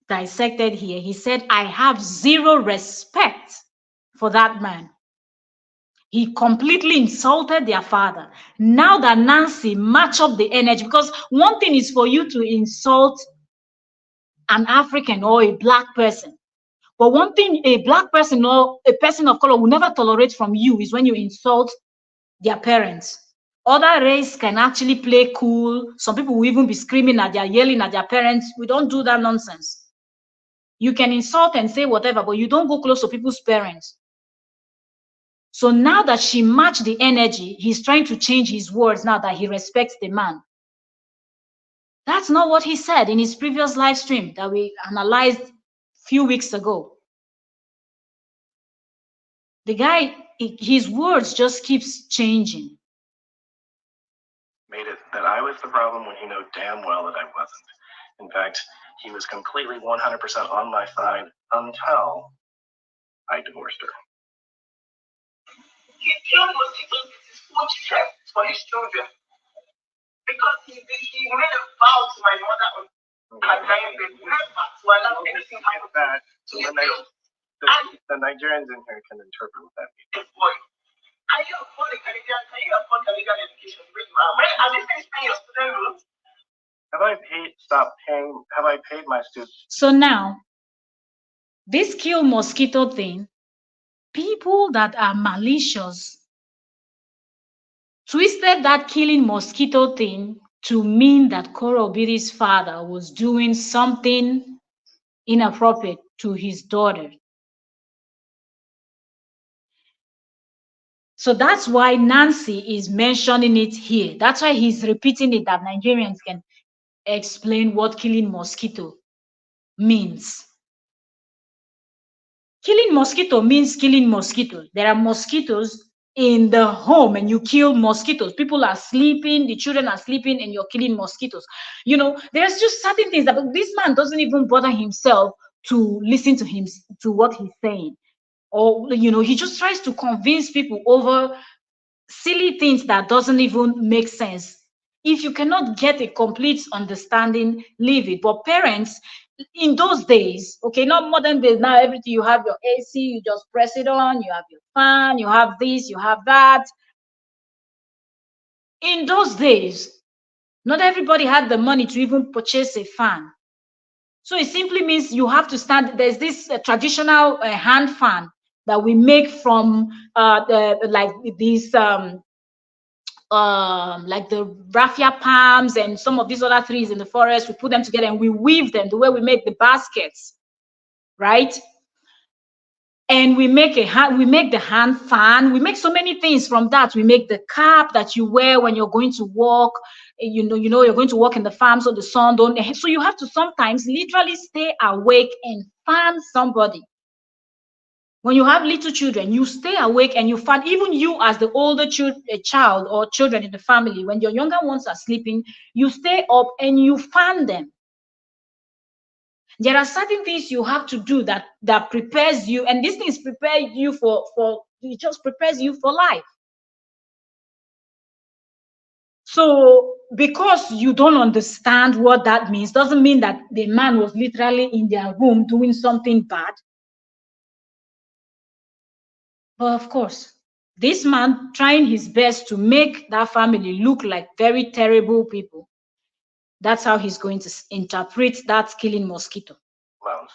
dissected here. He said, I have zero respect for that man. He completely insulted their father. Now that Nancy match up the energy, because one thing is for you to insult an African or a black person. But one thing a black person or a person of color will never tolerate from you is when you insult their parents. Other race can actually play cool. Some people will even be screaming at their, yelling at their parents. We don't do that nonsense. You can insult and say whatever, but you don't go close to people's parents. So now that she matched the energy, he's trying to change his words now that he respects the man. That's not what he said in his previous live stream that we analyzed a few weeks ago. The guy, his words just keeps changing. Made it that I was the problem when he knew damn well that I wasn't. In fact, he was completely 100% on my side until I divorced her. He killed mosquitoes with his own chest for his children. Because he made a vow to my mother on my dying bed, never to allow anything happen that. So the Nigerians in here can interpret what that means. Boy, can you afford a Canadian? Can you afford Canadian education? When have you finished paying your student loans? Have I paid my students? So now, this kill mosquito thing, people that are malicious twisted that killing mosquito thing to mean that Koro Obiri's father was doing something inappropriate to his daughter. So that's why Nancy is mentioning it here. That's why he's repeating it, that Nigerians can explain what killing mosquito means. Killing mosquito means killing mosquitoes. There are mosquitoes in the home and you kill mosquitoes. People are sleeping, the children are sleeping, and you're killing mosquitoes. You know, there's just certain things that this man doesn't even bother himself to listen to him, to what he's saying. Or, you know, he just tries to convince people over silly things that doesn't even make sense. If you cannot get a complete understanding, leave it. But parents, in those days, okay, not modern days, now everything, you have your AC, you just press it on, you have your fan, you have this, you have that. In those days, not everybody had the money to even purchase a fan. So it simply means you have to stand. There's this traditional hand fan that we make from like these like the raffia palms and some of these other trees in the forest. We put them together and we weave them the way we make the baskets, right? And we make the hand fan. We make so many things from that. We make the cap that you wear when you're going to walk. You know, you're going to walk in the farm so the sun don't. So you have to sometimes literally stay awake and fan somebody. When you have little children, you stay awake and you fan. Even you, as the older child or children in the family, when your younger ones are sleeping, you stay up and you fan them. There are certain things you have to do that prepares you, and these things prepare you for it just prepares you for life. So because you don't understand what that means, doesn't mean that the man was literally in their room doing something bad. But of course, this man trying his best to make that family look like very terrible people. That's how he's going to interpret that killing mosquito. Loans.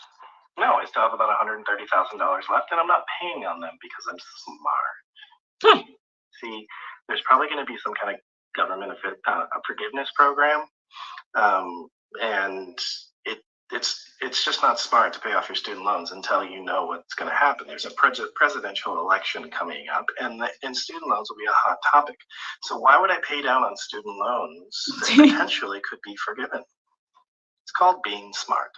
No, I still have about $130,000 left, and I'm not paying on them because I'm smart. See, there's probably going to be some kind of government forgiveness program, and it's just not smart to pay off your student loans until you know what's going to happen. There's a presidential election coming up, and student loans will be a hot topic. So why would I pay down on student loans that potentially could be forgiven? It's called being smart.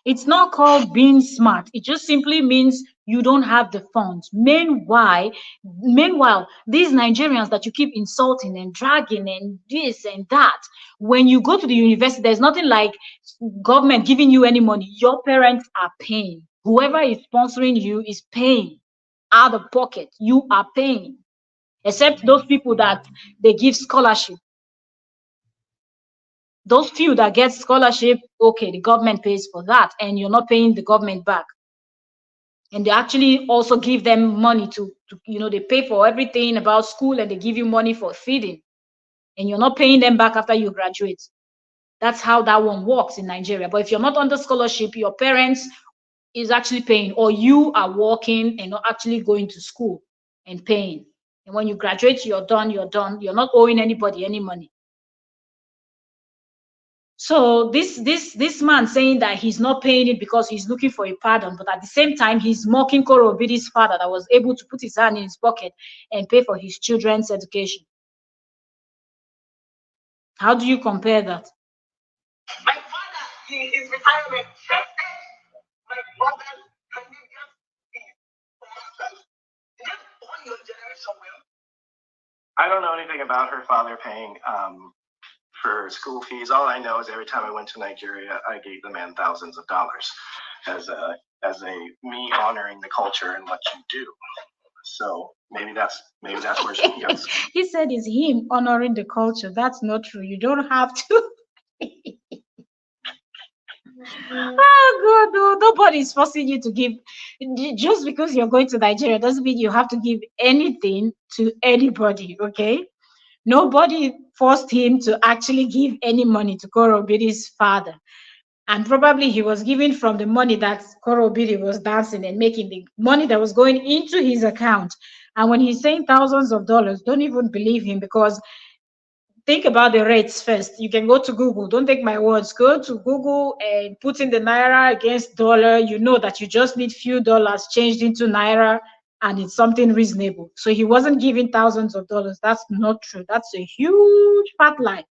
It's not called being smart. It just simply means you don't have the funds. Meanwhile, these Nigerians that you keep insulting and dragging and this and that, when you go to the university, there's nothing like government giving you any money. Your parents are paying. Whoever is sponsoring you is paying out of pocket. You are paying, except those people that they give scholarship. Those few that get scholarship, okay, the government pays for that, and you're not paying the government back. And they actually also give them money to they pay for everything about school, and they give you money for feeding, and you're not paying them back after you graduate. That's how that one works in Nigeria. But if you're not under scholarship, your parents is actually paying, or you are working and not actually going to school and paying. And when you graduate, you're done. You're not owing anybody any money. So this man saying that he's not paying it because he's looking for a pardon, but at the same time he's mocking Koro Obidi's father that was able to put his hand in his pocket and pay for his children's education. How do you compare that? My father, his retirement check. My brother, can you just on your generation well? I don't know anything about her father paying for school fees. All I know is every time I went to Nigeria, I gave the man thousands of dollars as a me honoring the culture and what you do. So maybe that's where she goes. He said it's him honoring the culture. That's not true. You don't have to. Oh God, no, nobody's forcing you to give. Just because you're going to Nigeria doesn't mean you have to give anything to anybody, okay? Nobody forced him to actually give any money to Koro Obidi's father. And probably he was giving from the money that Koro Obidi was dancing and making, the money that was going into his account. And when he's saying thousands of dollars, don't even believe him, because think about the rates first. You can go to Google. Don't take my words. Go to Google and put in the Naira against dollar. You know that you just need few dollars changed into Naira, and it's something reasonable. So he wasn't giving thousands of dollars. That's not true. That's a huge fat lie.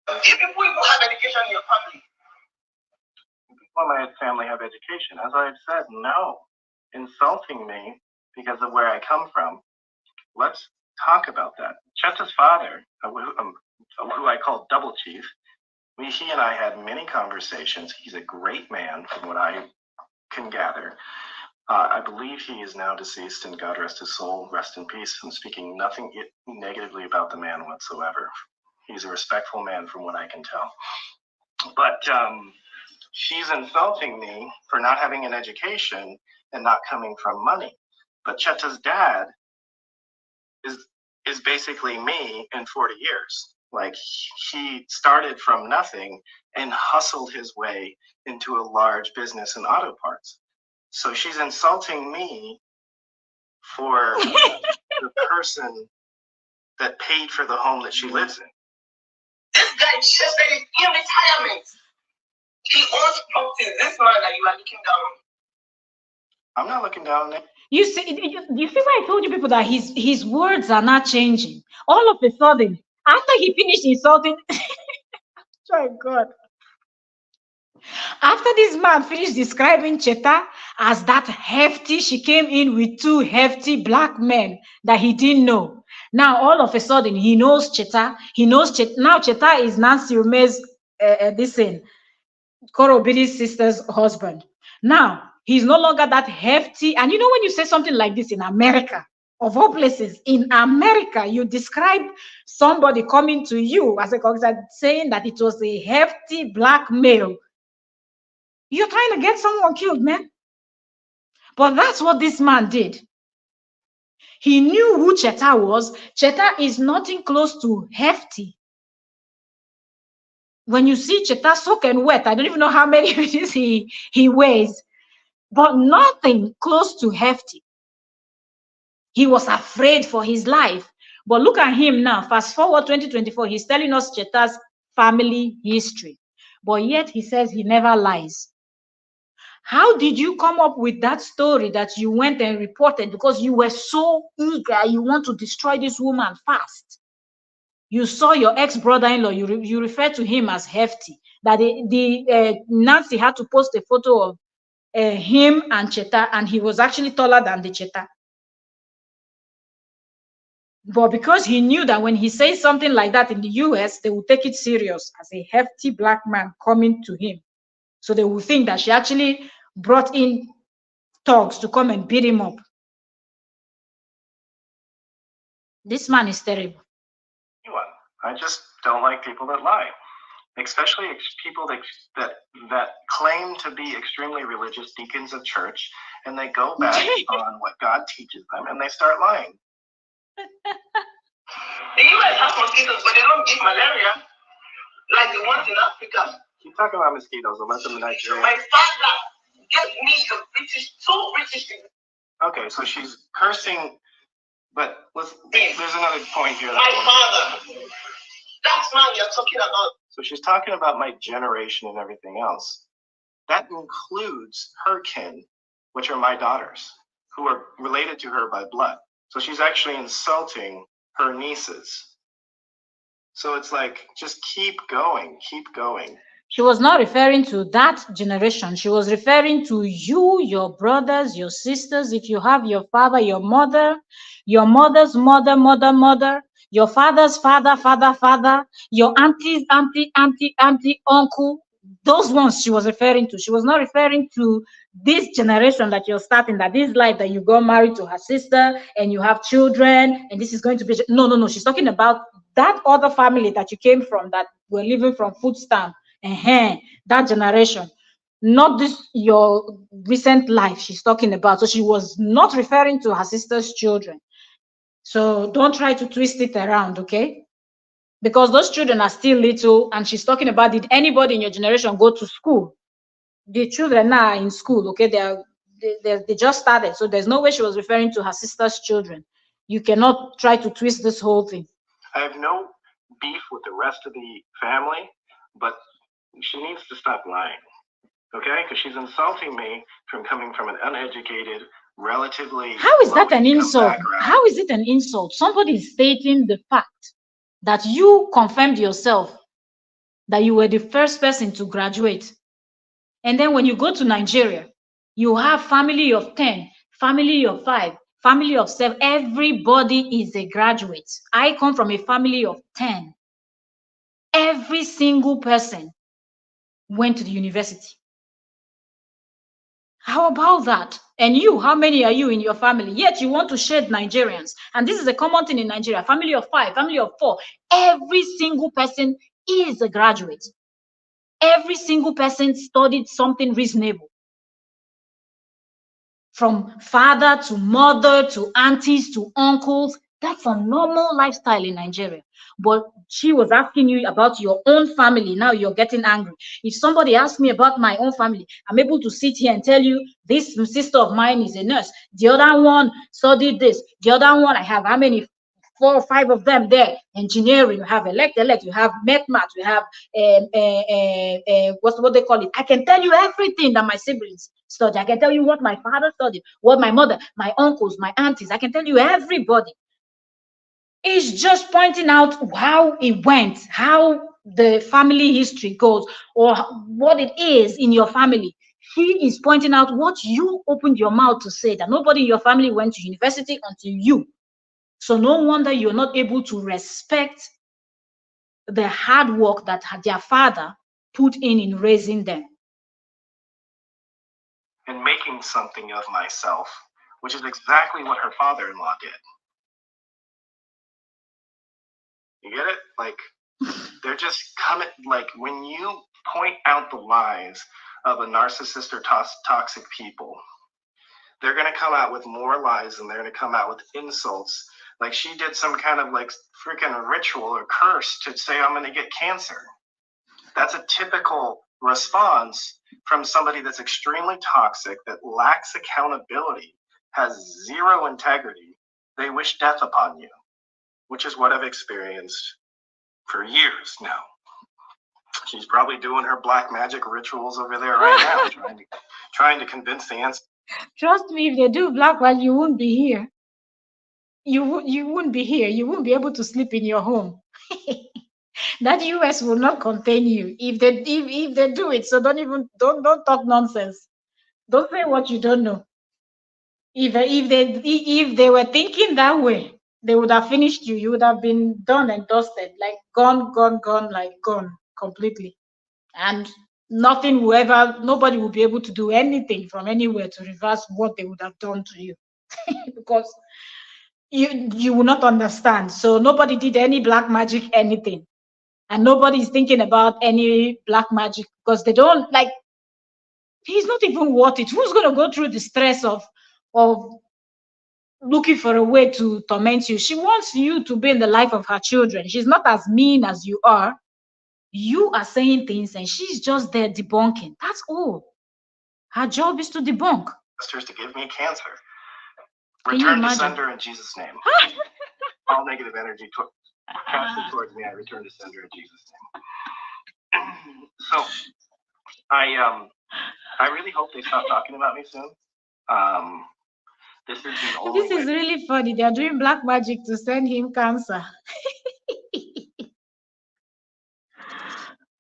Do people even have education in your family? People in my family have education. As I've said, no. Insulting me because of where I come from. Let's talk about that. Cheta's father, who I call Double Chief, he and I had many conversations. He's a great man from what I can gather. I believe he is now deceased, and God rest his soul, rest in peace. I'm speaking nothing negatively about the man whatsoever. He's a respectful man from what I can tell. But she's insulting me for not having an education and not coming from money. But Cheta's dad is basically me in 40 years. Like, he started from nothing and hustled his way into a large business in auto parts. So she's insulting me for the person that paid for the home that she lives in. This guy just said he's in retirement. He owns property. This man that you are looking down on. I'm not looking down on it. You see why I told you people that his words are not changing. All of a sudden, after he finished insulting, oh God. After this man finished describing Cheta as that hefty, she came in with two hefty black men that he didn't know. Now, all of a sudden, he knows Cheta. He knows Cheta. Now, Cheta is Nancy Ume's, Koro Obidi's sister's husband. Now, he's no longer that hefty. And you know, when you say something like this in America, of all places, in America, you describe somebody coming to you as a congressman saying that it was a hefty black male. You're trying to get someone killed, man. But that's what this man did. He knew who Cheta was. Cheta is nothing close to hefty. When you see Cheta soaking wet, I don't even know how many inches he weighs, but nothing close to hefty. He was afraid for his life. But look at him now. Fast forward 2024, he's telling us Cheta's family history. But yet he says he never lies. How did you come up with that story that you went and reported? Because you were so eager, you want to destroy this woman fast. You saw your ex-brother-in-law, you refer to him as hefty, that Nancy had to post a photo of him and Cheta, and he was actually taller than the Cheta. But because he knew that when he says something like that in the US, they will take it serious as a hefty black man coming to him. So they will think that she actually brought in thugs to come and beat him up. This man is terrible. I just don't like people that lie, especially people that claim to be extremely religious deacons of church, and they go back on what God teaches them, and they start lying. The US has mosquitoes, but they don't give malaria like the ones in Africa. Keep talking about mosquitoes. I'll let them in Nigeria. My father gave me a British, two British people. Okay, so she's cursing, but there's another point here. My father. That's man you're talking about. So she's talking about my generation and everything else. That includes her kin, which are my daughters, who are related to her by blood. So she's actually insulting her nieces. So it's like, just keep going, keep going. She was not referring to that generation. She was referring to you, your brothers, your sisters. If you have your father, your mother's mother, your father's father, your auntie's auntie, uncle, those ones she was referring to. She was not referring to this generation that you're starting, that this life that you got married to her sister and you have children and this is going to be, no. She's talking about that other family that you came from, that were living from food stamp. That generation, not this your recent life she's talking about. So she was not referring to her sister's children. So don't try to twist it around, okay? Because those children are still little, and she's talking about, did anybody in your generation go to school? The children now are in school, okay? They just started, so there's no way she was referring to her sister's children. You cannot try to twist this whole thing. I have no beef with the rest of the family, but she needs to stop lying, okay? Because she's insulting me from coming from an uneducated, relatively. How is that an insult? How is it an insult? Somebody is stating the fact that you confirmed yourself that you were the first person to graduate. And then when you go to Nigeria, you have family of 10, family of 5, family of 7. Everybody is a graduate. I come from a family of 10. Every single person went to the university. How about that? And you, how many are you in your family? Yet you want to shed Nigerians. And this is a common thing in Nigeria. Family of 5, family of 4. Every single person is a graduate. Every single person studied something reasonable. From father to mother to aunties to uncles. That's a normal lifestyle in Nigeria. But she was asking you about your own family. Now you're getting angry. If somebody asks me about my own family, I'm able to sit here and tell you, this sister of mine is a nurse. The other one studied this. The other one, I have how many? 4 or 5 of them there. Engineering, you have elect, you have math, you have what's what they call it. I can tell you everything that my siblings studied. I can tell you what my father studied, what my mother, my uncles, my aunties. I can tell you everybody. It's just pointing out how it went, how the family history goes, or what it is in your family. She is pointing out what you opened your mouth to say, that nobody in your family went to university until you. So no wonder you're not able to respect the hard work that their father put in raising them. And making something of myself, which is exactly what her father-in-law did. You get it? Like, they're just coming, like, when you point out the lies of a narcissist or toxic people, they're going to come out with more lies, and they're going to come out with insults. Like, she did some kind of, like, freaking ritual or curse to say, I'm going to get cancer. That's a typical response from somebody that's extremely toxic, that lacks accountability, has zero integrity. They wish death upon you, which is what I've experienced for years now. She's probably doing her black magic rituals over there right now, trying to convince the ancestors. Trust me, if they do black magic, you wouldn't be here. You wouldn't be here. You wouldn't be able to sleep in your home. That US will not contain you if they do it. So don't talk nonsense. Don't say what you don't know. If they were thinking that way, they would have finished you. You would have been done and dusted, like gone, like gone completely. And nobody will be able to do anything from anywhere to reverse what they would have done to you. Because you will not understand. So nobody did any black magic anything, and nobody is thinking about any black magic because they don't like. He's not even worth it. Who's going to go through the stress of looking for a way to torment you? She wants you to be in the life of her children. She's not as mean as you are. You are saying things and she's just there debunking. That's all. Her job is to debunk. To give me cancer. Can you Return to imagine? sender in Jesus' name. All negative energy casted towards me, I return to sender in Jesus' name. So, I really hope they stop talking about me soon. This is the only This is really funny. They're doing black magic to send him cancer.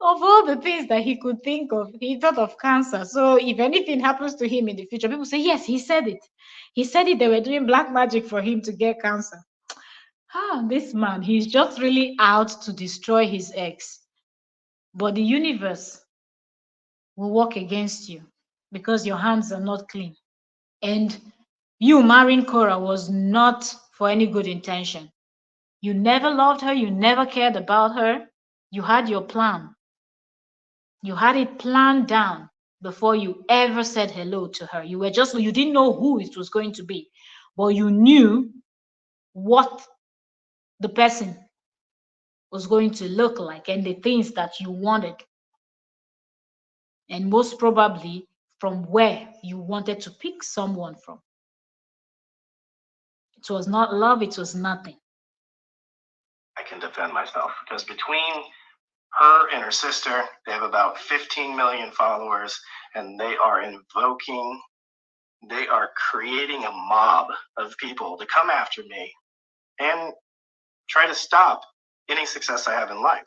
Of all the things that he could think of, he thought of cancer. So if anything happens to him in the future, people say, yes, he said it. He said it. They were doing black magic for him to get cancer. This man, he's just really out to destroy his ex. But the universe will work against you because your hands are not clean. And you marrying Cora was not for any good intention. You never loved her. You never cared about her. You had your plan. You had it planned down before you ever said hello to her. You didn't know who it was going to be, but you knew what the person was going to look like and the things that you wanted. And most probably from where you wanted to pick someone from. It was not love, it was nothing. I can defend myself because between her and her sister, they have about 15 million followers, and they are creating a mob of people to come after me and try to stop any success I have in life.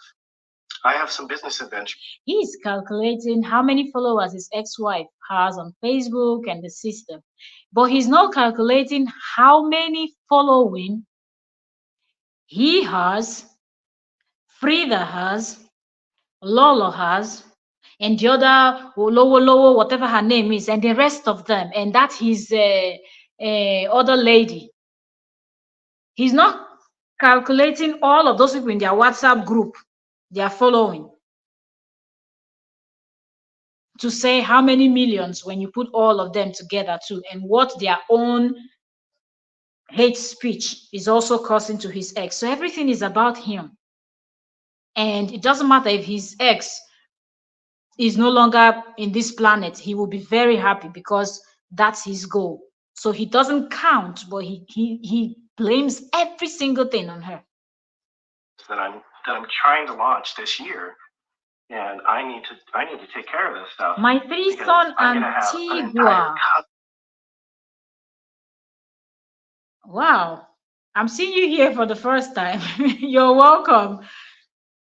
I have some business adventures. He's calculating how many followers his ex-wife has on Facebook and the sister, but he's not calculating how many following he has, Frida has, Lolo has, and the other Lowo, whatever her name is, and the rest of them, and that his other lady. He's not calculating all of those people in their WhatsApp group they are following to say how many millions when you put all of them together too, and what their own hate speech is also causing to his ex. So everything is about him. And it doesn't matter if his ex is no longer in this planet, he will be very happy because that's his goal. So he doesn't count, but he blames every single thing on her. That I'm trying to launch this year, and I need to take care of this stuff. My three son Antigua. Wow, I'm seeing you here for the first time. You're welcome.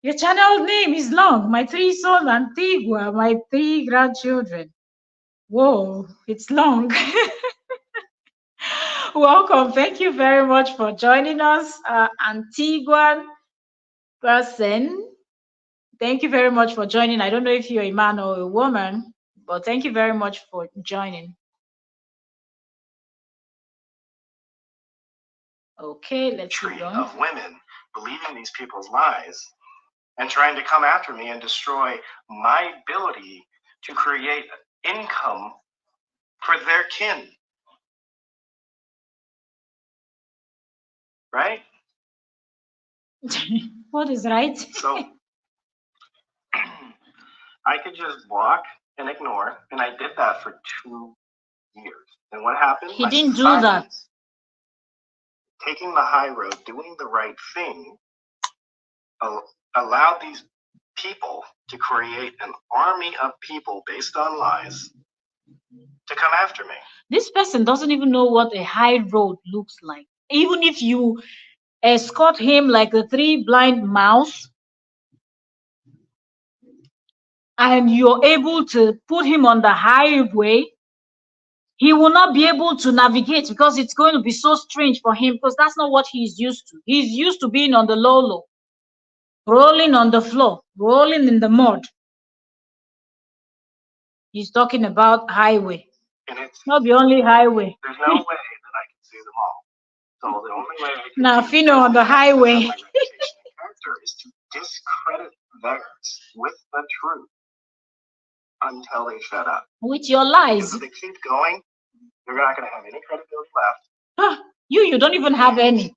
Your channel name is long. My three son Antigua, my three grandchildren. Whoa, it's long. Welcome. Thank you very much for joining us, Antiguan person. Thank you very much for joining. I don't know if you're a man or a woman, but thank you very much for joining. Okay, let's keep going. Of women believing these people's lies and trying to come after me and destroy my ability to create income for their kin. Right? What is right? So I could just block and ignore, and I did that for 2 years. And what happened? He didn't do that. Taking the high road, doing the right thing, allowed these people to create an army of people based on lies to come after me. This person doesn't even know what a high road looks like. Even if you escort him like the three blind mouse, and you're able to put him on the highway, he will not be able to navigate because it's going to be so strange for him, because that's not what he's used to. He's used to being on the low, rolling on the floor, rolling in the mud. He's talking about highway. And it's not the only highway. There's no way that I can see them all. So the only way I can Now, Fino on the highway. my reputation and character is to discredit theirs with the truth until they shut up. With your lies. Because if they keep going, you're not going to have any credibility left. You don't even have any.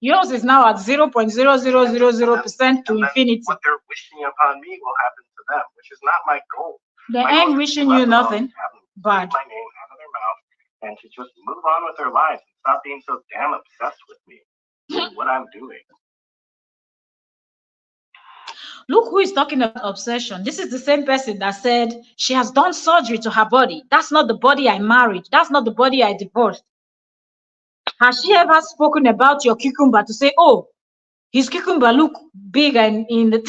Yours is now at 0.0000% to infinity. What they're wishing upon me will happen to them, which is not my goal. They ain't wishing you nothing bad. My name out of their mouth and to just move on with their lives and stop being so damn obsessed with me and what I'm doing. Look who is talking about obsession. This is the same person that said she has done surgery to her body. That's not the body I married. That's not the body I divorced. Has she ever spoken about your cucumber to say, oh, his cucumber look big and in the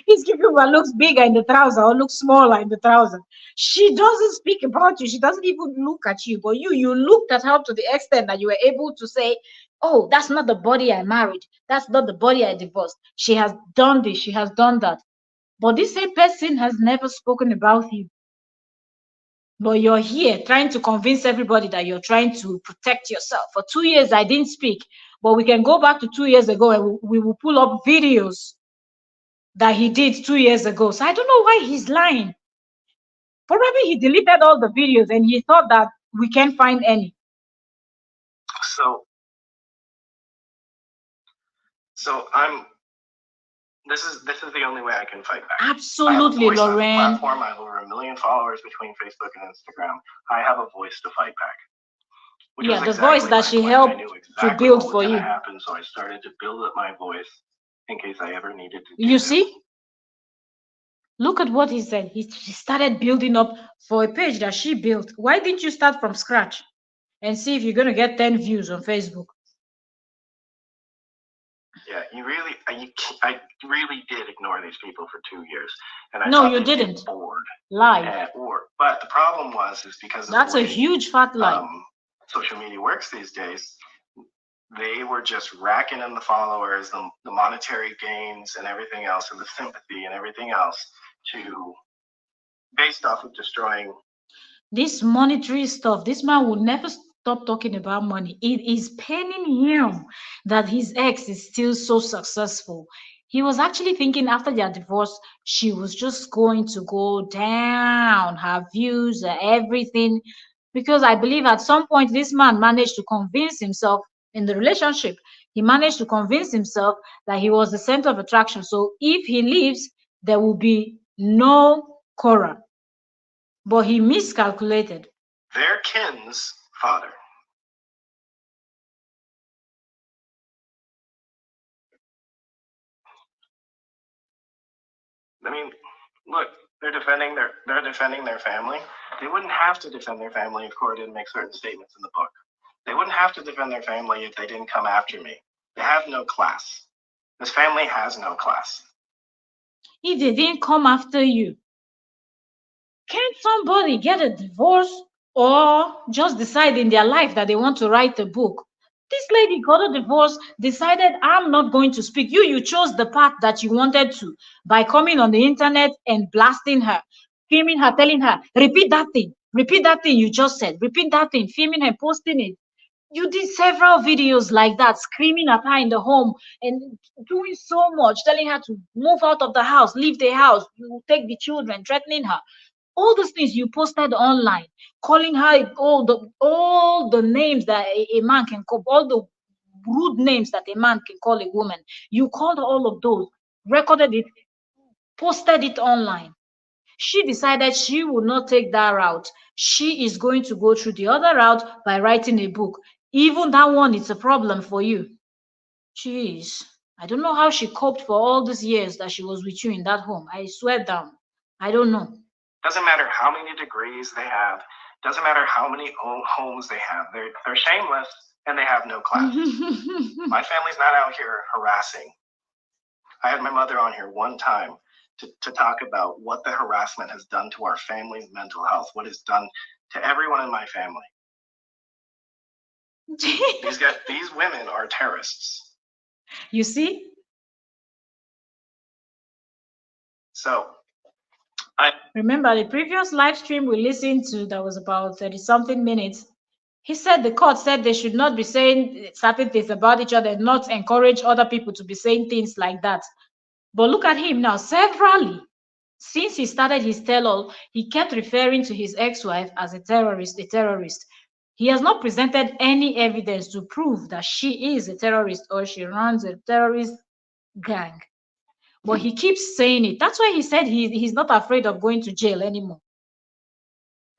his cucumber looks bigger in the trouser or looks smaller in the trouser. She doesn't speak about you. She doesn't even look at you. But you looked at her to the extent that you were able to say, oh, that's not the body I married. That's not the body I divorced. She has done this. She has done that. But this same person has never spoken about you. But you're here trying to convince everybody that you're trying to protect yourself. For 2 years, I didn't speak. But we can go back to 2 years ago and we will pull up videos that he did 2 years ago. So I don't know why he's lying. Probably he deleted all the videos and he thought that we can't find any. So I'm. This is the only way I can fight back. Absolutely, Lauren. I have over 1 million followers between Facebook and Instagram. I have a voice to fight back. Yeah, the voice that she helped to build for you. Happen, so I started to build up my voice in case I ever needed to. You see? Look at what he said. He started building up for a page that she built. Why didn't you start from scratch and see if you're going to get 10 views on Facebook? Yeah, I really did ignore these people for 2 years, and I no, you didn't. Bored. Lie. But the problem is because that's a huge fat lie. Social media works these days. They were just racking in the followers, the monetary gains, and everything else, and the sympathy and everything else, based off of destroying this monetary stuff. This man will never stop talking about money. It is paining him that his ex is still so successful. He was actually thinking after their divorce, she was just going to go down, her views, everything. Because I believe at some point, this man managed to convince himself in the relationship. He managed to convince himself that he was the center of attraction. So if he leaves, there will be no Cora. But he miscalculated. Their kin's father. I mean, look, they're defending their family. They wouldn't have to defend their family if Cora didn't make certain statements in the book. They wouldn't have to defend their family if they didn't come after me. They have no class. This family has no class. If they didn't come after you, can't somebody get a divorce or just decide in their life that they want to write a book? This lady got a divorce, decided, I'm not going to speak. You chose the path that you wanted to by coming on the internet and blasting her, filming her, telling her, repeat that thing you just said, repeat that thing, filming her, posting it. You did several videos like that, screaming at her in the home and doing so much, telling her to move out of the house, leave the house, you take the children, threatening her. All those things you posted online, calling her all the names that a man can call, all the rude names that a man can call a woman. You called all of those, recorded it, posted it online. She decided she would not take that route. She is going to go through the other route by writing a book. Even that one is a problem for you. Jeez, I don't know how she coped for all these years that she was with you in that home. I swear down. I don't know. Doesn't matter how many degrees they have. Doesn't matter how many homes they have. They're shameless and they have no class. My family's not out here harassing. I had my mother on here one time to talk about what the harassment has done to our family's mental health, what it's done to everyone in my family. These women are terrorists. You see? So, remember the previous live stream we listened to that was about 30-something minutes. He said the court said they should not be saying certain things about each other, not encourage other people to be saying things like that. But look at him now, severally. Since he started his tell-all, he kept referring to his ex-wife as a terrorist, a terrorist. He has not presented any evidence to prove that she is a terrorist or she runs a terrorist gang. But he keeps saying it. That's why he said he's not afraid of going to jail anymore.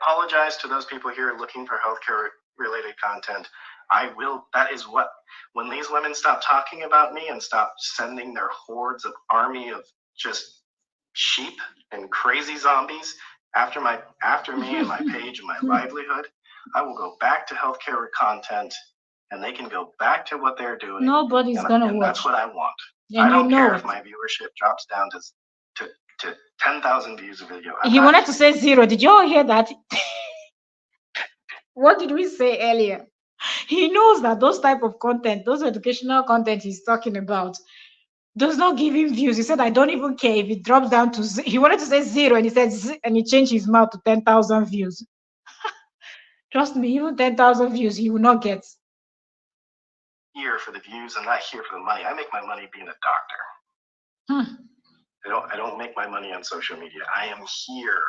Apologize to those people here looking for healthcare related content. I will. That is what, when these women stop talking about me and stop sending their hordes of army of just sheep and crazy zombies after me and my page and my livelihood, I will go back to healthcare content, and they can go back to what they're doing. Nobody's gonna watch. That's what I want. And I don't care it. if my viewership drops down to 10,000 views a video. He wanted to say 0. Did you all hear that? What did we say earlier? He knows that those type of content, those educational content he's talking about, does not give him views. He said, I don't even care if it drops down to 0. He wanted to say 0, and he said, and he changed his mouth to 10,000 views. Trust me, even 10,000 views, he will not get. Here for the views and not here for the money. I make my money being a doctor. I don't make my money on social media. I am here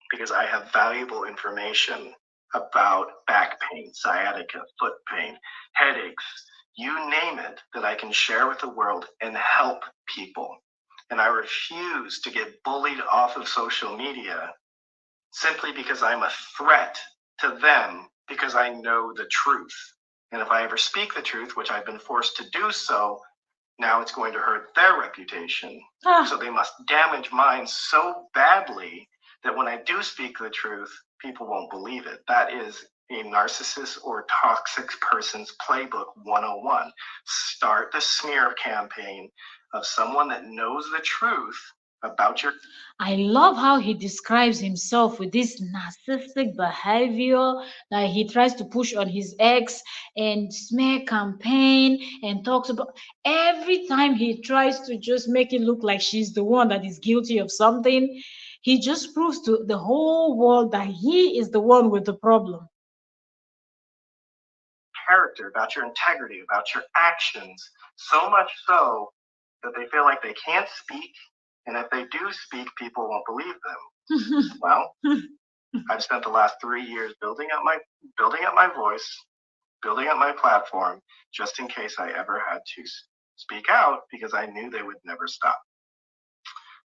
because I have valuable information about back pain, sciatica, foot pain, headaches, you name it, that I can share with the world and help people. And I refuse to get bullied off of social media simply because I'm a threat to them because I know the truth. And if I ever speak the truth, which I've been forced to do so, now it's going to hurt their reputation. So they must damage mine so badly that when I do speak the truth, people won't believe it. That is a narcissist or toxic person's playbook 101. Start the smear campaign of someone that knows the truth about your... I love how he describes himself with this narcissistic behavior that he tries to push on his ex and smear campaign and talks about. Every time he tries to just make it look like she's the one that is guilty of something, he just proves to the whole world that he is the one with the problem. Character, about your integrity, about your actions, so much so that they feel like they can't speak, and if they do speak, people won't believe them. Well, I've spent the last 3 years building up my voice, building up my platform, just in case I ever had to speak out, because I knew they would never stop.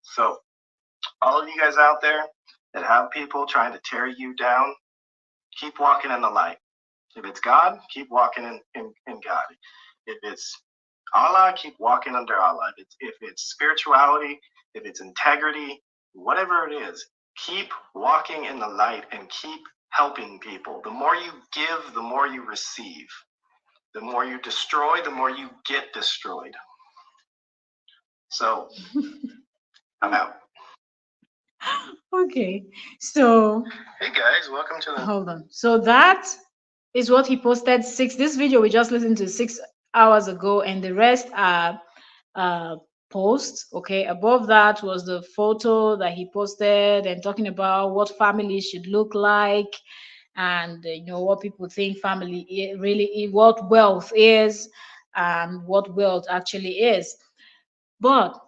So, all of you guys out there that have people trying to tear you down, keep walking in the light. If it's God, keep walking in God. If it's Allah, keep walking under Allah. If it's spirituality, if it's integrity, whatever it is, keep walking in the light and keep helping people. The more you give, the more you receive. The more you destroy, the more you get destroyed. So, I'm out. Okay, so hey guys, welcome to the... Hold on. So that is what he posted this video we just listened to 6 hours ago, and the rest are posts. Okay, above that was the photo that he posted and talking about what family should look like, and what people think family really, what wealth is and what wealth actually is. But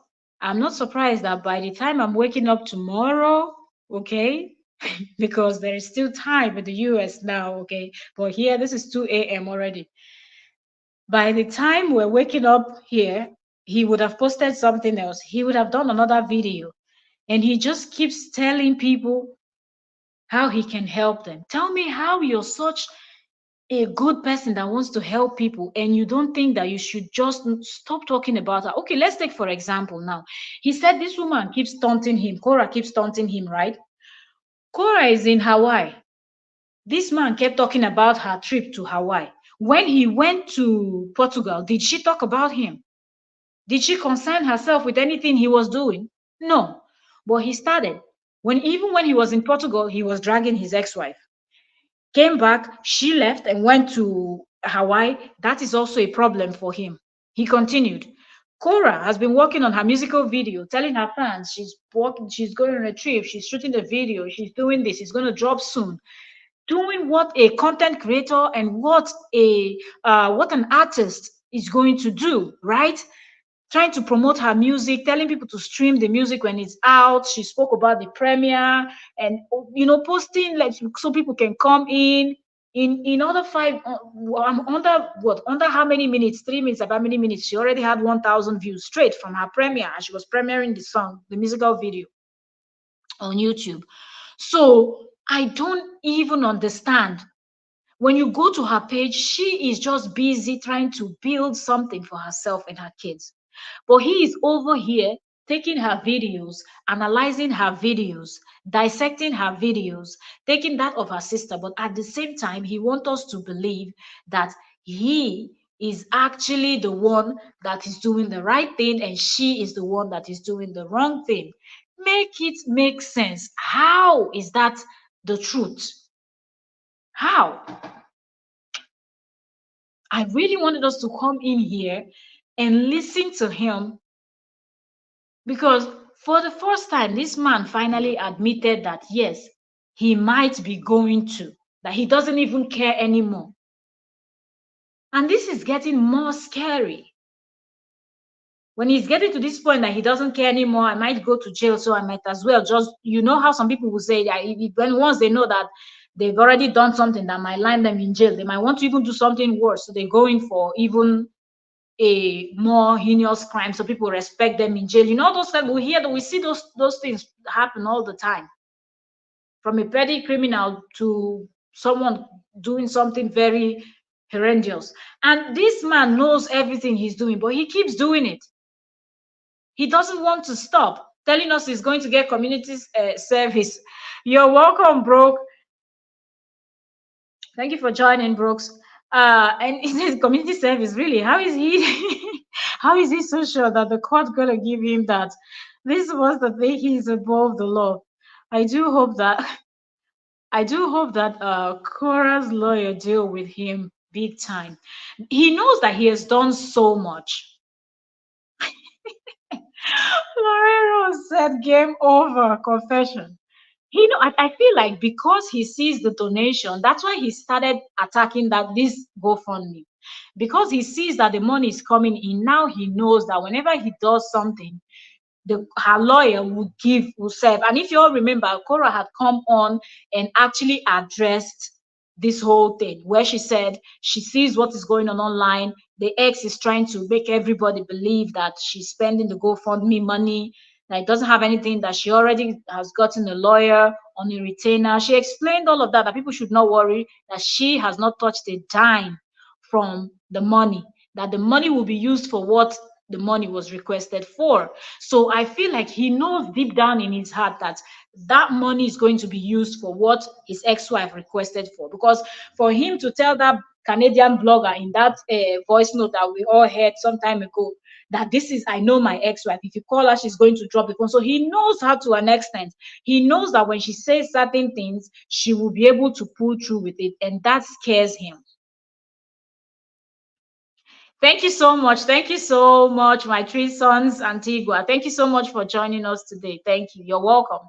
I'm not surprised that by the time I'm waking up tomorrow, okay, because there is still time in the US now, okay, but here this is 2 a.m. already. By the time we're waking up here, he would have posted something else. He would have done another video, and he just keeps telling people how he can help them. Tell me how you're such a good person that wants to help people, and you don't think that you should just stop talking about her. Okay, let's take for example now. He said this woman keeps taunting him. Cora keeps taunting him, right? Cora is in Hawaii. This man kept talking about her trip to Hawaii. When he went to Portugal, did she talk about him? Did she concern herself with anything he was doing? No. But he started. Even when he was in Portugal, he was dragging his ex-wife. Came back, she left and went to Hawaii. That is also a problem for him. He continued. Cora has been working on her musical video, telling her fans she's going on a trip, she's shooting the video, she's doing this, it's going to drop soon. doing what a content creator and what an artist is going to do, right? Trying to promote her music, telling people to stream the music when it's out. She spoke about the premiere and posting like so people can come in under under how many minutes? 3 minutes, about many minutes? She already had 1,000 views straight from her premiere, and she was premiering the song, the musical video on YouTube. So I don't even understand. When you go to her page, she is just busy trying to build something for herself and her kids. But he is over here taking her videos, analyzing her videos, dissecting her videos, taking that of her sister. But at the same time, he wants us to believe that he is actually the one that is doing the right thing and she is the one that is doing the wrong thing. Make it make sense. How is that the truth? How? I really wanted us to come in here and listen to him, because for the first time, this man finally admitted that yes, he might be going to, that he doesn't even care anymore. And this is getting more scary. When he's getting to this point that he doesn't care anymore, I might go to jail, so I might as well just, how some people will say that when once they know that they've already done something that might land them in jail, they might want to even do something worse. So they go in for even a more heinous crime, so people respect them in jail. Those things we hear, that we see those things happen all the time, from a petty criminal to someone doing something very horrendous. And this man knows everything he's doing, but he keeps doing it. He doesn't want to stop, telling us he's going to get community service. You're welcome, Brooke. Thank you for joining, Brooks. And he says community service. Really, how is he? How is he so sure that the court gonna give him that? This was the thing. He's above the law. I do hope that. Cora's lawyer deal with him big time. He knows that he has done so much. Lorero said, "Game over." Confession. I feel like because he sees the donation, that's why he started attacking this GoFundMe. Because he sees that the money is coming in, now he knows that whenever he does something, her lawyer will serve. And if you all remember, Cora had come on and actually addressed this whole thing, where she said she sees what is going on online. The ex is trying to make everybody believe that she's spending the GoFundMe money, that it doesn't have anything, that she already has gotten a lawyer on a retainer. She explained all of that people should not worry, that she has not touched a dime from the money, that the money will be used for what the money was requested for. So I feel like he knows deep down in his heart that that money is going to be used for what his ex-wife requested for. Because for him to tell that Canadian blogger in that voice note that we all heard some time ago, that I know my ex-wife, if you call her, she's going to drop the phone. So he knows her to an extent. He knows that when she says certain things, she will be able to pull through with it, and that scares him. Thank you so much. Thank you so much, my three sons, Antigua. Thank you so much for joining us today. Thank you. You're welcome.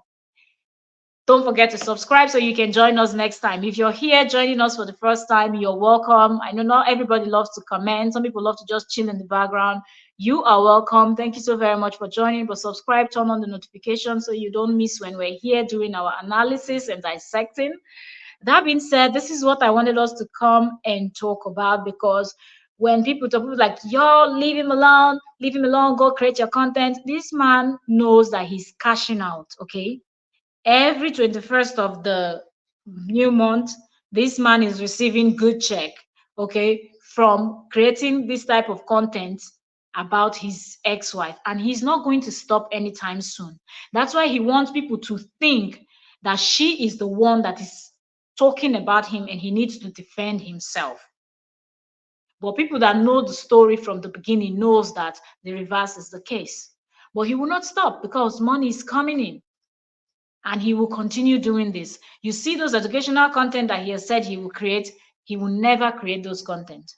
Don't forget to subscribe so you can join us next time. If you're here joining us for the first time, you're welcome. I know not everybody loves to comment. Some people love to just chill in the background. You are welcome. Thank you so very much for joining. But subscribe, turn on the notification so you don't miss when we're here doing our analysis and dissecting. That being said, this is what I wanted us to come and talk about, because when people like, yo, leave him alone, go create your content. This man knows that he's cashing out, okay? Every 21st of the new month, this man is receiving good check, okay, from creating this type of content about his ex-wife, and he's not going to stop anytime soon. That's why he wants people to think that she is the one that is talking about him and he needs to defend himself. But people that know the story from the beginning knows that the reverse is the case. But he will not stop because money is coming in. And he will continue doing this. You see those educational content that he has said he will create, he will never create those content.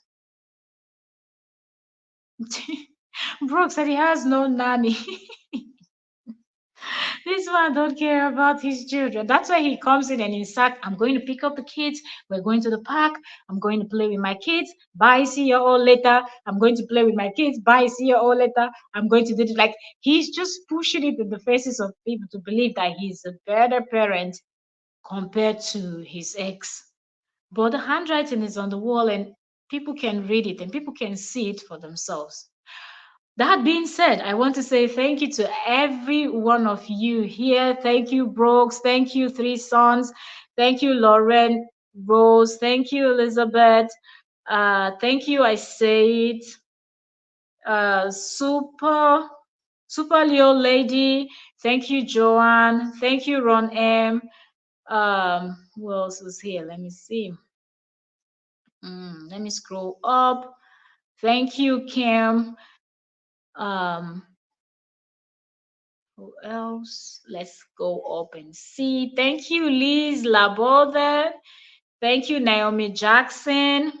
Brooke said he has no nanny. This man don't care about his children. That's why he comes in and insert, I'm going to pick up the kids. We're going to the park. I'm going to play with my kids. Bye, see you all later. I'm going to play with my kids. Bye, see you all later. I'm going to do it. Like, he's just pushing it in the faces of people to believe that he's a better parent compared to his ex. But the handwriting is on the wall and people can read it and people can see it for themselves. That being said, I want to say thank you to every one of you here. Thank you, Brooks. Thank you, Three Sons. Thank you, Lauren, Rose. Thank you, Elizabeth. Thank you, I said. Super Leo Lady. Thank you, Joanne. Thank you, Ron M. Who else was here? Let me see. Let me scroll up. Thank you, Kim. Who else? Let's go up and see. Thank you, Liz Labode. Thank you, Naomi Jackson.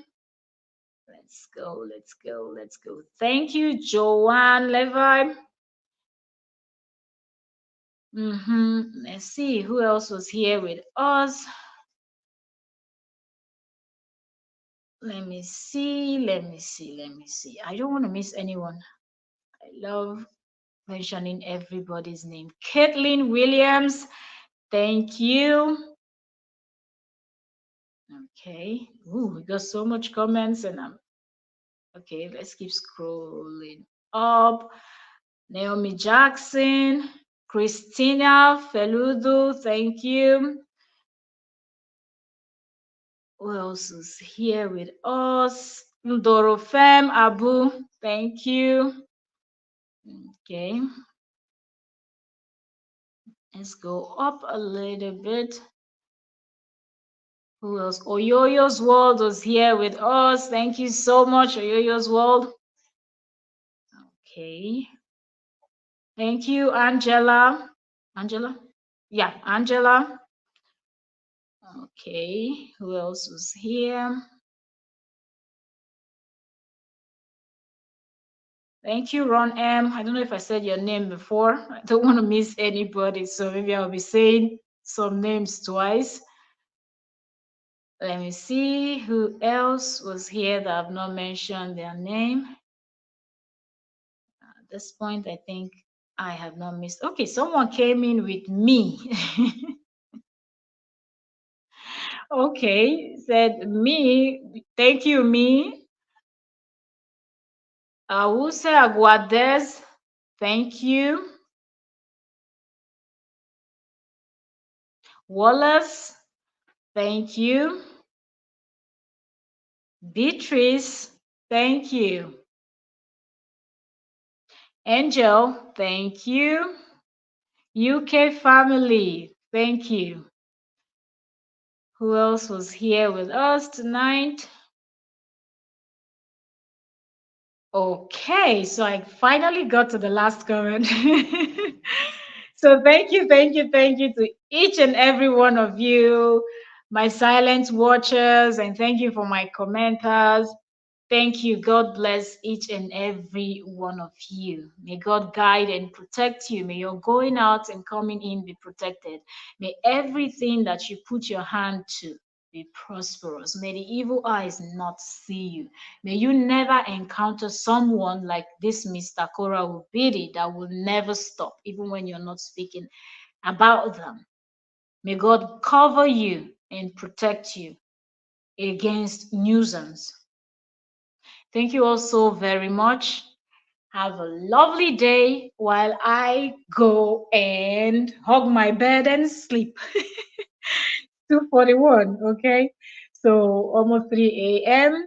Let's go, let's go, let's go. Thank you, Joanne Levi. Let's see who else was here with us. Let me see, let me see, let me see. I don't want to miss anyone. I love mentioning everybody's name. Caitlin Williams, thank you. Okay. Ooh, we got so much comments and I'm okay. Let's keep scrolling up. Naomi Jackson, Christina Feludo, thank you. Who else is here with us? Dorofem Abu, thank you. Okay. Let's go up a little bit. Who else? Oyoyo's World was here with us. Thank you so much, Oyoyo's World. Okay. Thank you, Angela. Angela? Yeah, Angela. Okay. Who else was here? Thank you, Ron M. I don't know if I said your name before. I don't want to miss anybody, so maybe I'll be saying some names twice. Let me see who else was here that I've not mentioned their name. At this point, I think I have not missed. Okay, someone came in with me. Okay, said me. Thank you, me. Awuse Aguades, thank you. Wallace, thank you. Beatrice, thank you. Angel, thank you. UK family, thank you. Who else was here with us tonight? Okay, so I finally got to the last comment. So thank you, thank you, thank you to each and every one of you, my silent watchers, and thank you for my commenters. Thank you. God bless each and every one of you. May God guide and protect you. May your going out and coming in be protected. May everything that you put your hand to be prosperous. May the evil eyes not see you. May you never encounter someone like this Mr. Kora Ubidi that will never stop, even when you're not speaking about them. May God cover you and protect you against nuisance. Thank you all so very much. Have a lovely day while I go and hug my bed and sleep. 2:41, okay? So almost 3 a.m.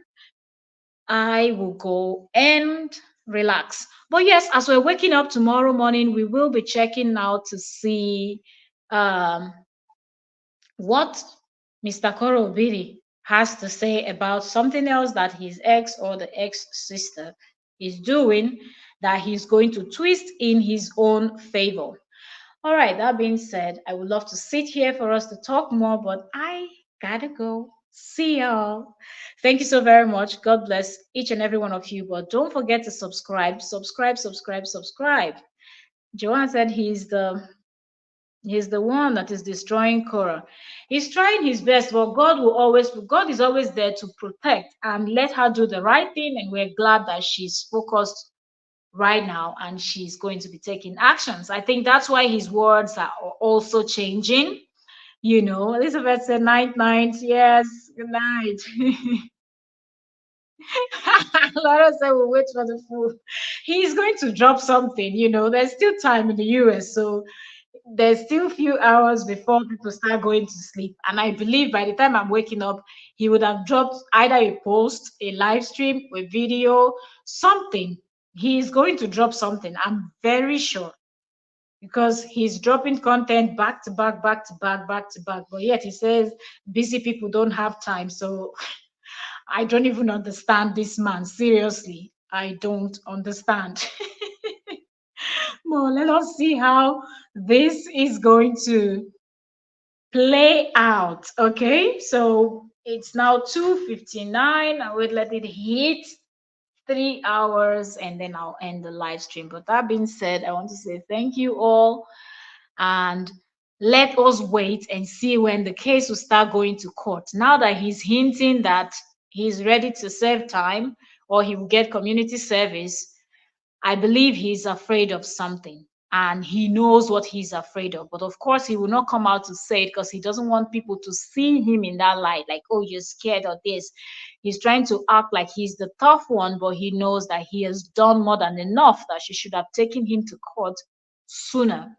I will go and relax. But yes, as we're waking up tomorrow morning, we will be checking out to see what Mr. Korobiri has to say about something else that his ex or the ex sister is doing that he's going to twist in his own favor. All right, that being said, I would love to sit here for us to talk more, but I gotta go. See y'all. Thank you so very much. God bless each and every one of you. But don't forget to subscribe, subscribe, subscribe, subscribe. Joanne said he's the He's the one that is destroying Korah. He's trying his best, but God is always there to protect and let her do the right thing. And we're glad that she's focused right now and she's going to be taking actions. I think that's why his words are also changing. Elizabeth said, night, night. Yes, good night. Laura said, we'll wait for the food. He's going to drop something. There's still time in the US. So there's still few hours before people start going to sleep. And I believe by the time I'm waking up, he would have dropped either a post, a live stream, a video, something. He's going to drop something. I'm very sure. Because he's dropping content back to back, back to back, back to back. But yet he says busy people don't have time. So I don't even understand this man. Seriously, I don't understand. Well, let us see how this is going to play out. Okay, so it's now 2:59. I will let it hit 3 hours and then I'll end the live stream. But that being said, I want to say thank you all, and let us wait and see when the case will start going to court. Now that he's hinting that he's ready to serve time or he will get community service, I believe he's afraid of something and he knows what he's afraid of. But of course, he will not come out to say it because he doesn't want people to see him in that light, like, oh, you're scared of this. He's trying to act like he's the tough one, but he knows that he has done more than enough, that she should have taken him to court sooner.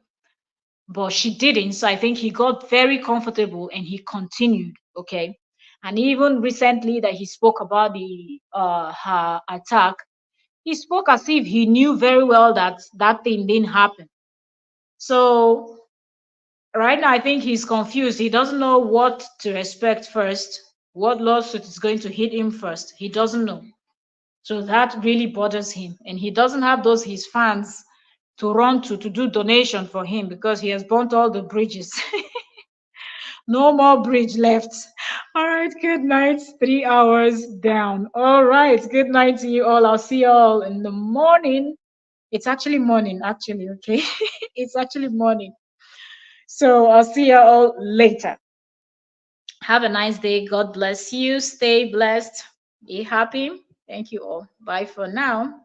But she didn't. So I think he got very comfortable and he continued. Okay. And even recently that he spoke about the her attack, he spoke as if he knew very well that that thing didn't happen. So right now, I think he's confused. He doesn't know what to expect first, what lawsuit is going to hit him first. He doesn't know. So that really bothers him. And he doesn't have those his fans to run to do donation for him because he has burnt all the bridges. No more bridge left. All right, good night. 3 hours down. All right, good night to you all. I'll see you all in the morning. It's actually morning, actually, okay? It's actually morning. So I'll see you all later. Have a nice day. God bless you. Stay blessed. Be happy. Thank you all. Bye for now.